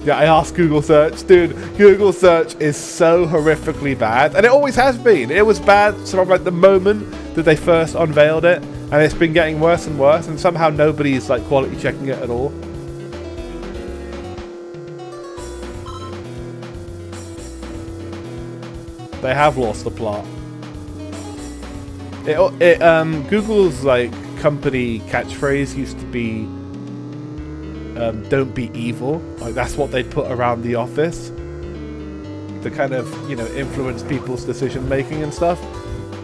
Yeah, I asked Google search. Dude, Google search is so horrifically bad. And it always has been. It was bad from like the moment that they first unveiled it. And it's been getting worse and worse. And somehow nobody's like quality checking it at all. They have lost the plot. Google's like company catchphrase used to be don't be evil. Like that's what they'd put around the office to kind of, you know, influence people's decision making and stuff.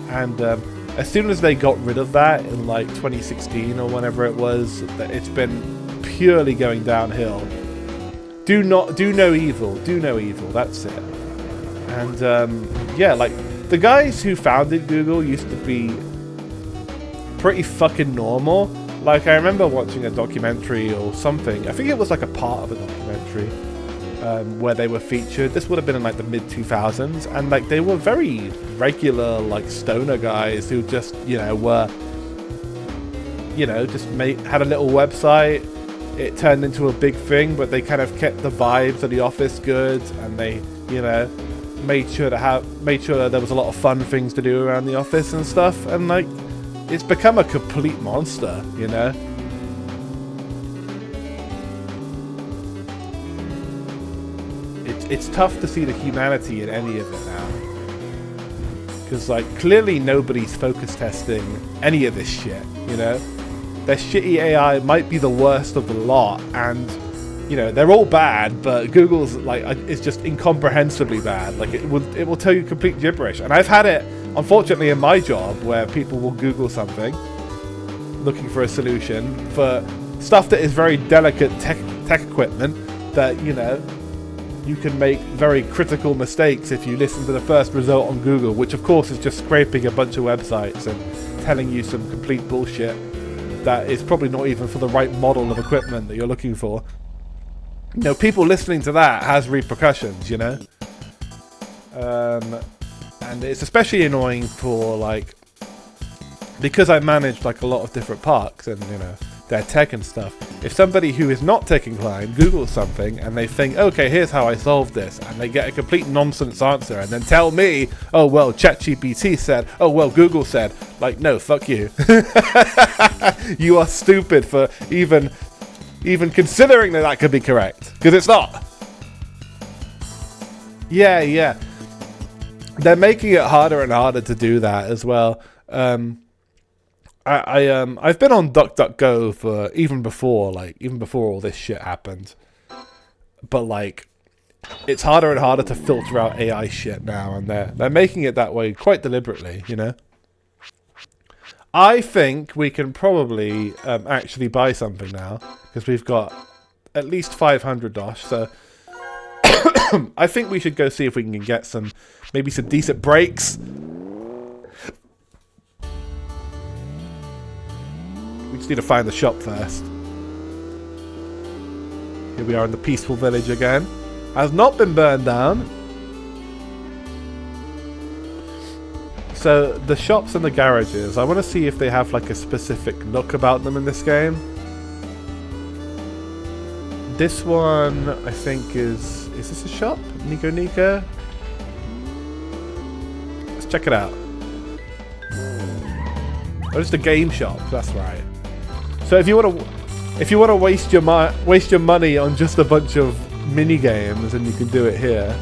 And as soon as they got rid of that in like 2016 or whenever it was, it's been purely going downhill. Do no evil. That's it. And yeah, like the guys who founded Google used to be pretty fucking normal. Like, I remember watching a documentary or something. I think it was like a part of a documentary where they were featured. This would have been in like the mid 2000s, and like they were very regular, like stoner guys who just, you know, were, you know, just had a little website. It turned into a big thing, but they kind of kept the vibes of the office good, and they, you know, made sure there was a lot of fun things to do around the office and stuff. And like, it's become a complete monster, you know. It's tough to see the humanity in any of it now, because like clearly nobody's focus testing any of this shit, you know. Their shitty AI might be the worst of the lot, and you know they're all bad, but Google's like is just incomprehensibly bad. Like it will tell you complete gibberish, and I've had it unfortunately in my job where people will Google something looking for a solution for stuff that is very delicate tech equipment that, you know, you can make very critical mistakes if you listen to the first result on Google, which of course is just scraping a bunch of websites and telling you some complete bullshit that is probably not even for the right model of equipment that you're looking for. You know, people listening to that has repercussions, you know. And it's especially annoying for like, because I manage like a lot of different parks and, you know, their tech and stuff. If somebody who is not tech inclined Googles something and they think, okay, here's how I solved this, and they get a complete nonsense answer and then tell me, oh well, ChatGPT said, oh well, Google said, like, no, fuck you. You are stupid for even considering that could be correct, because it's not. Yeah. They're making it harder and harder to do that as well. I've been on DuckDuckGo for even before all this shit happened. But like, it's harder and harder to filter out AI shit now, and they're making it that way quite deliberately, you know. I think we can probably actually buy something now, because we've got at least 500 dosh. So I think we should go see if we can get maybe some decent breaks. We just need to find the shop first. Here we are in the peaceful village again. Has not been burned down. So the shops and the garages, I want to see if they have like a specific look about them in this game. This one, I think, is this a shop? Nico? Let's check it out. Oh, it's a game shop. That's right. So if you want to waste your money on just a bunch of mini games, then you can do it here.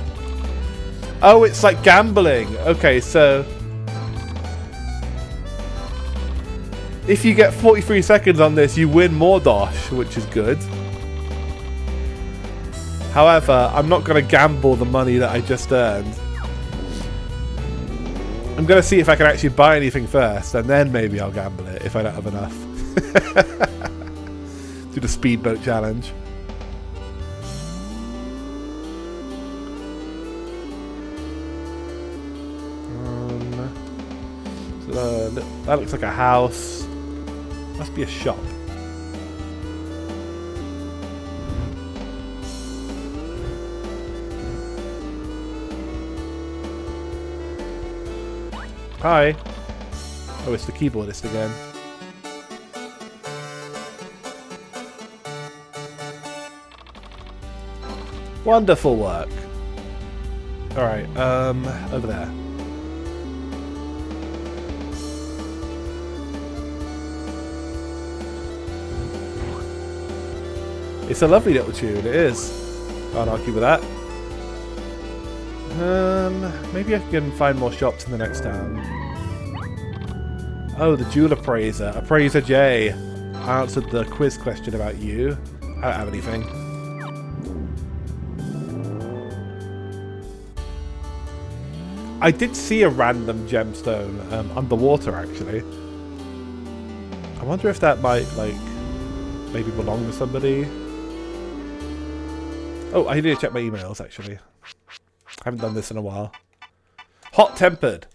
Oh, it's like gambling. Okay, so if you get 43 seconds on this, you win more dosh, which is good. However, I'm not going to gamble the money that I just earned. I'm going to see if I can actually buy anything first, and then maybe I'll gamble it if I don't have enough. Do the speedboat challenge. So that looks like a house. Must be a shop. Hi. Oh, it's the keyboardist again. Wonderful work. Alright, over there. It's a lovely little tune, it is. Can't argue with that. Maybe I can find more shops in the next town. Oh, the Jewel Appraiser. Appraiser J. I answered the quiz question about you. I don't have anything. I did see a random gemstone underwater, actually. I wonder if that might, like, maybe belong to somebody. Oh, I need to check my emails, actually. I haven't done this in a while. Hot-tempered.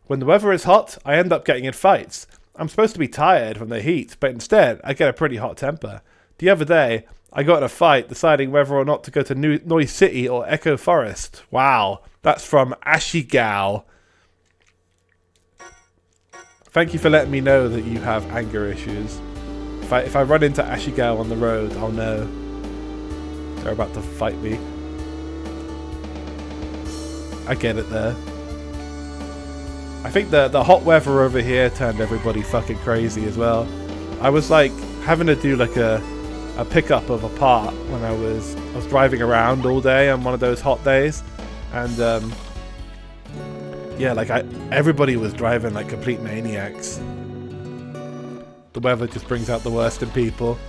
When the weather is hot, I end up getting in fights. I'm supposed to be tired from the heat, but instead, I get a pretty hot temper. The other day, I got in a fight deciding whether or not to go to Noise City or Echo Forest. Wow, that's from Ashigao. Thank you for letting me know that you have anger issues. If I run into Ashigao on the road, I'll know. They're about to fight me. I get it there. I think the hot weather over here turned everybody fucking crazy as well. I was like having to do like a pickup of a part when I was driving around all day on one of those hot days, and yeah, like everybody was driving like complete maniacs. The weather just brings out the worst in people.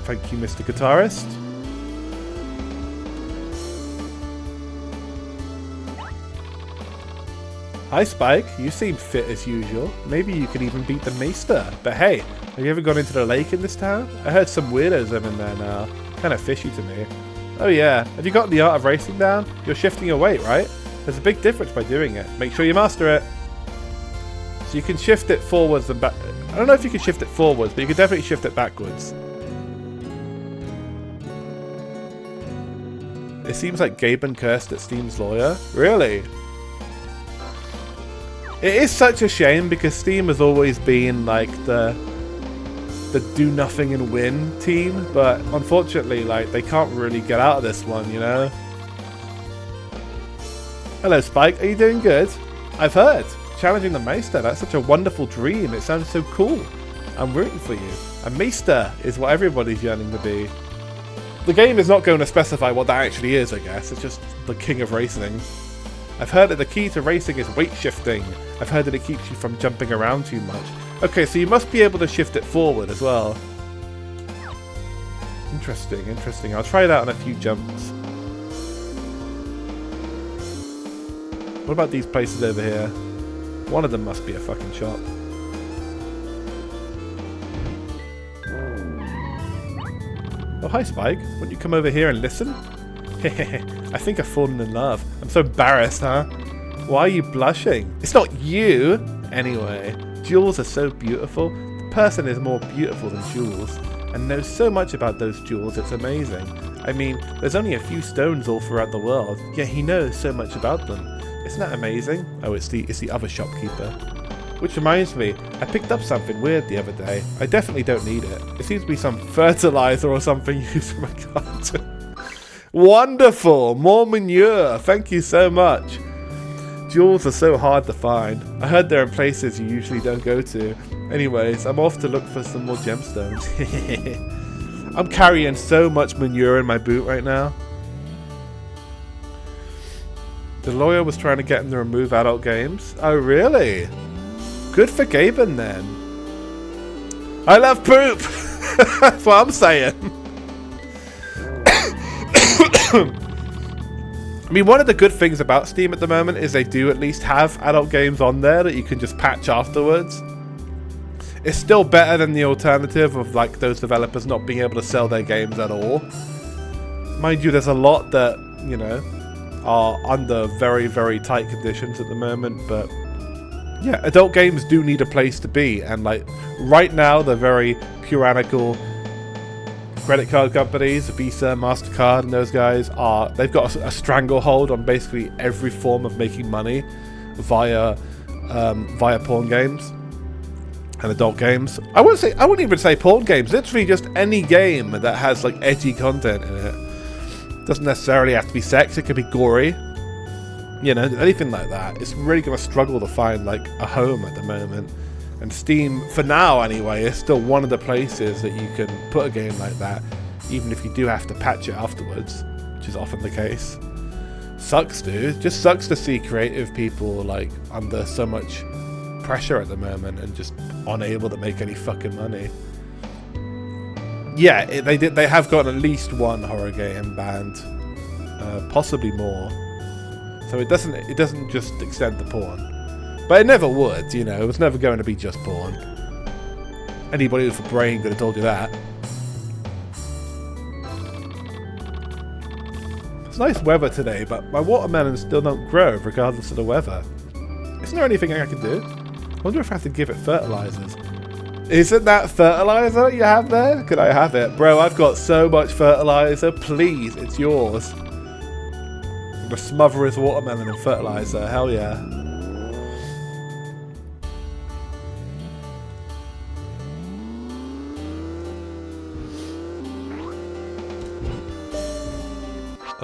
Thank you, Mr. Guitarist. Hi Spike, you seem fit as usual. Maybe you could even beat the Maester. But hey, have you ever gone into the lake in this town? I heard some weirdos are in there now. Kind of fishy to me. Oh yeah, have you gotten the art of racing down? You're shifting your weight, right? There's a big difference by doing it. Make sure you master it. So you can shift it forwards and back. I don't know if you can shift it forwards, but you can definitely shift it backwards. It seems like Gaben cursed at Steam's lawyer. Really? It is such a shame because Steam has always been like the do nothing and win team, but unfortunately, like, they can't really get out of this one, you know? Hello Spike, are you doing good? I've heard. Challenging the Maester, that's such a wonderful dream. It sounds so cool. I'm rooting for you. A Maester is what everybody's yearning to be. The game is not going to specify what that actually is, I guess. It's just the king of racing. I've heard that the key to racing is weight shifting. I've heard that it keeps you from jumping around too much. Okay, so you must be able to shift it forward as well. Interesting, interesting. I'll try it out on a few jumps. What about these places over here? One of them must be a fucking shop. Oh, hi Spike. Won't you come over here and listen? I think I've fallen in love. I'm so embarrassed, huh? Why are you blushing? It's not you! Anyway, jewels are so beautiful. The person is more beautiful than jewels, and knows so much about those jewels, it's amazing. I mean, there's only a few stones all throughout the world, yet he knows so much about them. Isn't that amazing? Oh, it's the other shopkeeper. Which reminds me, I picked up something weird the other day. I definitely don't need it. It seems to be some fertilizer or something used for my garden. Wonderful! More manure! Thank you so much! Jewels are so hard to find. I heard they're in places you usually don't go to. Anyways, I'm off to look for some more gemstones. I'm carrying so much manure in my boot right now. The lawyer was trying to get him to remove adult games. Oh, really? Good for Gaben, then. I love poop! That's what I'm saying. I mean, one of the good things about Steam at the moment is they do at least have adult games on there that you can just patch afterwards. It's still better than the alternative of like those developers not being able to sell their games at all. Mind you, there's a lot that, you know, are under very, very tight conditions at the moment, but yeah, adult games do need a place to be, and like right now they're very puritanical. Credit card companies, Visa, MasterCard, and those guys they've got a stranglehold on basically every form of making money via porn games and adult games. I wouldn't even say porn games, literally just any game that has like edgy content in it. Doesn't necessarily have to be sex, it could be gory. You know, anything like that. It's really going to struggle to find like a home at the moment. And Steam, for now anyway, is still one of the places that you can put a game like that, even if you do have to patch it afterwards, which is often the case. Sucks, dude. Just sucks to see creative people like under so much pressure at the moment and just unable to make any fucking money. Yeah, they have got at least one horror game banned, possibly more. So it doesn't just extend to porn. But it never would, you know, it was never going to be just porn. Anybody with a brain could have told you that. It's nice weather today, but my watermelons still don't grow regardless of the weather. Isn't there anything I can do? I wonder if I have to give it fertilizers. Isn't that fertilizer you have there? Could I have it? Bro, I've got so much fertilizer. Please, it's yours. I'm gonna smother his watermelon in fertilizer. Hell yeah.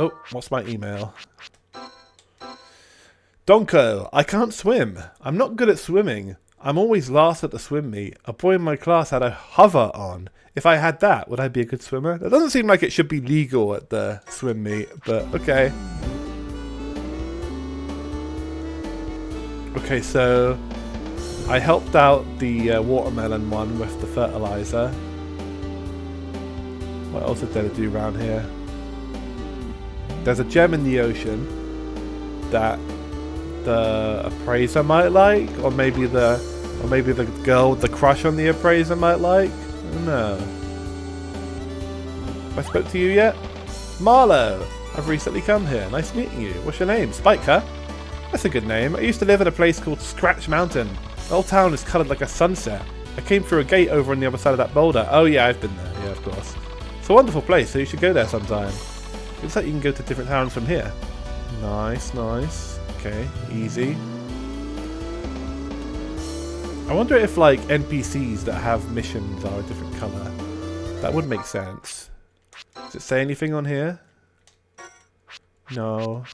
Oh, what's my email? Donko, I can't swim. I'm not good at swimming. I'm always last at the swim meet. A boy in my class had a hover on. If I had that, would I be a good swimmer? That doesn't seem like it should be legal at the swim meet, but okay. Okay, so I helped out the watermelon one with the fertilizer. What else is there to do around here? There's a gem in the ocean that the appraiser might like, or maybe the girl with the crush on the appraiser might like. I don't know. Have I spoke to you yet? Marlo, I've recently come here. Nice meeting you. What's your name? Spike, huh? That's a good name. I used to live in a place called Scratch Mountain. The whole town is coloured like a sunset. I came through a gate over on the other side of that boulder. Oh yeah, I've been there. Yeah, of course. It's a wonderful place, so you should go there sometime. Looks like you can go to different towns from here. Nice, nice. Okay, easy. I wonder if like NPCs that have missions are a different colour. That would make sense. Does it say anything on here? No.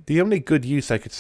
The only good use I could see